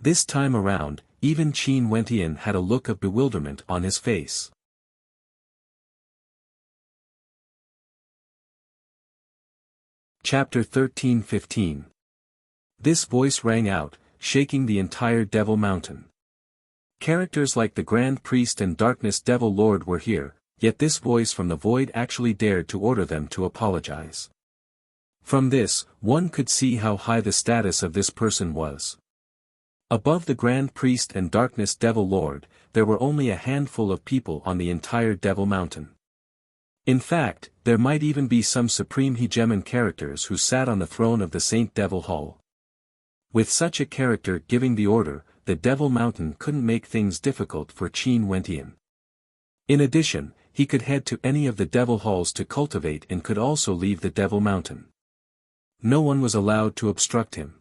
This time around, even Qin Wentian had a look of bewilderment on his face. Chapter 13-15. This voice rang out, shaking the entire Devil Mountain. Characters like the Grand Priest and Darkness Devil Lord were here, yet this voice from the void actually dared to order them to apologize. From this, one could see how high the status of this person was. Above the Grand Priest and Darkness Devil Lord, there were only a handful of people on the entire Devil Mountain. In fact, there might even be some supreme hegemon characters who sat on the throne of the Saint Devil Hall. With such a character giving the order, the Devil Mountain couldn't make things difficult for Qin Wentian. In addition, he could head to any of the Devil Halls to cultivate and could also leave the Devil Mountain. No one was allowed to obstruct him.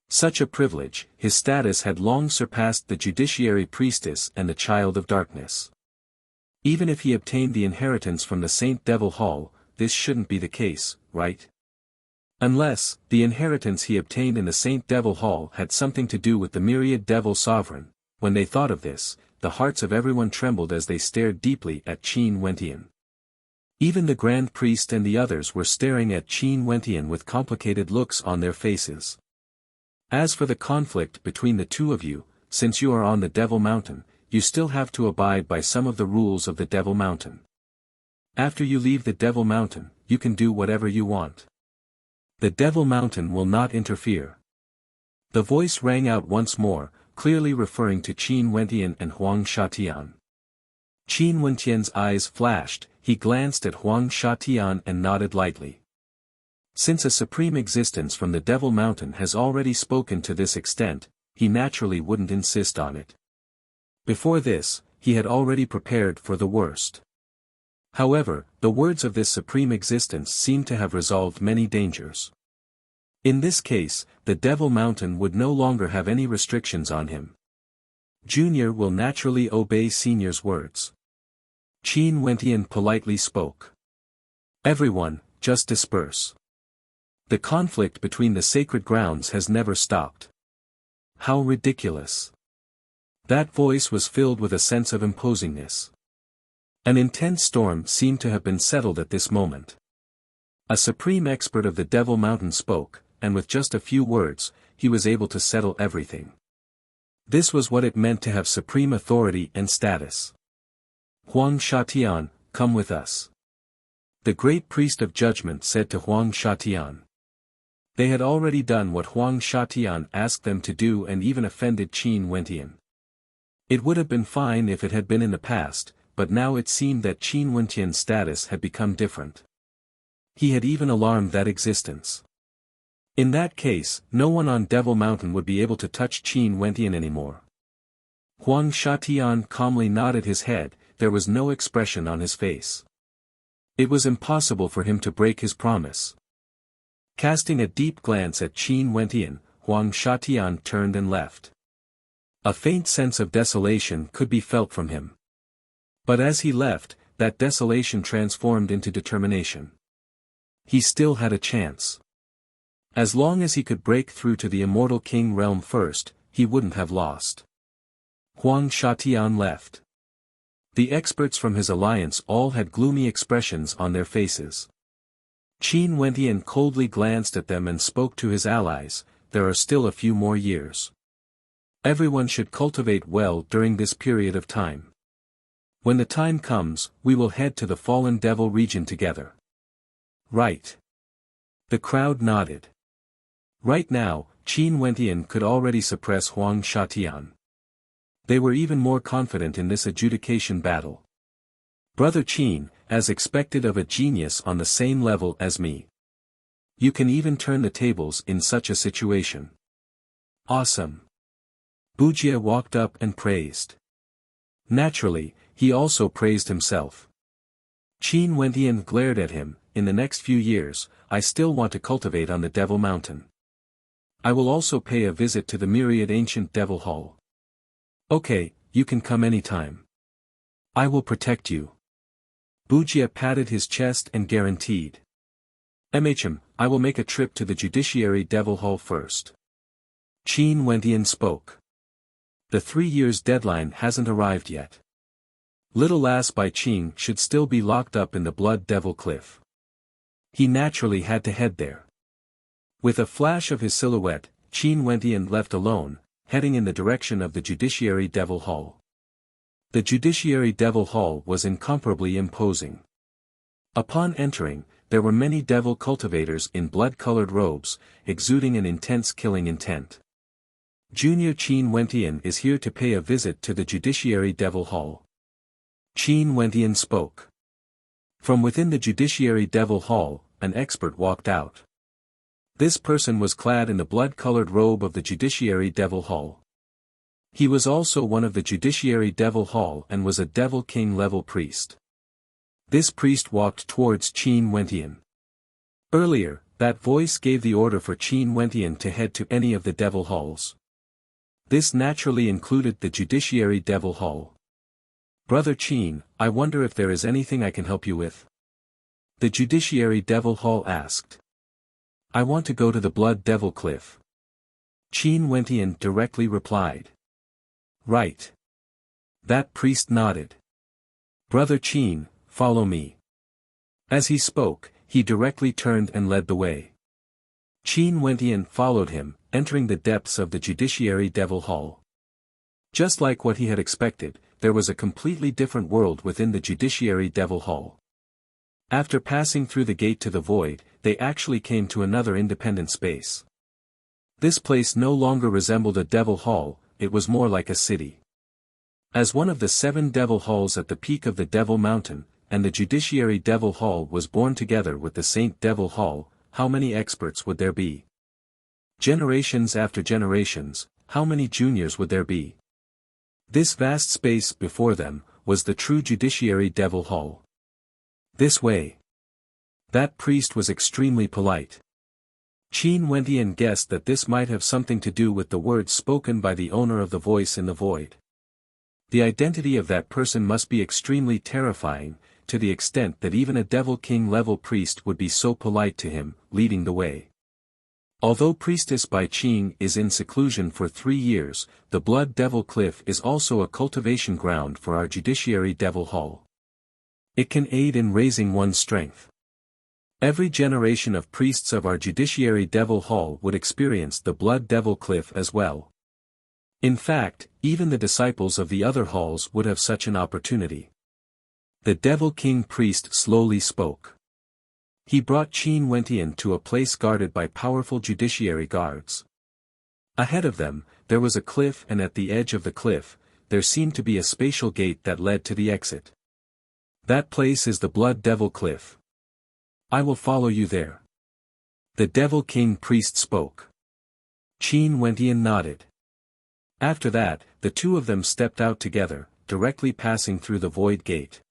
Such a privilege, his status had long surpassed the Judiciary Priestess and the Child of Darkness. Even if he obtained the inheritance from the Saint Devil Hall, this shouldn't be the case, right? Unless, the inheritance he obtained in the Saint Devil Hall had something to do with the myriad Devil Sovereign. When they thought of this, the hearts of everyone trembled as they stared deeply at Qin Wentian. Even the Grand Priest and the others were staring at Qin Wentian with complicated looks on their faces. As for the conflict between the two of you, since you are on the Devil Mountain, you still have to abide by some of the rules of the Devil Mountain. After you leave the Devil Mountain, you can do whatever you want. The Devil Mountain will not interfere. The voice rang out once more, clearly referring to Qin Wentian and Huang Shatian. Qin Wentian's eyes flashed, he glanced at Huang Shatian and nodded lightly. Since a supreme existence from the Devil Mountain has already spoken to this extent, he naturally wouldn't insist on it. Before this, he had already prepared for the worst. However, the words of this supreme existence seemed to have resolved many dangers. In this case, the Devil Mountain would no longer have any restrictions on him. Junior will naturally obey Senior's words. Qin Wentian politely spoke. Everyone, just disperse. The conflict between the sacred grounds has never stopped. How ridiculous. That voice was filled with a sense of imposingness. An intense storm seemed to have been settled at this moment. A supreme expert of the Devil Mountain spoke, and with just a few words, he was able to settle everything. This was what it meant to have supreme authority and status. Huang Shatian, come with us. The great priest of judgment said to Huang Shatian. They had already done what Huang Shatian asked them to do and even offended Qin Wentian. It would have been fine if it had been in the past, but now it seemed that Qin Wentian's status had become different. He had even alarmed that existence. In that case, no one on Devil Mountain would be able to touch Qin Wentian anymore. Huang Shatian calmly nodded his head, there was no expression on his face. It was impossible for him to break his promise. Casting a deep glance at Qin Wentian, Huang Shatian turned and left. A faint sense of desolation could be felt from him. But as he left, that desolation transformed into determination. He still had a chance. As long as he could break through to the Immortal King realm first, he wouldn't have lost. Huang Shatian left. The experts from his alliance all had gloomy expressions on their faces. Qin Wentian coldly glanced at them and spoke to his allies, there are still a few more years. Everyone should cultivate well during this period of time. When the time comes, we will head to the fallen devil region together. Right. The crowd nodded. Right now, Qin Wentian could already suppress Huang Shatian. They were even more confident in this adjudication battle. Brother Qin, as expected of a genius on the same level as me. You can even turn the tables in such a situation. Awesome. Wuxia walked up and praised. Naturally, he also praised himself. Qin Wentian glared at him, in the next few years, I still want to cultivate on the Devil Mountain. I will also pay a visit to the myriad ancient Devil Hall. Okay, you can come anytime. I will protect you. Wuxia patted his chest and guaranteed. I will make a trip to the Judiciary Devil Hall first. Qin Wentian spoke. The 3 years deadline hasn't arrived yet. Little Lass by Qing should still be locked up in the Blood Devil Cliff. He naturally had to head there. With a flash of his silhouette, Qin Wentian left alone, heading in the direction of the Judiciary Devil Hall. The Judiciary Devil Hall was incomparably imposing. Upon entering, there were many devil cultivators in blood-colored robes, exuding an intense killing intent. Junior Qin Wentian is here to pay a visit to the Judiciary Devil Hall. Qin Wentian spoke. From within the Judiciary Devil Hall, an expert walked out. This person was clad in the blood-colored robe of the Judiciary Devil Hall. He was also one of the Judiciary Devil Hall and was a Devil King level priest. This priest walked towards Qin Wentian. Earlier, that voice gave the order for Qin Wentian to head to any of the Devil Halls. This naturally included the Judiciary Devil Hall. Brother Qin, I wonder if there is anything I can help you with? The Judiciary Devil Hall asked. I want to go to the Blood Devil Cliff. Qin Wentian directly replied. Right. That priest nodded. Brother Qin, follow me. As he spoke, he directly turned and led the way. Qin Wentian followed him, entering the depths of the Judiciary Devil Hall. Just like what he had expected, there was a completely different world within the Judiciary Devil Hall. After passing through the gate to the void, they actually came to another independent space. This place no longer resembled a devil hall, it was more like a city. As one of the 7 devil halls at the peak of the Devil Mountain, and the Judiciary Devil Hall was born together with the Saint Devil Hall, how many experts would there be? Generations after generations, how many juniors would there be? This vast space before them, was the true Judiciary Devil Hall. This way. That priest was extremely polite. Qin Wentian guessed that this might have something to do with the words spoken by the owner of the voice in the void. The identity of that person must be extremely terrifying, to the extent that even a Devil King level priest would be so polite to him, leading the way. Although Priestess Bai Qing is in seclusion for 3 years, the Blood Devil Cliff is also a cultivation ground for our Judiciary Devil Hall. It can aid in raising one's strength. Every generation of priests of our Judiciary Devil Hall would experience the Blood Devil Cliff as well. In fact, even the disciples of the other halls would have such an opportunity. The Devil King priest slowly spoke. He brought Qin Wentian to a place guarded by powerful judiciary guards. Ahead of them, there was a cliff, and at the edge of the cliff, there seemed to be a spatial gate that led to the exit. That place is the Blood Devil Cliff. I will follow you there. The Devil King priest spoke. Qin Wentian nodded. After that, the two of them stepped out together, directly passing through the void gate.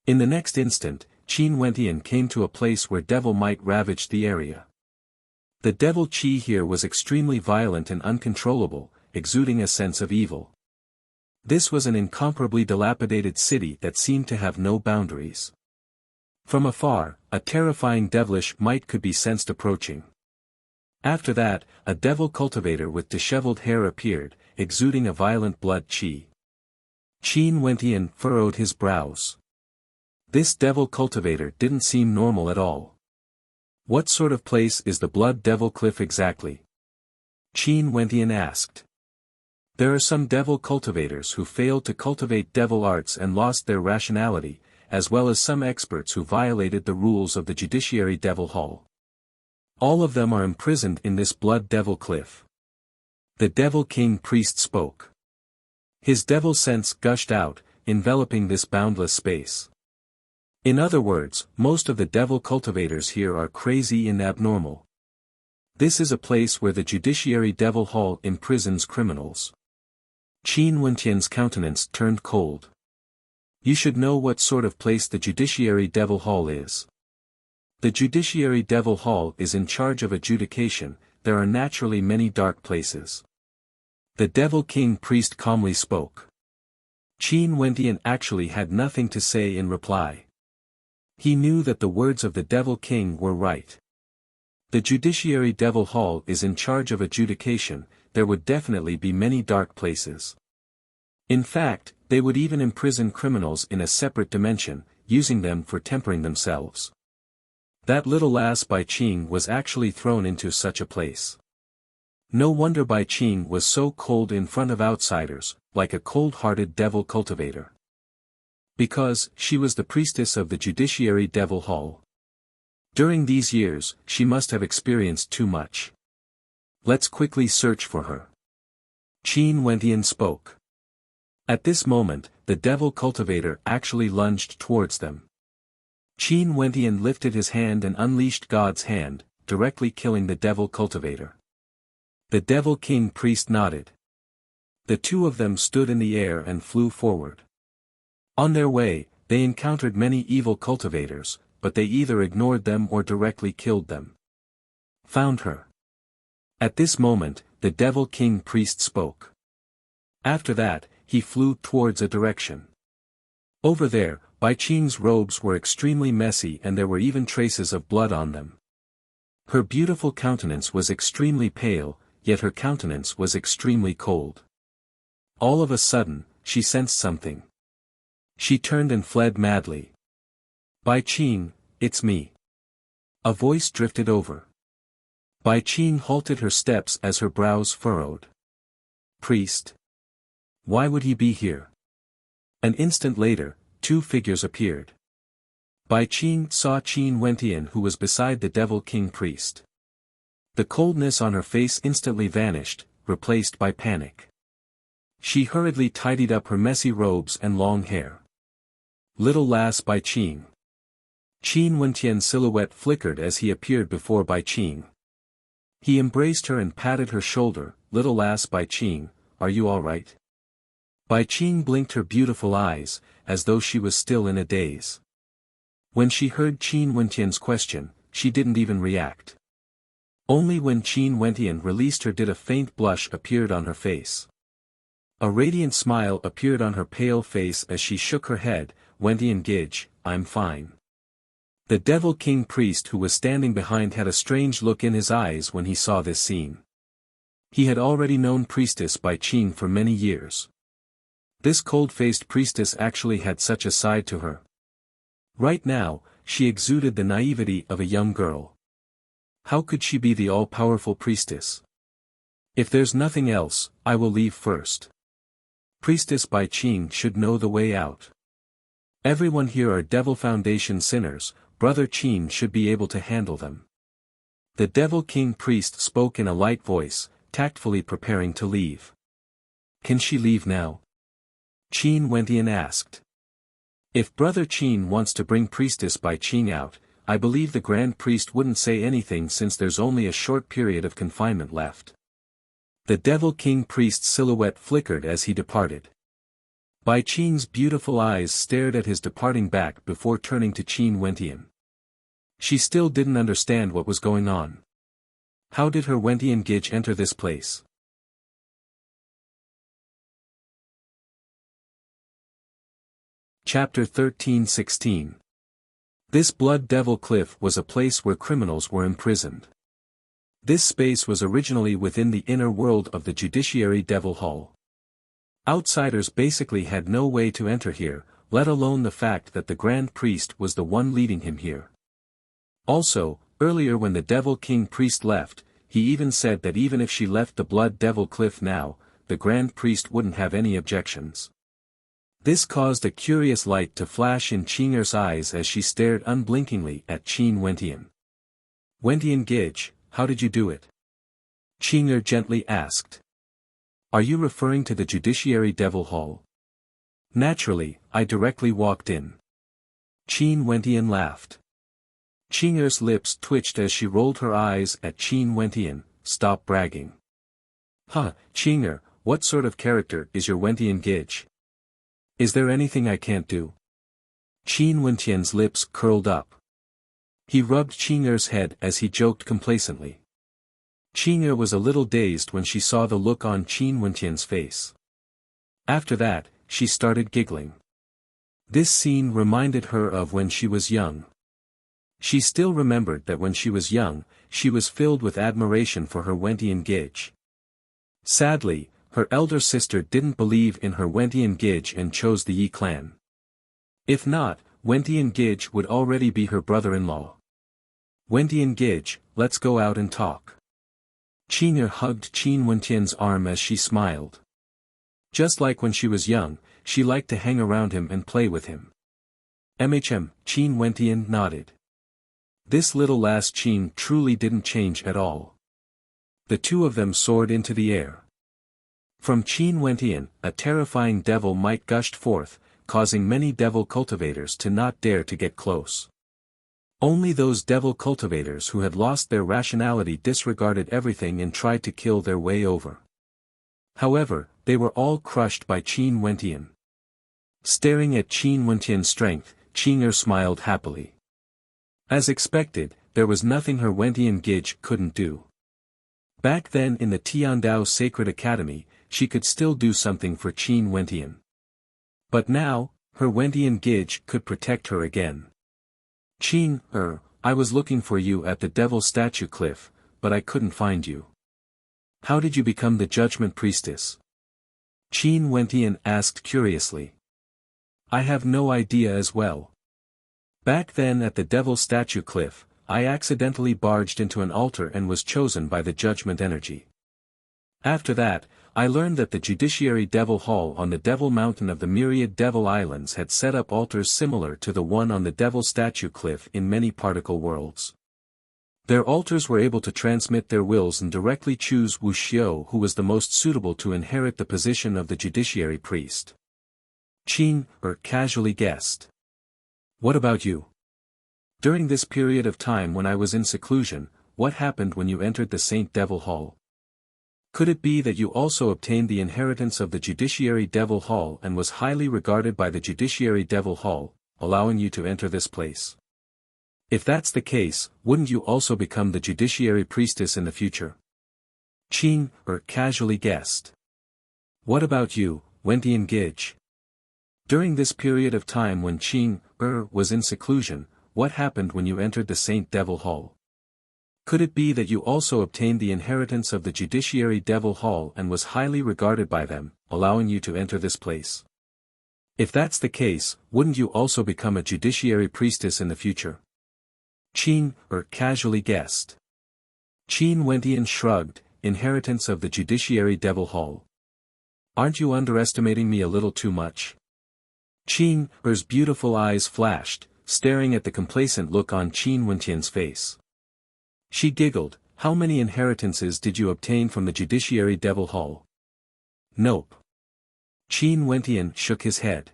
In the next instant, Qin Wentian came to a place where devil might ravaged the area. The devil Qi here was extremely violent and uncontrollable, exuding a sense of evil. This was an incomparably dilapidated city that seemed to have no boundaries. From afar, a terrifying devilish might could be sensed approaching. After that, a devil cultivator with disheveled hair appeared, exuding a violent blood qi. Qin Wentian furrowed his brows. This devil cultivator didn't seem normal at all. What sort of place is the Blood Devil Cliff exactly? Qin Wentian asked. There are some devil cultivators who failed to cultivate devil arts and lost their rationality, as well as some experts who violated the rules of the Judiciary Devil Hall. All of them are imprisoned in this Blood Devil Cliff. The Devil King priest spoke. His devil sense gushed out, enveloping this boundless space. In other words, most of the devil cultivators here are crazy and abnormal. This is a place where the Judiciary Devil Hall imprisons criminals. Qin Wentian's countenance turned cold. You should know what sort of place the Judiciary Devil Hall is. The Judiciary Devil Hall is in charge of adjudication. There are naturally many dark places. The Devil King priest calmly spoke. Qin Wentian actually had nothing to say in reply. He knew that the words of the Devil King were right. The Judiciary Devil Hall is in charge of adjudication. There would definitely be many dark places. In fact, they would even imprison criminals in a separate dimension, using them for tempering themselves. That little lass Bai Qing was actually thrown into such a place. No wonder Bai Qing was so cold in front of outsiders, like a cold-hearted devil cultivator. Because, she was the priestess of the Judiciary Devil Hall. During these years, she must have experienced too much. Let's quickly search for her. Qin Wentian spoke. At this moment, the devil cultivator actually lunged towards them. Qin Wentian lifted his hand and unleashed God's hand, directly killing the devil cultivator. The Devil King priest nodded. The two of them stood in the air and flew forward. On their way, they encountered many evil cultivators, but they either ignored them or directly killed them. Found her. At this moment, the Devil King priest spoke. After that, he flew towards a direction. Over there, Bai Qing's robes were extremely messy and there were even traces of blood on them. Her beautiful countenance was extremely pale, yet her countenance was extremely cold. All of a sudden, she sensed something. She turned and fled madly. Bai Qing, it's me. A voice drifted over. Bai Qing halted her steps as her brows furrowed. Priest. Why would he be here? An instant later, two figures appeared. Bai Qing saw Qin Wentian who was beside the Devil King priest. The coldness on her face instantly vanished, replaced by panic. She hurriedly tidied up her messy robes and long hair. Little lass Bai Qing. Qin Wentian's silhouette flickered as he appeared before Bai Qing. He embraced her and patted her shoulder. Little lass Bai Qing, are you all right? Bai Qing blinked her beautiful eyes, as though she was still in a daze. When she heard Qin Wentian's question, she didn't even react. Only when Qin Wentian released her did a faint blush appeared on her face. A radiant smile appeared on her pale face as she shook her head. Wentian Gage, I'm fine. The Devil King priest who was standing behind had a strange look in his eyes when he saw this scene. He had already known Priestess Bai Qing for many years. This cold-faced priestess actually had such a side to her. Right now, she exuded the naivety of a young girl. How could she be the all-powerful priestess? If there's nothing else, I will leave first. Priestess Bai Qing should know the way out. Everyone here are Devil Foundation sinners, Brother Qin should be able to handle them. The Devil King priest spoke in a light voice, tactfully preparing to leave. Can she leave now? Qin Wentian asked. If Brother Qin wants to bring Priestess Bai Qing out, I believe the Grand Priest wouldn't say anything since there's only a short period of confinement left. The Devil King priest's silhouette flickered as he departed. Bai Qing's beautiful eyes stared at his departing back before turning to Qin Wentian. She still didn't understand what was going on. How did her Wentian Gij enter this place? Chapter 13-16. This Blood Devil Cliff was a place where criminals were imprisoned. This space was originally within the inner world of the Judiciary Devil Hall. Outsiders basically had no way to enter here, let alone the fact that the Grand Priest was the one leading him here. Also, earlier when the Devil King priest left, he even said that even if she left the Blood Devil Cliff now, the Grand Priest wouldn't have any objections. This caused a curious light to flash in Qing'er's eyes as she stared unblinkingly at Qin Wentian. Wentian Gij, how did you do it? Qing'er gently asked. Are you referring to the Judiciary Devil Hall? Naturally, I directly walked in. Qin Wentian laughed. Qing'er's lips twitched as she rolled her eyes at Qin Wentian. Stop bragging. Huh, Qing'er, what sort of character is your Wentian Gij? Is there anything I can't do? Qin Wentian's lips curled up. He rubbed Qing'er's head as he joked complacently. Qing'er was a little dazed when she saw the look on Qin Wentian's face. After that, she started giggling. This scene reminded her of when she was young. She still remembered that when she was young, she was filled with admiration for her Wentian Gij. Sadly, her elder sister didn't believe in her Wentian Gij and chose the Yi clan. If not, Wentian Gij would already be her brother-in-law. Wentian Gij, let's go out and talk. Qing'er hugged Qin Wentian's arm as she smiled. Just like when she was young, she liked to hang around him and play with him. Qin Wentian nodded. This little lass Qin truly didn't change at all. The two of them soared into the air. From Qin Wentian, a terrifying devil might gushed forth, causing many devil cultivators to not dare to get close. Only those devil cultivators who had lost their rationality disregarded everything and tried to kill their way over. However, they were all crushed by Qin Wentian. Staring at Qin Wentian's strength, Qing'er smiled happily. As expected, there was nothing her Wentian Gij couldn't do. Back then in the Tiandao Sacred Academy, she could still do something for Qin Wentian. But now, her Wentian Gij could protect her again. Qing'er, I was looking for you at the Devil Statue Cliff, but I couldn't find you. How did you become the Judgment Priestess? Qin Wentian asked curiously. I have no idea as well. Back then at the Devil Statue Cliff, I accidentally barged into an altar and was chosen by the Judgment Energy. After that, I learned that the Judiciary Devil Hall on the Devil Mountain of the Myriad Devil Islands had set up altars similar to the one on the Devil Statue Cliff in many particle worlds. Their altars were able to transmit their wills and directly choose Wuxia who was the most suitable to inherit the position of the Judiciary Priest. Qing'er casually guessed. What about you? During this period of time when I was in seclusion, what happened when you entered the Saint Devil Hall? Could it be that you also obtained the inheritance of the Judiciary Devil Hall and was highly regarded by the Judiciary Devil Hall, allowing you to enter this place? If that's the case, wouldn't you also become the Judiciary Priestess in the future? Qing'er casually guessed. What about you, Wentian Gij? During this period of time when Qing'er was in seclusion, what happened when you entered the Saint Devil Hall? Could it be that you also obtained the inheritance of the Judiciary Devil Hall and was highly regarded by them, allowing you to enter this place? If that's the case, wouldn't you also become a judiciary priestess in the future? Qin casually guessed. Qin Wentian shrugged, inheritance of the Judiciary Devil Hall. Aren't you underestimating me a little too much? Qin beautiful eyes flashed, staring at the complacent look on Qin Wentian's face. She giggled, how many inheritances did you obtain from the Judiciary Devil Hall? Nope. Qin Wentian shook his head.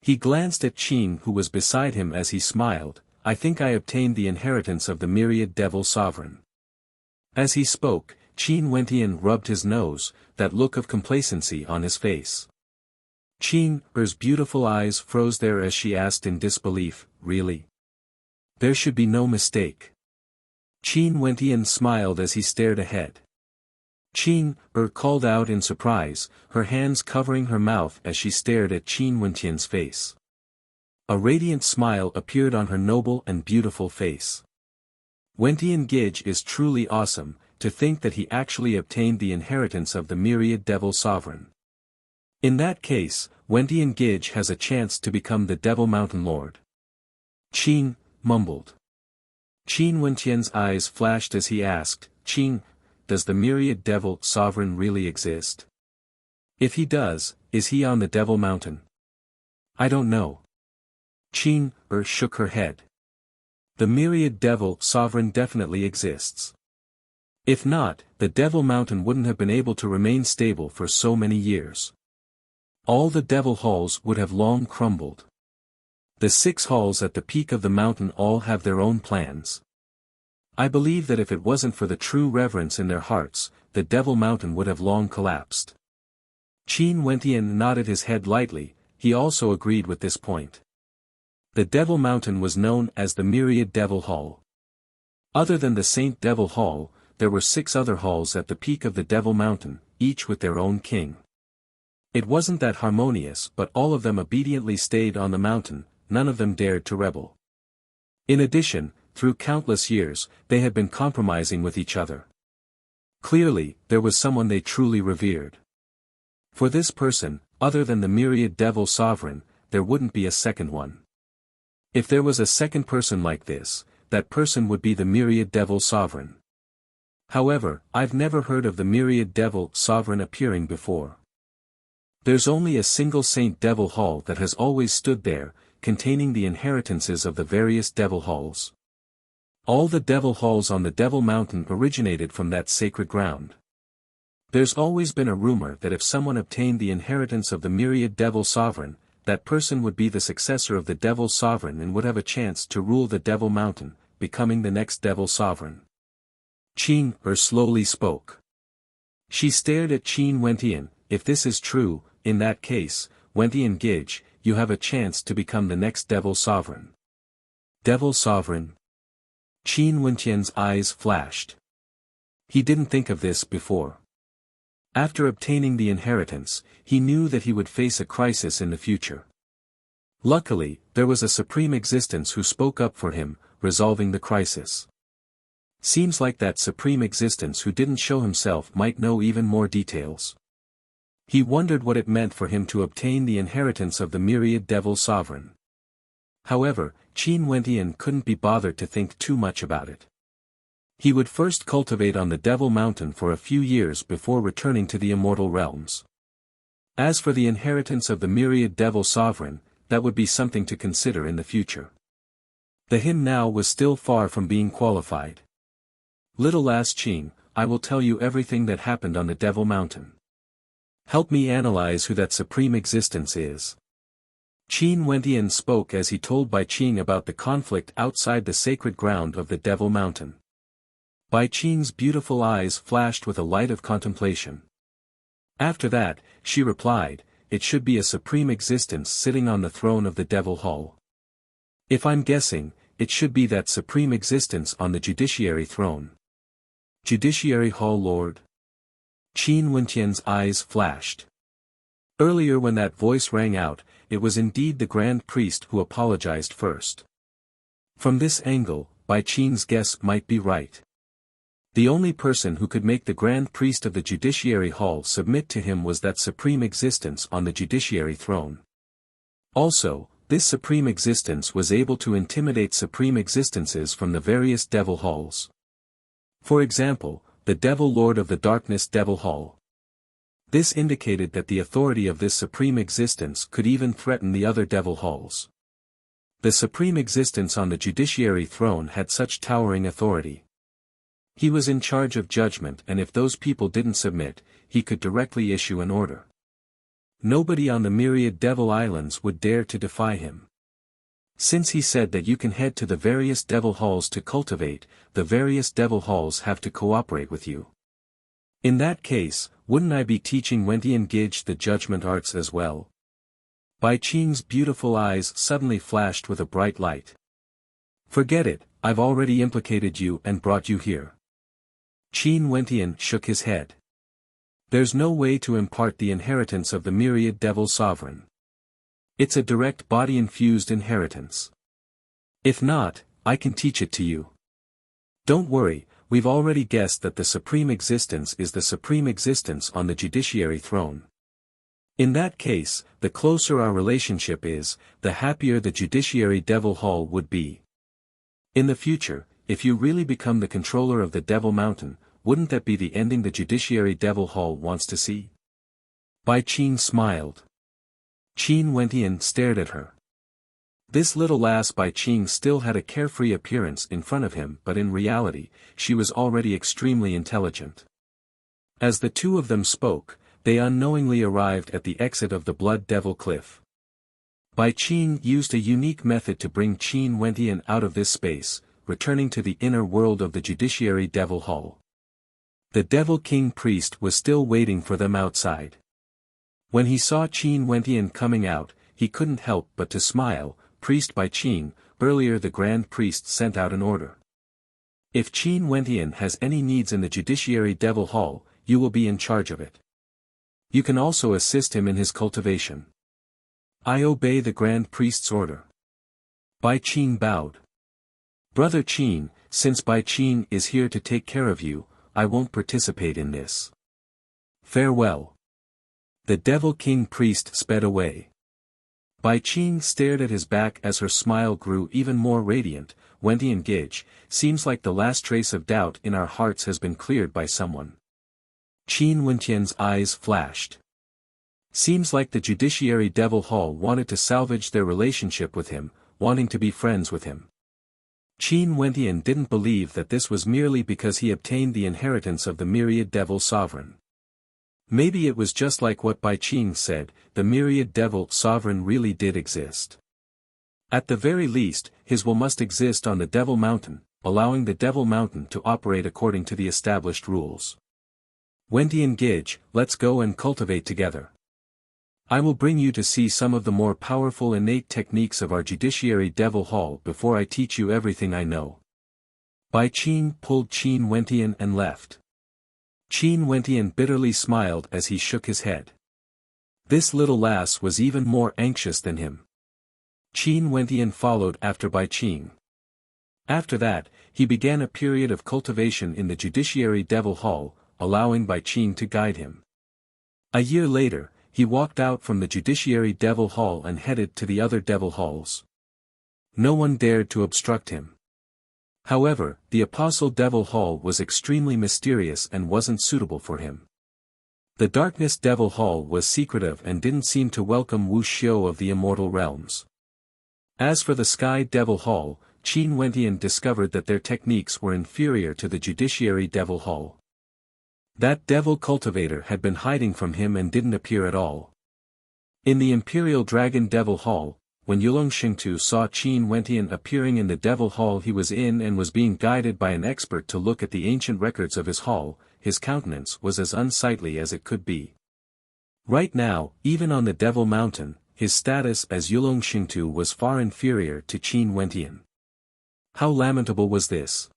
He glanced at Qin who was beside him as he smiled, I think I obtained the inheritance of the Myriad Devil Sovereign. As he spoke, Qin Wentian rubbed his nose, that look of complacency on his face. Qin's beautiful eyes froze there as she asked in disbelief, really? There should be no mistake. Qin Wentian smiled as he stared ahead. Qin called out in surprise, her hands covering her mouth as she stared at Qin Wentian's face. A radiant smile appeared on her noble and beautiful face. Wentian Gage is truly awesome, to think that he actually obtained the inheritance of the Myriad Devil Sovereign. In that case, Wentian Gage has a chance to become the Devil Mountain Lord. Qin mumbled. Qin Wentian's eyes flashed as he asked, Qin, does the Myriad Devil Sovereign really exist? If he does, is he on the Devil Mountain? I don't know. Qin shook her head. The Myriad Devil Sovereign definitely exists. If not, the Devil Mountain wouldn't have been able to remain stable for so many years. All the Devil Halls would have long crumbled. The 6 halls at the peak of the mountain all have their own plans. I believe that if it wasn't for the true reverence in their hearts, the Devil Mountain would have long collapsed. Qin Wentian nodded his head lightly, he also agreed with this point. The Devil Mountain was known as the Myriad Devil Hall. Other than the Saint Devil Hall, there were 6 other halls at the peak of the Devil Mountain, each with their own king. It wasn't that harmonious, but all of them obediently stayed on the mountain, none of them dared to rebel. In addition, through countless years, they had been compromising with each other. Clearly, there was someone they truly revered. For this person, other than the Myriad Devil Sovereign, there wouldn't be a second one. If there was a second person like this, that person would be the Myriad Devil Sovereign. However, I've never heard of the Myriad Devil Sovereign appearing before. There's only a single Saint Devil Hall that has always stood there, containing the inheritances of the various Devil Halls. All the Devil Halls on the Devil Mountain originated from that sacred ground. There's always been a rumor that if someone obtained the inheritance of the Myriad Devil Sovereign, that person would be the successor of the Devil Sovereign and would have a chance to rule the Devil Mountain, becoming the next Devil Sovereign. Qin slowly spoke. She stared at Qin Wentian, if this is true, in that case, Wentian Gage, you have a chance to become the next Devil Sovereign. Devil Sovereign? Qin Wentian's eyes flashed. He didn't think of this before. After obtaining the inheritance, he knew that he would face a crisis in the future. Luckily, there was a supreme existence who spoke up for him, resolving the crisis. Seems like that supreme existence who didn't show himself might know even more details. He wondered what it meant for him to obtain the inheritance of the Myriad Devil Sovereign. However, Qin Wentian couldn't be bothered to think too much about it. He would first cultivate on the Devil Mountain for a few years before returning to the Immortal Realms. As for the inheritance of the Myriad Devil Sovereign, that would be something to consider in the future. The him now was still far from being qualified. Little last Qin, I will tell you everything that happened on the Devil Mountain. Help me analyze who that supreme existence is. Qin Wentian spoke as he told Bai Qing about the conflict outside the sacred ground of the Devil Mountain. Bai Qing's beautiful eyes flashed with a light of contemplation. After that, she replied, it should be a supreme existence sitting on the throne of the Devil Hall. If I'm guessing, it should be that supreme existence on the Judiciary throne. Judiciary Hall Lord? Qin Wentian's eyes flashed. Earlier when that voice rang out, it was indeed the Grand Priest who apologized first. From this angle, Bai Qing's guess might be right. The only person who could make the Grand Priest of the Judiciary Hall submit to him was that supreme existence on the judiciary throne. Also, this supreme existence was able to intimidate supreme existences from the various devil halls. For example, the Devil Lord of the Darkness Devil Hall. This indicated that the authority of this supreme existence could even threaten the other devil halls. The supreme existence on the judiciary throne had such towering authority. He was in charge of judgment, and if those people didn't submit, he could directly issue an order. Nobody on the myriad devil islands would dare to defy him. Since he said that you can head to the various devil halls to cultivate, the various devil halls have to cooperate with you. In that case, wouldn't I be teaching Wentian Gage the judgment arts as well? Bai Qing's beautiful eyes suddenly flashed with a bright light. Forget it, I've already implicated you and brought you here. Qin Wentian shook his head. There's no way to impart the inheritance of the myriad devil sovereign. It's a direct body-infused inheritance. If not, I can teach it to you. Don't worry, we've already guessed that the supreme existence is the supreme existence on the judiciary throne. In that case, the closer our relationship is, the happier the judiciary devil hall would be. In the future, if you really become the controller of the Devil Mountain, wouldn't that be the ending the judiciary devil hall wants to see? Bai Qing smiled. Qin Wentian stared at her. This little lass Bai Qing still had a carefree appearance in front of him, but in reality, she was already extremely intelligent. As the two of them spoke, they unknowingly arrived at the exit of the Blood Devil Cliff. Bai Qing used a unique method to bring Qin Wentian out of this space, returning to the inner world of the Judiciary Devil Hall. The Devil King Priest was still waiting for them outside. When he saw Qin Wentian coming out, he couldn't help but to smile. Priest Bai Qing, earlier the Grand Priest sent out an order. If Qin Wentian has any needs in the Judiciary Devil Hall, you will be in charge of it. You can also assist him in his cultivation. I obey the Grand Priest's order. Bai Qing bowed. Brother Qin, since Bai Qing is here to take care of you, I won't participate in this. Farewell. The Devil King Priest sped away. Bai Qing stared at his back as her smile grew even more radiant. Wentian Gage, seems like the last trace of doubt in our hearts has been cleared by someone. Qin Wentian's eyes flashed. Seems like the Judiciary Devil Hall wanted to salvage their relationship with him, wanting to be friends with him. Qin Wentian didn't believe that this was merely because he obtained the inheritance of the Myriad Devil Sovereign. Maybe it was just like what Bai Qing said, the Myriad Devil Sovereign really did exist. At the very least, his will must exist on the Devil Mountain, allowing the Devil Mountain to operate according to the established rules. Wentian Gage, let's go and cultivate together. I will bring you to see some of the more powerful innate techniques of our Judiciary Devil Hall before I teach you everything I know. Bai Qing pulled Qin Wentian and left. Qin Wentian bitterly smiled as he shook his head. This little lass was even more anxious than him. Qin Wentian followed after Bai Qing. After that, he began a period of cultivation in the Judiciary Devil Hall, allowing Bai Qing to guide him. A year later, he walked out from the Judiciary Devil Hall and headed to the other devil halls. No one dared to obstruct him. However, the Apostle Devil Hall was extremely mysterious and wasn't suitable for him. The Darkness Devil Hall was secretive and didn't seem to welcome Wuxia of the Immortal Realms. As for the Sky Devil Hall, Qin Wentian discovered that their techniques were inferior to the Judiciary Devil Hall. That devil cultivator had been hiding from him and didn't appear at all. In the Imperial Dragon Devil Hall, when Yulong Xingtu saw Qin Wentian appearing in the Devil Hall he was in and was being guided by an expert to look at the ancient records of his hall, his countenance was as unsightly as it could be. Right now, even on the Devil Mountain, his status as Yulong Xingtu was far inferior to Qin Wentian. How lamentable was this?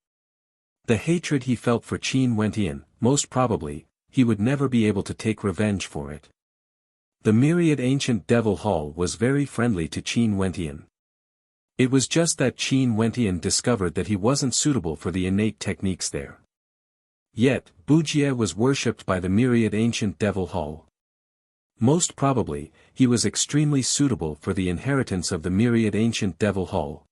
The hatred he felt for Qin Wentian, most probably, he would never be able to take revenge for it. The myriad ancient Devil Hall was very friendly to Qin Wentian. It was just that Qin Wentian discovered that he wasn't suitable for the innate techniques there. Yet, Bujie was worshipped by the myriad ancient devil hall. Most probably, he was extremely suitable for the inheritance of the myriad ancient devil hall.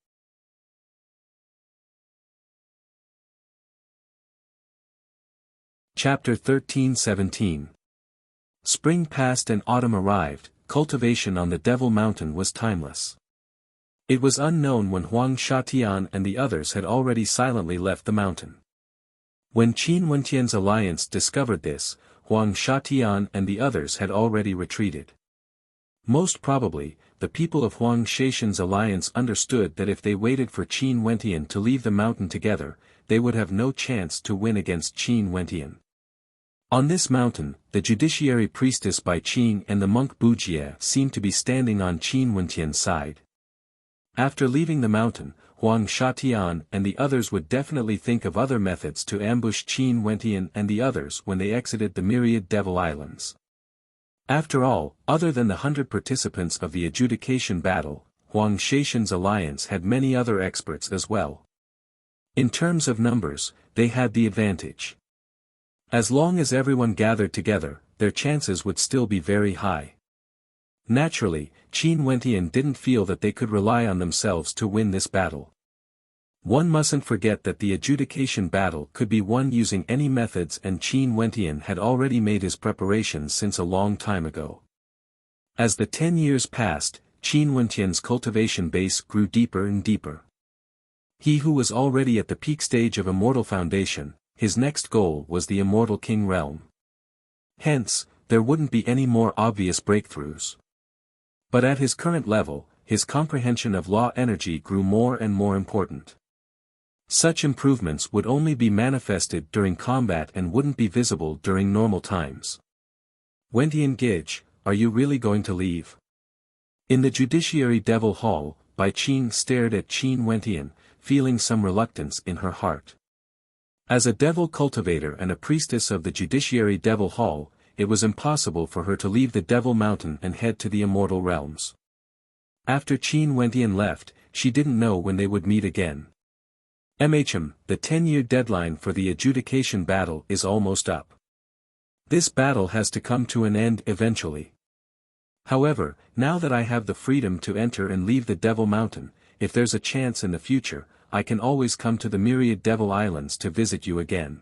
Chapter 13-17. Spring passed and autumn arrived. Cultivation on the Devil Mountain was timeless. It was unknown when Huang Shatian and the others had already silently left the mountain. When Qin Wentian's alliance discovered this, Huang Shatian and the others had already retreated. Most probably, the people of Huang Shaishan's alliance understood that if they waited for Qin Wentian to leave the mountain together, they would have no chance to win against Qin Wentian. On this mountain, the judiciary priestess Bai Qing and the monk Bujie seemed to be standing on Qin Wentian's side. After leaving the mountain, Huang Shatian and the others would definitely think of other methods to ambush Qin Wentian and the others when they exited the myriad devil islands. After all, other than the 100 participants of the adjudication battle, Huang Shaishan's alliance had many other experts as well. In terms of numbers, they had the advantage. As long as everyone gathered together, their chances would still be very high. Naturally, Qin Wentian didn't feel that they could rely on themselves to win this battle. One mustn't forget that the adjudication battle could be won using any methods, and Qin Wentian had already made his preparations since a long time ago. As the 10 years passed, Qin Wentian's cultivation base grew deeper and deeper. He who was already at the peak stage of Immortal Foundation, his next goal was the Immortal King Realm. Hence, there wouldn't be any more obvious breakthroughs. But at his current level, his comprehension of law energy grew more and more important. Such improvements would only be manifested during combat and wouldn't be visible during normal times. Wentian Gage, are you really going to leave? In the Judiciary Devil Hall, Bai Qing stared at Qin Wentian, feeling some reluctance in her heart. As a devil cultivator and a priestess of the Judiciary Devil Hall, it was impossible for her to leave the Devil Mountain and head to the Immortal Realms. After Qin Wentian left, she didn't know when they would meet again. The 10-year deadline for the adjudication battle is almost up. This battle has to come to an end eventually. However, now that I have the freedom to enter and leave the Devil Mountain, if there's a chance in the future, I can always come to the myriad devil islands to visit you again.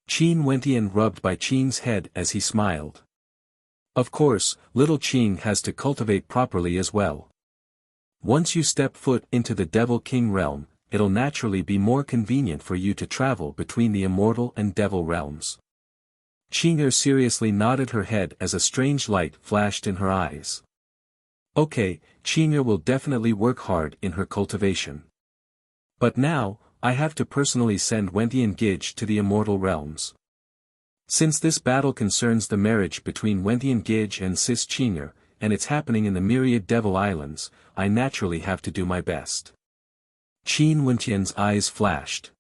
Qin Wentian rubbed Bai Qing's head as he smiled. Of course, little Qing has to cultivate properly as well. Once you step foot into the Devil King realm, it'll naturally be more convenient for you to travel between the immortal and devil realms. Qing'er seriously nodded her head as a strange light flashed in her eyes. Okay, Qing'er will definitely work hard in her cultivation. But now, I have to personally send Wentian Gage to the immortal realms. Since this battle concerns the marriage between Wentian Gage and Sis Qing'er, and it's happening in the myriad devil islands, I naturally have to do my best. Qin Wentian's eyes flashed.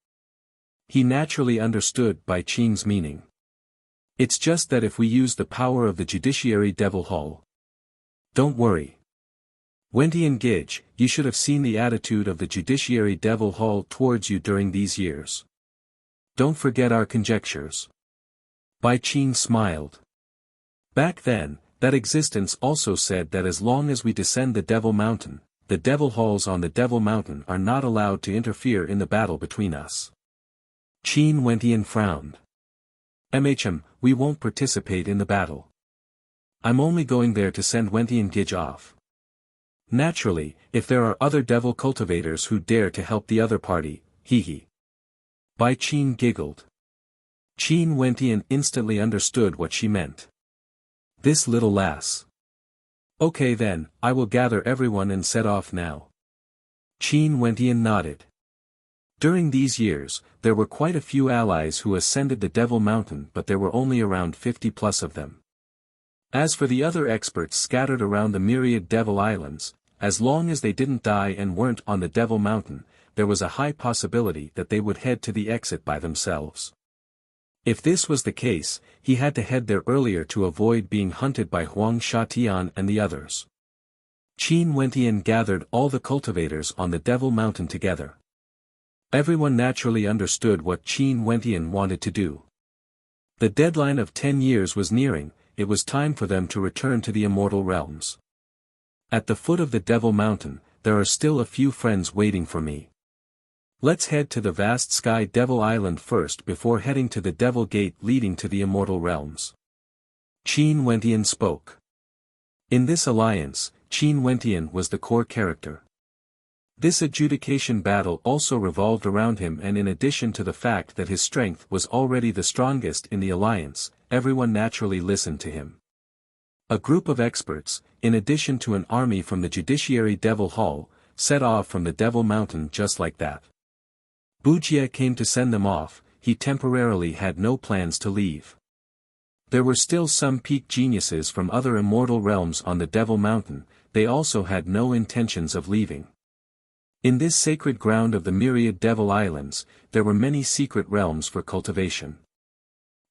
He naturally understood Bai Qing's meaning. It's just that if we use the power of the Judiciary Devil Hall. Don't worry. Wentian Gage, you should have seen the attitude of the Judiciary Devil Hall towards you during these years. Don't forget our conjectures. Bai Qing smiled. Back then, that existence also said that as long as we descend the Devil Mountain, the Devil Halls on the Devil Mountain are not allowed to interfere in the battle between us. Qin Wentian frowned. We won't participate in the battle. I'm only going there to send Wentian Gage off. Naturally, if there are other devil cultivators who dare to help the other party, hee. Bai Qing giggled. Qin Wentian instantly understood what she meant. This little lass. Okay then, I will gather everyone and set off now. Qin Wentian nodded. During these years, there were quite a few allies who ascended the Devil Mountain, but there were only around 50 plus of them. As for the other experts scattered around the myriad devil islands, as long as they didn't die and weren't on the Devil Mountain, there was a high possibility that they would head to the exit by themselves. If this was the case, he had to head there earlier to avoid being hunted by Huang Shatian and the others. Qin Wentian gathered all the cultivators on the Devil Mountain together. Everyone naturally understood what Qin Wentian wanted to do. The deadline of 10 years was nearing, it was time for them to return to the immortal realms. At the foot of the Devil Mountain, there are still a few friends waiting for me. Let's head to the vast sky Devil Island first before heading to the Devil Gate leading to the immortal realms. Qin Wentian spoke. In this alliance, Qin Wentian was the core character. This adjudication battle also revolved around him, and in addition to the fact that his strength was already the strongest in the alliance, everyone naturally listened to him. A group of experts, in addition to an army from the Judiciary Devil Hall, set off from the Devil Mountain just like that. Wuxia came to send them off, he temporarily had no plans to leave. There were still some peak geniuses from other immortal realms on the Devil Mountain, they also had no intentions of leaving. In this sacred ground of the myriad Devil Islands, there were many secret realms for cultivation.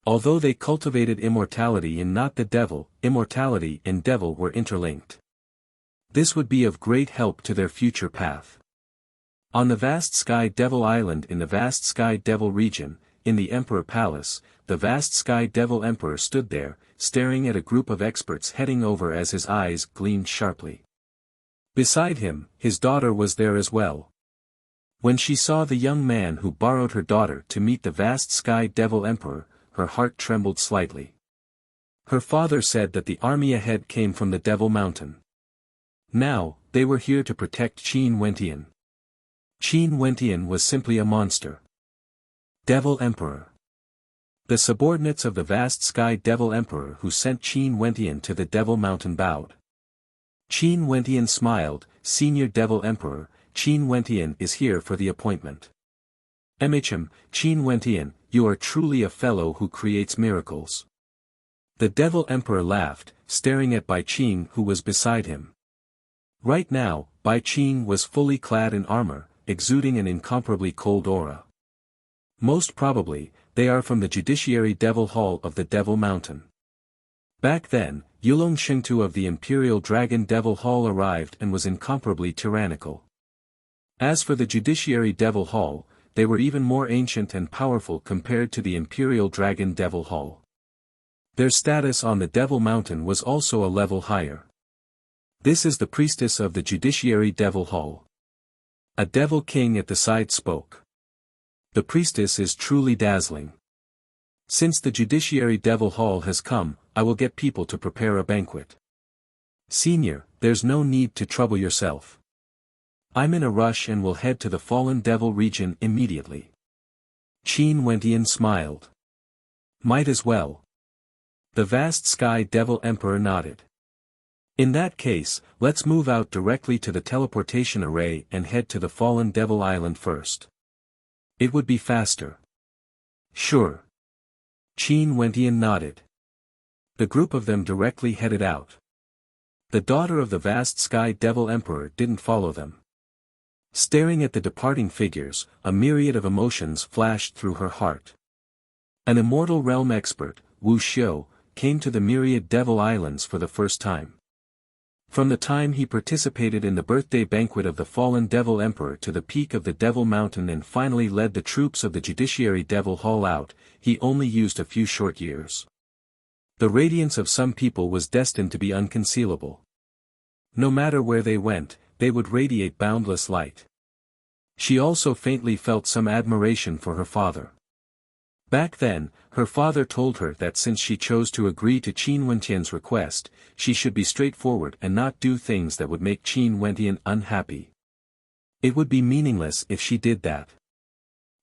Although they cultivated immortality and not the devil, immortality and devil were interlinked. This would be of great help to their future path. On the vast sky Devil Island in the vast sky Devil region, in the Emperor Palace, the vast sky Devil Emperor stood there, staring at a group of experts heading over as his eyes gleamed sharply. Beside him, his daughter was there as well. When she saw the young man who borrowed her daughter to meet the vast sky Devil Emperor, her heart trembled slightly. Her father said that the army ahead came from the Devil Mountain. Now, they were here to protect Qin Wentian. Qin Wentian was simply a monster. Devil Emperor. The subordinates of the vast sky Devil Emperor who sent Qin Wentian to the Devil Mountain bowed. Qin Wentian smiled, Senior Devil Emperor, Qin Wentian is here for the appointment. Qin Wentian, you are truly a fellow who creates miracles. The Devil Emperor laughed, staring at Bai Qing who was beside him. Right now, Bai Qing was fully clad in armor, exuding an incomparably cold aura. Most probably, they are from the Judiciary Devil Hall of the Devil Mountain. Back then, Yulong Shengtu of the Imperial Dragon Devil Hall arrived and was incomparably tyrannical. As for the Judiciary Devil Hall, they were even more ancient and powerful compared to the Imperial Dragon Devil Hall. Their status on the Devil Mountain was also a level higher. This is the priestess of the Judiciary Devil Hall. A Devil King at the side spoke. The priestess is truly dazzling. Since the Judiciary Devil Hall has come, I will get people to prepare a banquet. Senior, there's no need to trouble yourself. I'm in a rush and will head to the Fallen Devil region immediately. Qin Wentian smiled. Might as well. The vast sky Devil Emperor nodded. In that case, let's move out directly to the teleportation array and head to the Fallen Devil Island first. It would be faster. Sure. Qin Wentian nodded. The group of them directly headed out. The daughter of the vast sky Devil Emperor didn't follow them. Staring at the departing figures, a myriad of emotions flashed through her heart. An immortal realm expert, Wuxia, came to the myriad Devil Islands for the first time. From the time he participated in the birthday banquet of the fallen Devil Emperor to the peak of the Devil Mountain and finally led the troops of the Judiciary Devil Hall out, he only used a few short years. The radiance of some people was destined to be unconcealable. No matter where they went, they would radiate boundless light. She also faintly felt some admiration for her father. Back then, her father told her that since she chose to agree to Qin Wentian's request, she should be straightforward and not do things that would make Qin Wentian unhappy. It would be meaningless if she did that.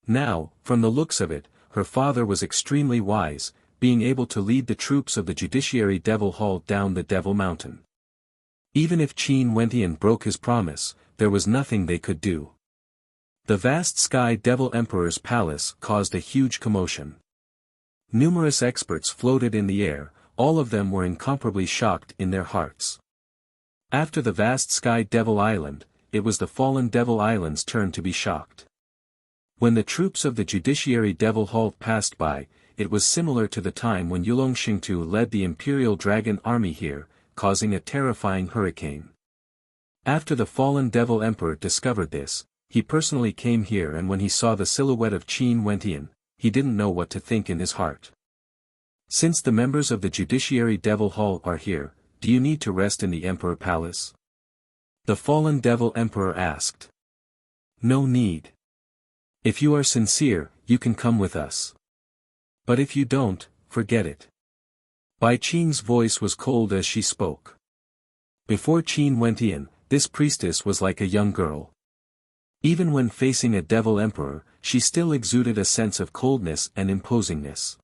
Now, from the looks of it, her father was extremely wise, being able to lead the troops of the Judiciary Devil Hall down the Devil Mountain. Even if Qin Wentian broke his promise, there was nothing they could do. The vast sky Devil Emperor's palace caused a huge commotion. Numerous experts floated in the air, all of them were incomparably shocked in their hearts. After the vast sky Devil Island, it was the fallen Devil Island's turn to be shocked. When the troops of the Judiciary Devil Hall passed by, it was similar to the time when Yulong Shengtu led the Imperial Dragon Army here, causing a terrifying hurricane. After the fallen devil emperor discovered this, he personally came here, and when he saw the silhouette of Qin Wentian, he didn't know what to think in his heart. Since the members of the Judiciary Devil Hall are here, do you need to rest in the Emperor Palace? The fallen devil emperor asked. No need. If you are sincere, you can come with us. But if you don't, forget it. Bai Qing's voice was cold as she spoke. Before Qin Wentian, this priestess was like a young girl. Even when facing a devil emperor, she still exuded a sense of coldness and imposingness.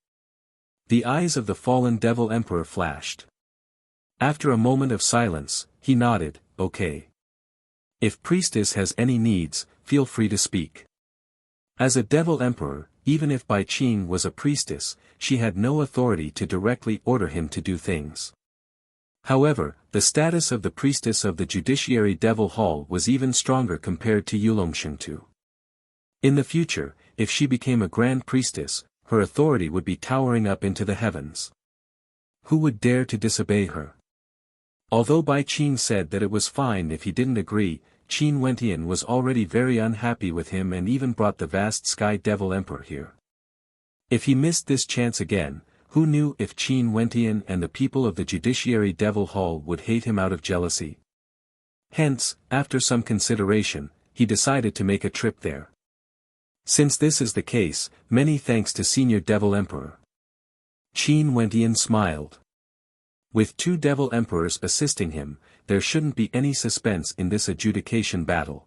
The eyes of the fallen devil emperor flashed. After a moment of silence, he nodded, okay. If priestess has any needs, feel free to speak. As a devil emperor, even if Bai Qing was a priestess, she had no authority to directly order him to do things. However, the status of the priestess of the Judiciary Devil Hall was even stronger compared to Yulongshengtu. In the future, if she became a grand priestess, her authority would be towering up into the heavens. Who would dare to disobey her? Although Bai Qing said that it was fine if he didn't agree, Qin Wentian was already very unhappy with him and even brought the vast Sky Devil Emperor here. If he missed this chance again, who knew if Qin Wentian and the people of the Judiciary Devil Hall would hate him out of jealousy? Hence, after some consideration, he decided to make a trip there. Since this is the case, many thanks to Senior Devil Emperor. Qin Wentian smiled. With 2 Devil Emperors assisting him, there shouldn't be any suspense in this adjudication battle.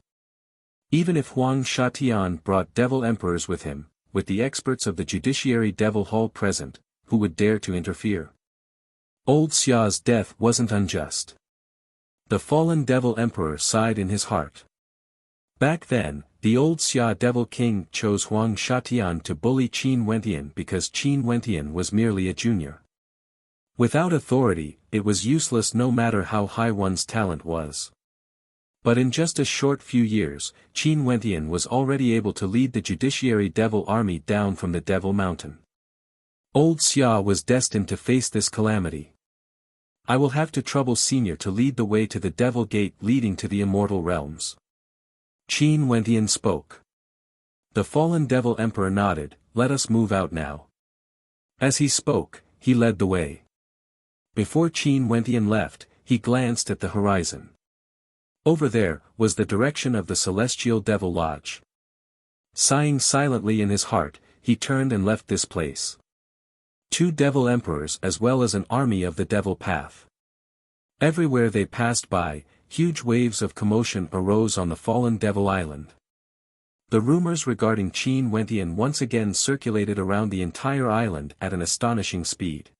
Even if Huang Shatian brought Devil Emperors with him, with the experts of the Judiciary Devil Hall present, who would dare to interfere? Old Xia's death wasn't unjust. The fallen Devil Emperor sighed in his heart. Back then, the old Xia Devil King chose Huang Shatian to bully Qin Wentian because Qin Wentian was merely a junior. Without authority, it was useless no matter how high one's talent was. But in just a short few years, Qin Wentian was already able to lead the Judiciary Devil Army down from the Devil Mountain. Old Xia was destined to face this calamity. I will have to trouble Senior to lead the way to the Devil Gate leading to the Immortal Realms. Qin Wentian spoke. The fallen Devil Emperor nodded, let us move out now. As he spoke, he led the way. Before Qin Wentian left, he glanced at the horizon. Over there, was the direction of the Celestial Devil Lodge. Sighing silently in his heart, he turned and left this place. 2 Devil Emperors as well as an army of the Devil Path. Everywhere they passed by, huge waves of commotion arose on the fallen Devil Island. The rumors regarding Qin Wentian once again circulated around the entire island at an astonishing speed.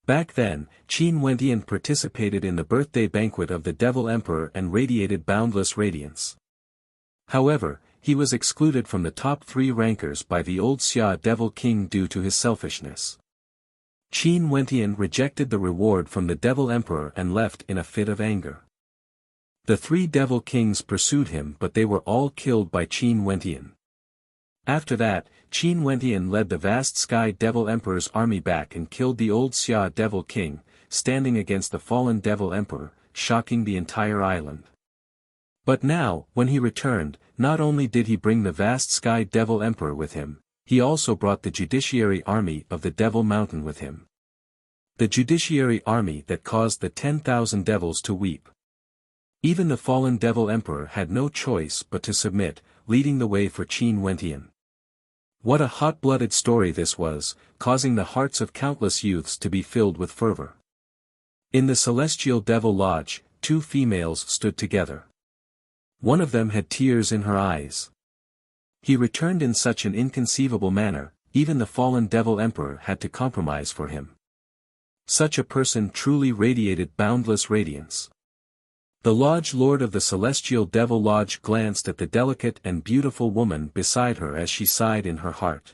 Back then, Qin Wentian participated in the birthday banquet of the Devil Emperor and radiated boundless radiance. However, he was excluded from the top 3 rankers by the old Xia Devil King due to his selfishness. Qin Wentian rejected the reward from the Devil Emperor and left in a fit of anger. The 3 Devil Kings pursued him, but they were all killed by Qin Wentian. After that, Qin Wentian led the vast Sky Devil Emperor's army back and killed the old Xia Devil King, standing against the fallen Devil Emperor, shocking the entire island. But now, when he returned, not only did he bring the vast Sky Devil Emperor with him, he also brought the Judiciary Army of the Devil Mountain with him. The Judiciary Army that caused the 10,000 devils to weep. Even the fallen Devil Emperor had no choice but to submit, leading the way for Qin Wentian. What a hot-blooded story this was, causing the hearts of countless youths to be filled with fervor. In the Celestial Devil Lodge, 2 females stood together. One of them had tears in her eyes. He returned in such an inconceivable manner, even the fallen Devil Emperor had to compromise for him. Such a person truly radiated boundless radiance. The Lodge Lord of the Celestial Devil Lodge glanced at the delicate and beautiful woman beside her as she sighed in her heart.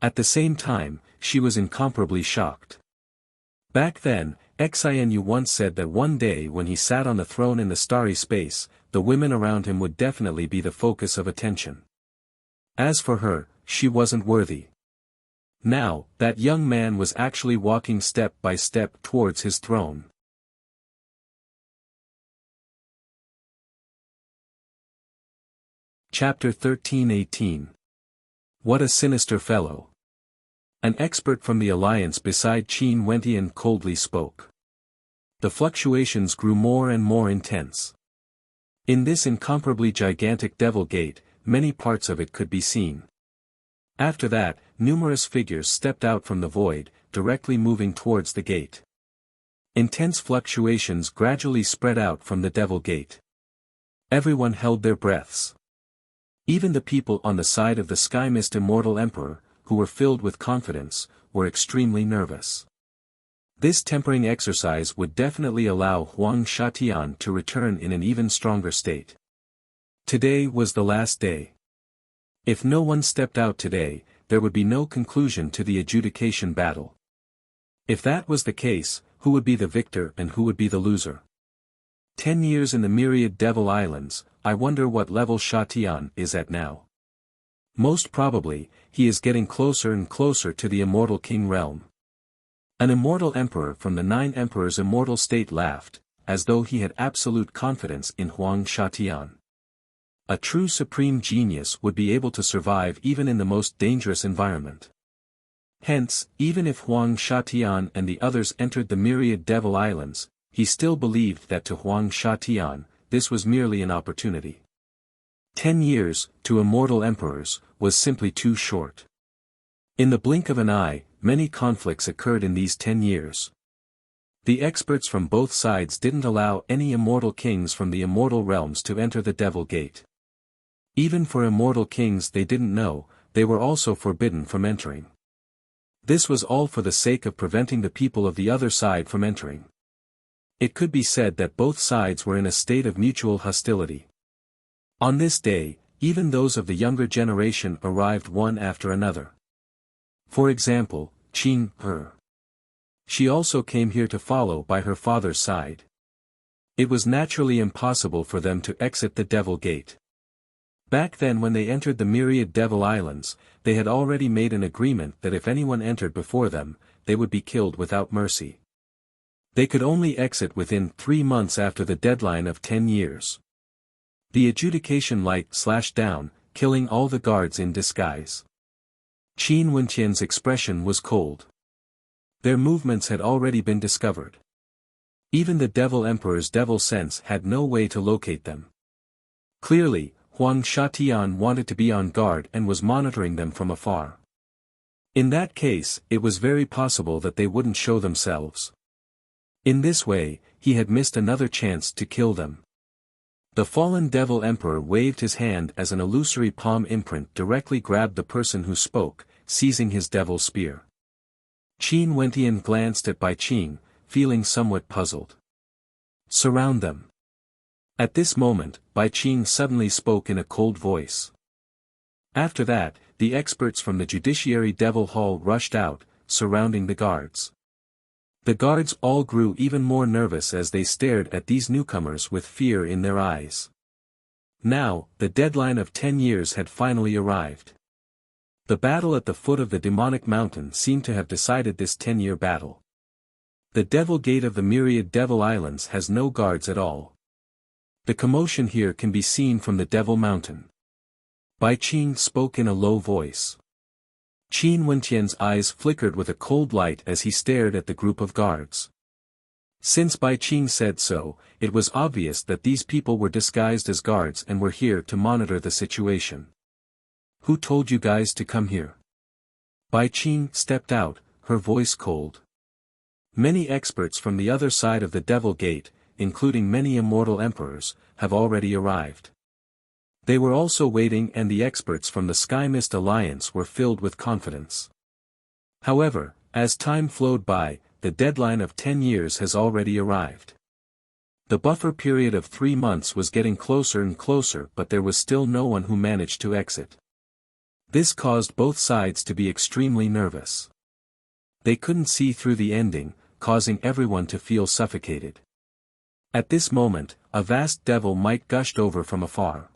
At the same time, she was incomparably shocked. Back then, Xianyu once said that one day when he sat on the throne in the starry space, the women around him would definitely be the focus of attention. As for her, she wasn't worthy. Now, that young man was actually walking step by step towards his throne. Chapter 13:18. What a sinister fellow. An expert from the alliance beside Qin Wentian coldly spoke. The fluctuations grew more and more intense. In this incomparably gigantic devil gate, many parts of it could be seen. After that, numerous figures stepped out from the void, directly moving towards the gate. Intense fluctuations gradually spread out from the devil gate. Everyone held their breaths. Even the people on the side of the Sky Mist Immortal Emperor, who were filled with confidence, were extremely nervous. This tempering exercise would definitely allow Huang Shatian to return in an even stronger state. Today was the last day. If no one stepped out today, there would be no conclusion to the adjudication battle. If that was the case, who would be the victor and who would be the loser? 10 years in the myriad Devil Islands, I wonder what level Shatian is at now. Most probably, he is getting closer and closer to the Immortal King realm. An Immortal Emperor from the 9 Emperors' immortal state laughed, as though he had absolute confidence in Huang Shatian. A true supreme genius would be able to survive even in the most dangerous environment. Hence, even if Huang Shatian and the others entered the myriad Devil Islands, he still believed that to Huang Shatian, this was merely an opportunity. 10 years, to immortal emperors, was simply too short. In the blink of an eye, many conflicts occurred in these 10 years. The experts from both sides didn't allow any immortal kings from the immortal realms to enter the Devil Gate. Even for immortal kings they didn't know, they were also forbidden from entering. This was all for the sake of preventing the people of the other side from entering. It could be said that both sides were in a state of mutual hostility. On this day, even those of the younger generation arrived one after another. For example, Qin He. She also came here to follow by her father's side. It was naturally impossible for them to exit the Devil Gate. Back then when they entered the myriad Devil Islands, they had already made an agreement that if anyone entered before them, they would be killed without mercy. They could only exit within 3 months after the deadline of 10 years. The adjudication light slashed down, killing all the guards in disguise. Qin Wentian's expression was cold. Their movements had already been discovered. Even the Devil Emperor's devil sense had no way to locate them. Clearly, Huang Shatian wanted to be on guard and was monitoring them from afar. In that case, it was very possible that they wouldn't show themselves. In this way, he had missed another chance to kill them. The fallen Devil Emperor waved his hand as an illusory palm imprint directly grabbed the person who spoke, seizing his devil spear. Qin Wentian glanced at Bai Qing, feeling somewhat puzzled. Surround them. At this moment, Bai Qing suddenly spoke in a cold voice. After that, the experts from the Judiciary Devil Hall rushed out, surrounding the guards. The guards all grew even more nervous as they stared at these newcomers with fear in their eyes. Now, the deadline of 10 years had finally arrived. The battle at the foot of the demonic mountain seemed to have decided this 10-year battle. The Devil Gate of the myriad Devil Islands has no guards at all. The commotion here can be seen from the Devil Mountain. Bai Qing spoke in a low voice. Qin Wentian's eyes flickered with a cold light as he stared at the group of guards. Since Bai Qing said so, it was obvious that these people were disguised as guards and were here to monitor the situation. Who told you guys to come here? Bai Qing stepped out, her voice cold. Many experts from the other side of the Devil Gate, including many immortal emperors, have already arrived. They were also waiting and the experts from the Sky Mist Alliance were filled with confidence. However, as time flowed by, the deadline of 10 years has already arrived. The buffer period of 3 months was getting closer and closer, but there was still no one who managed to exit. This caused both sides to be extremely nervous. They couldn't see through the ending, causing everyone to feel suffocated. At this moment, a vast devil might gushed over from afar.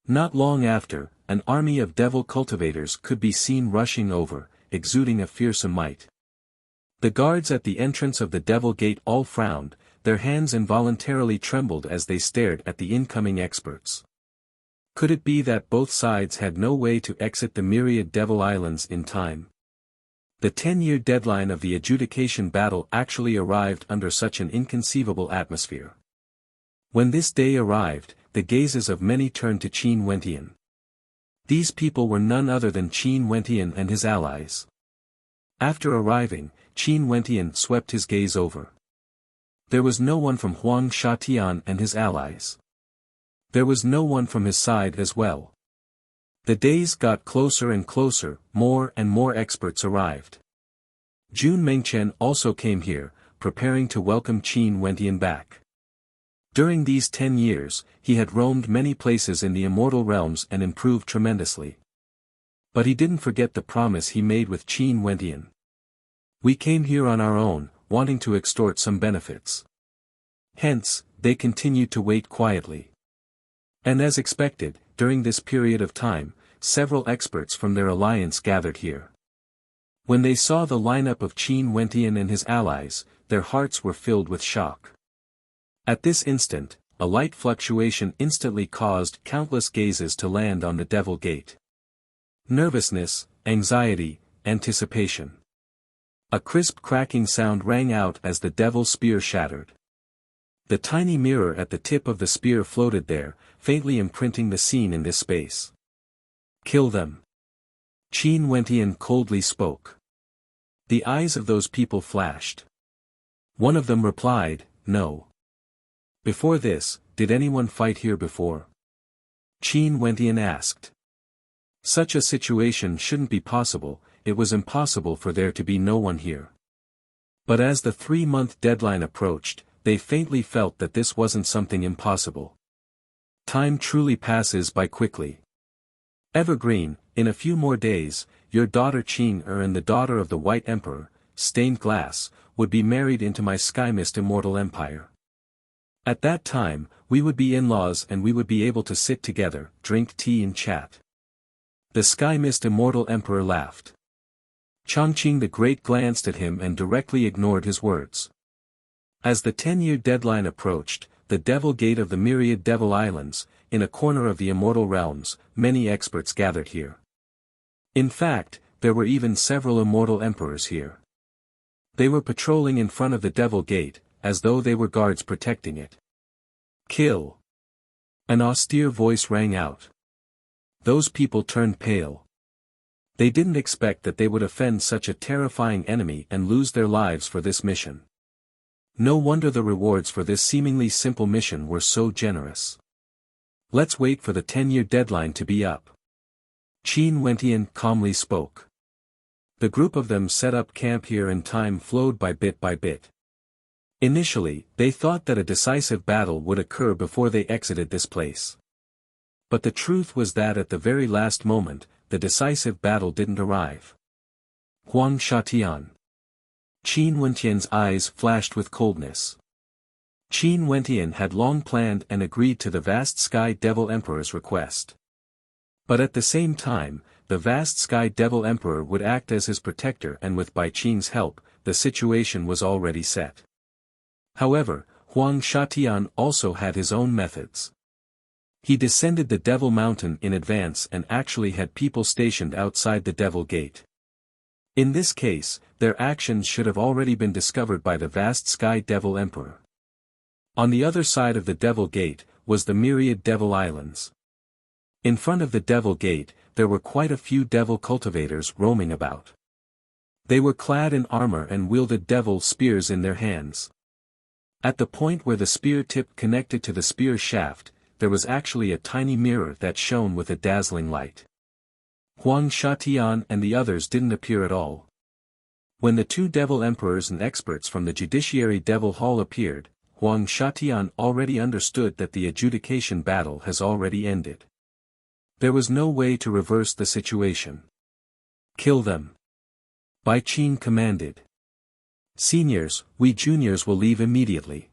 Not long after, an army of devil cultivators could be seen rushing over, exuding a fearsome might. The guards at the entrance of the Devil Gate all frowned, their hands involuntarily trembled as they stared at the incoming experts. Could it be that both sides had no way to exit the myriad devil islands in time? The 10-year deadline of the adjudication battle actually arrived under such an inconceivable atmosphere. When this day arrived, the gazes of many turned to Qin Wentian. These people were none other than Qin Wentian and his allies. After arriving, Qin Wentian swept his gaze over. There was no one from Huang Shatian and his allies. There was no one from his side as well. The days got closer and closer, more and more experts arrived. Jun Mengchen also came here, preparing to welcome Qin Wentian back. During these 10 years, he had roamed many places in the immortal realms and improved tremendously. But he didn't forget the promise he made with Qin Wentian. We came here on our own, wanting to extort some benefits. Hence, they continued to wait quietly. And as expected, during this period of time, several experts from their alliance gathered here. When they saw the lineup of Qin Wentian and his allies, their hearts were filled with shock. At this instant, a light fluctuation instantly caused countless gazes to land on the Devil Gate. Nervousness, anxiety, anticipation. A crisp cracking sound rang out as the Devil's spear shattered. The tiny mirror at the tip of the spear floated there, faintly imprinting the scene in this space. Kill them. Qin Wentian coldly spoke. The eyes of those people flashed. One of them replied, no. Before this, did anyone fight here before? Qin Wentian asked. Such a situation shouldn't be possible, it was impossible for there to be no one here. But as the 3-month deadline approached, they faintly felt that this wasn't something impossible. Time truly passes by quickly. Evergreen, in a few more days, your daughter Qing and the daughter of the White Emperor, Stained Glass, would be married into my Sky Mist Immortal Empire. At that time, we would be in-laws and we would be able to sit together, drink tea and chat. The Sky Mist Immortal Emperor laughed. Chongqing the Great glanced at him and directly ignored his words. As the 10-year deadline approached, the Devil Gate of the myriad Devil Islands, in a corner of the immortal realms, many experts gathered here. In fact, there were even several immortal emperors here. They were patrolling in front of the Devil Gate, as though they were guards protecting it. Kill! An austere voice rang out. Those people turned pale. They didn't expect that they would offend such a terrifying enemy and lose their lives for this mission. No wonder the rewards for this seemingly simple mission were so generous. Let's wait for the 10-year deadline to be up. Qin Wentian calmly spoke. The group of them set up camp here and time flowed by bit by bit. Initially, they thought that a decisive battle would occur before they exited this place. But the truth was that at the very last moment, the decisive battle didn't arrive. Huang Shatian. Qin Wentian's eyes flashed with coldness. Qin Wentian had long planned and agreed to the vast Sky Devil Emperor's request. But at the same time, the vast Sky Devil Emperor would act as his protector and with Bai Qing's help, the situation was already set. However, Huang Shatian also had his own methods. He descended the Devil Mountain in advance and actually had people stationed outside the Devil Gate. In this case, their actions should have already been discovered by the vast Sky Devil Emperor. On the other side of the Devil Gate, was the myriad Devil Islands. In front of the Devil Gate, there were quite a few devil cultivators roaming about. They were clad in armor and wielded devil spears in their hands. At the point where the spear tip connected to the spear shaft, there was actually a tiny mirror that shone with a dazzling light. Huang Shatian and the others didn't appear at all. When the two devil emperors and experts from the Judiciary Devil Hall appeared, Huang Shatian already understood that the adjudication battle has already ended. There was no way to reverse the situation. Kill them. Bai Qing commanded. Seniors, we juniors will leave immediately.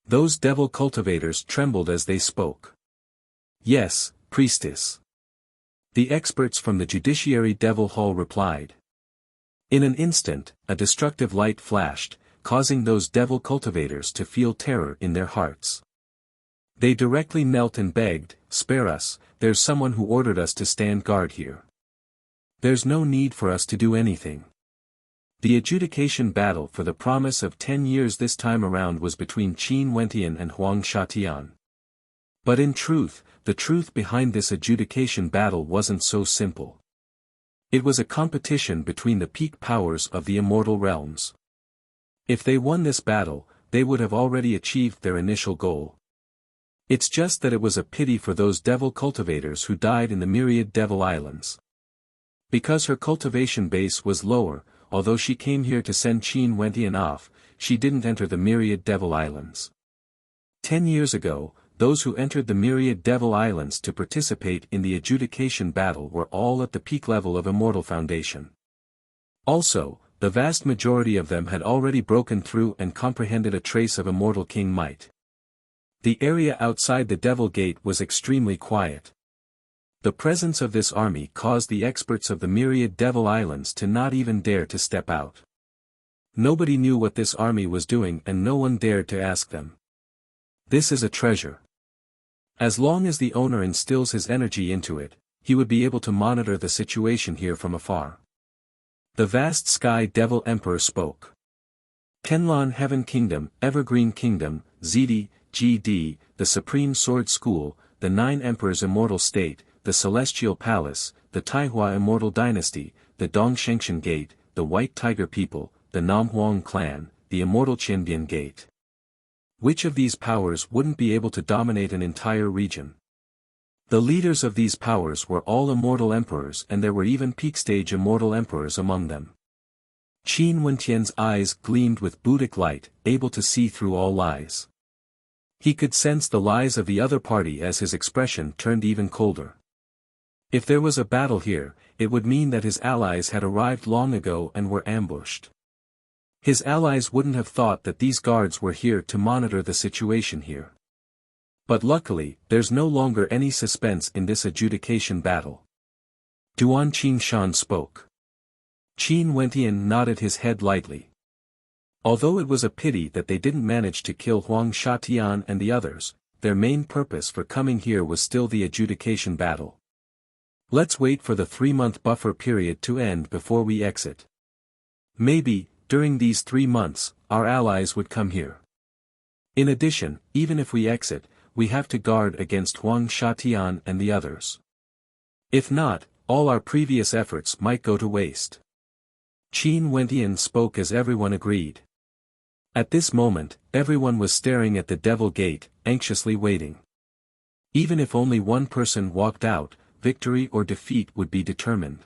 Those devil cultivators trembled as they spoke. Yes, priestess. The experts from the Judiciary Devil Hall replied. In an instant, a destructive light flashed, causing those devil cultivators to feel terror in their hearts. They directly knelt and begged, "Spare us, there's someone who ordered us to stand guard here. There's no need for us to do anything." The adjudication battle for the promise of 10 years this time around was between Qin Wentian and Huang Shatian. But in truth, the truth behind this adjudication battle wasn't so simple. It was a competition between the peak powers of the immortal realms. If they won this battle, they would have already achieved their initial goal. It's just that it was a pity for those devil cultivators who died in the myriad devil islands. Because her cultivation base was lower, although she came here to send Qin Wentian off, she didn't enter the myriad devil islands. 10 years ago, those who entered the myriad devil islands to participate in the adjudication battle were all at the peak level of Immortal Foundation. Also, the vast majority of them had already broken through and comprehended a trace of Immortal King might. The area outside the Devil Gate was extremely quiet. The presence of this army caused the experts of the myriad devil islands to not even dare to step out. Nobody knew what this army was doing and no one dared to ask them. This is a treasure. As long as the owner instills his energy into it, he would be able to monitor the situation here from afar. The vast Sky Devil Emperor spoke. Kenlan Heaven Kingdom, Evergreen Kingdom, ZD, GD, the Supreme Sword School, the Nine Emperors Immortal State, the Celestial Palace, the Taihua Immortal Dynasty, the Dongshengshan Gate, the White Tiger People, the Namhuang Clan, the Immortal Qianbian Gate. Which of these powers wouldn't be able to dominate an entire region? The leaders of these powers were all immortal emperors and there were even peak-stage immortal emperors among them. Qin Wentian's eyes gleamed with Buddhic light, able to see through all lies. He could sense the lies of the other party as his expression turned even colder. If there was a battle here, it would mean that his allies had arrived long ago and were ambushed. His allies wouldn't have thought that these guards were here to monitor the situation here. But luckily, there's no longer any suspense in this adjudication battle. Duan Qingshan spoke. Qin Wentian nodded his head lightly. Although it was a pity that they didn't manage to kill Huang Shatian and the others, their main purpose for coming here was still the adjudication battle. Let's wait for the 3-month buffer period to end before we exit. Maybe, during these 3 months, our allies would come here. In addition, even if we exit, we have to guard against Huang Shatian and the others. If not, all our previous efforts might go to waste. Qin Wentian spoke as everyone agreed. At this moment, everyone was staring at the Devil Gate, anxiously waiting. Even if only one person walked out, victory or defeat would be determined.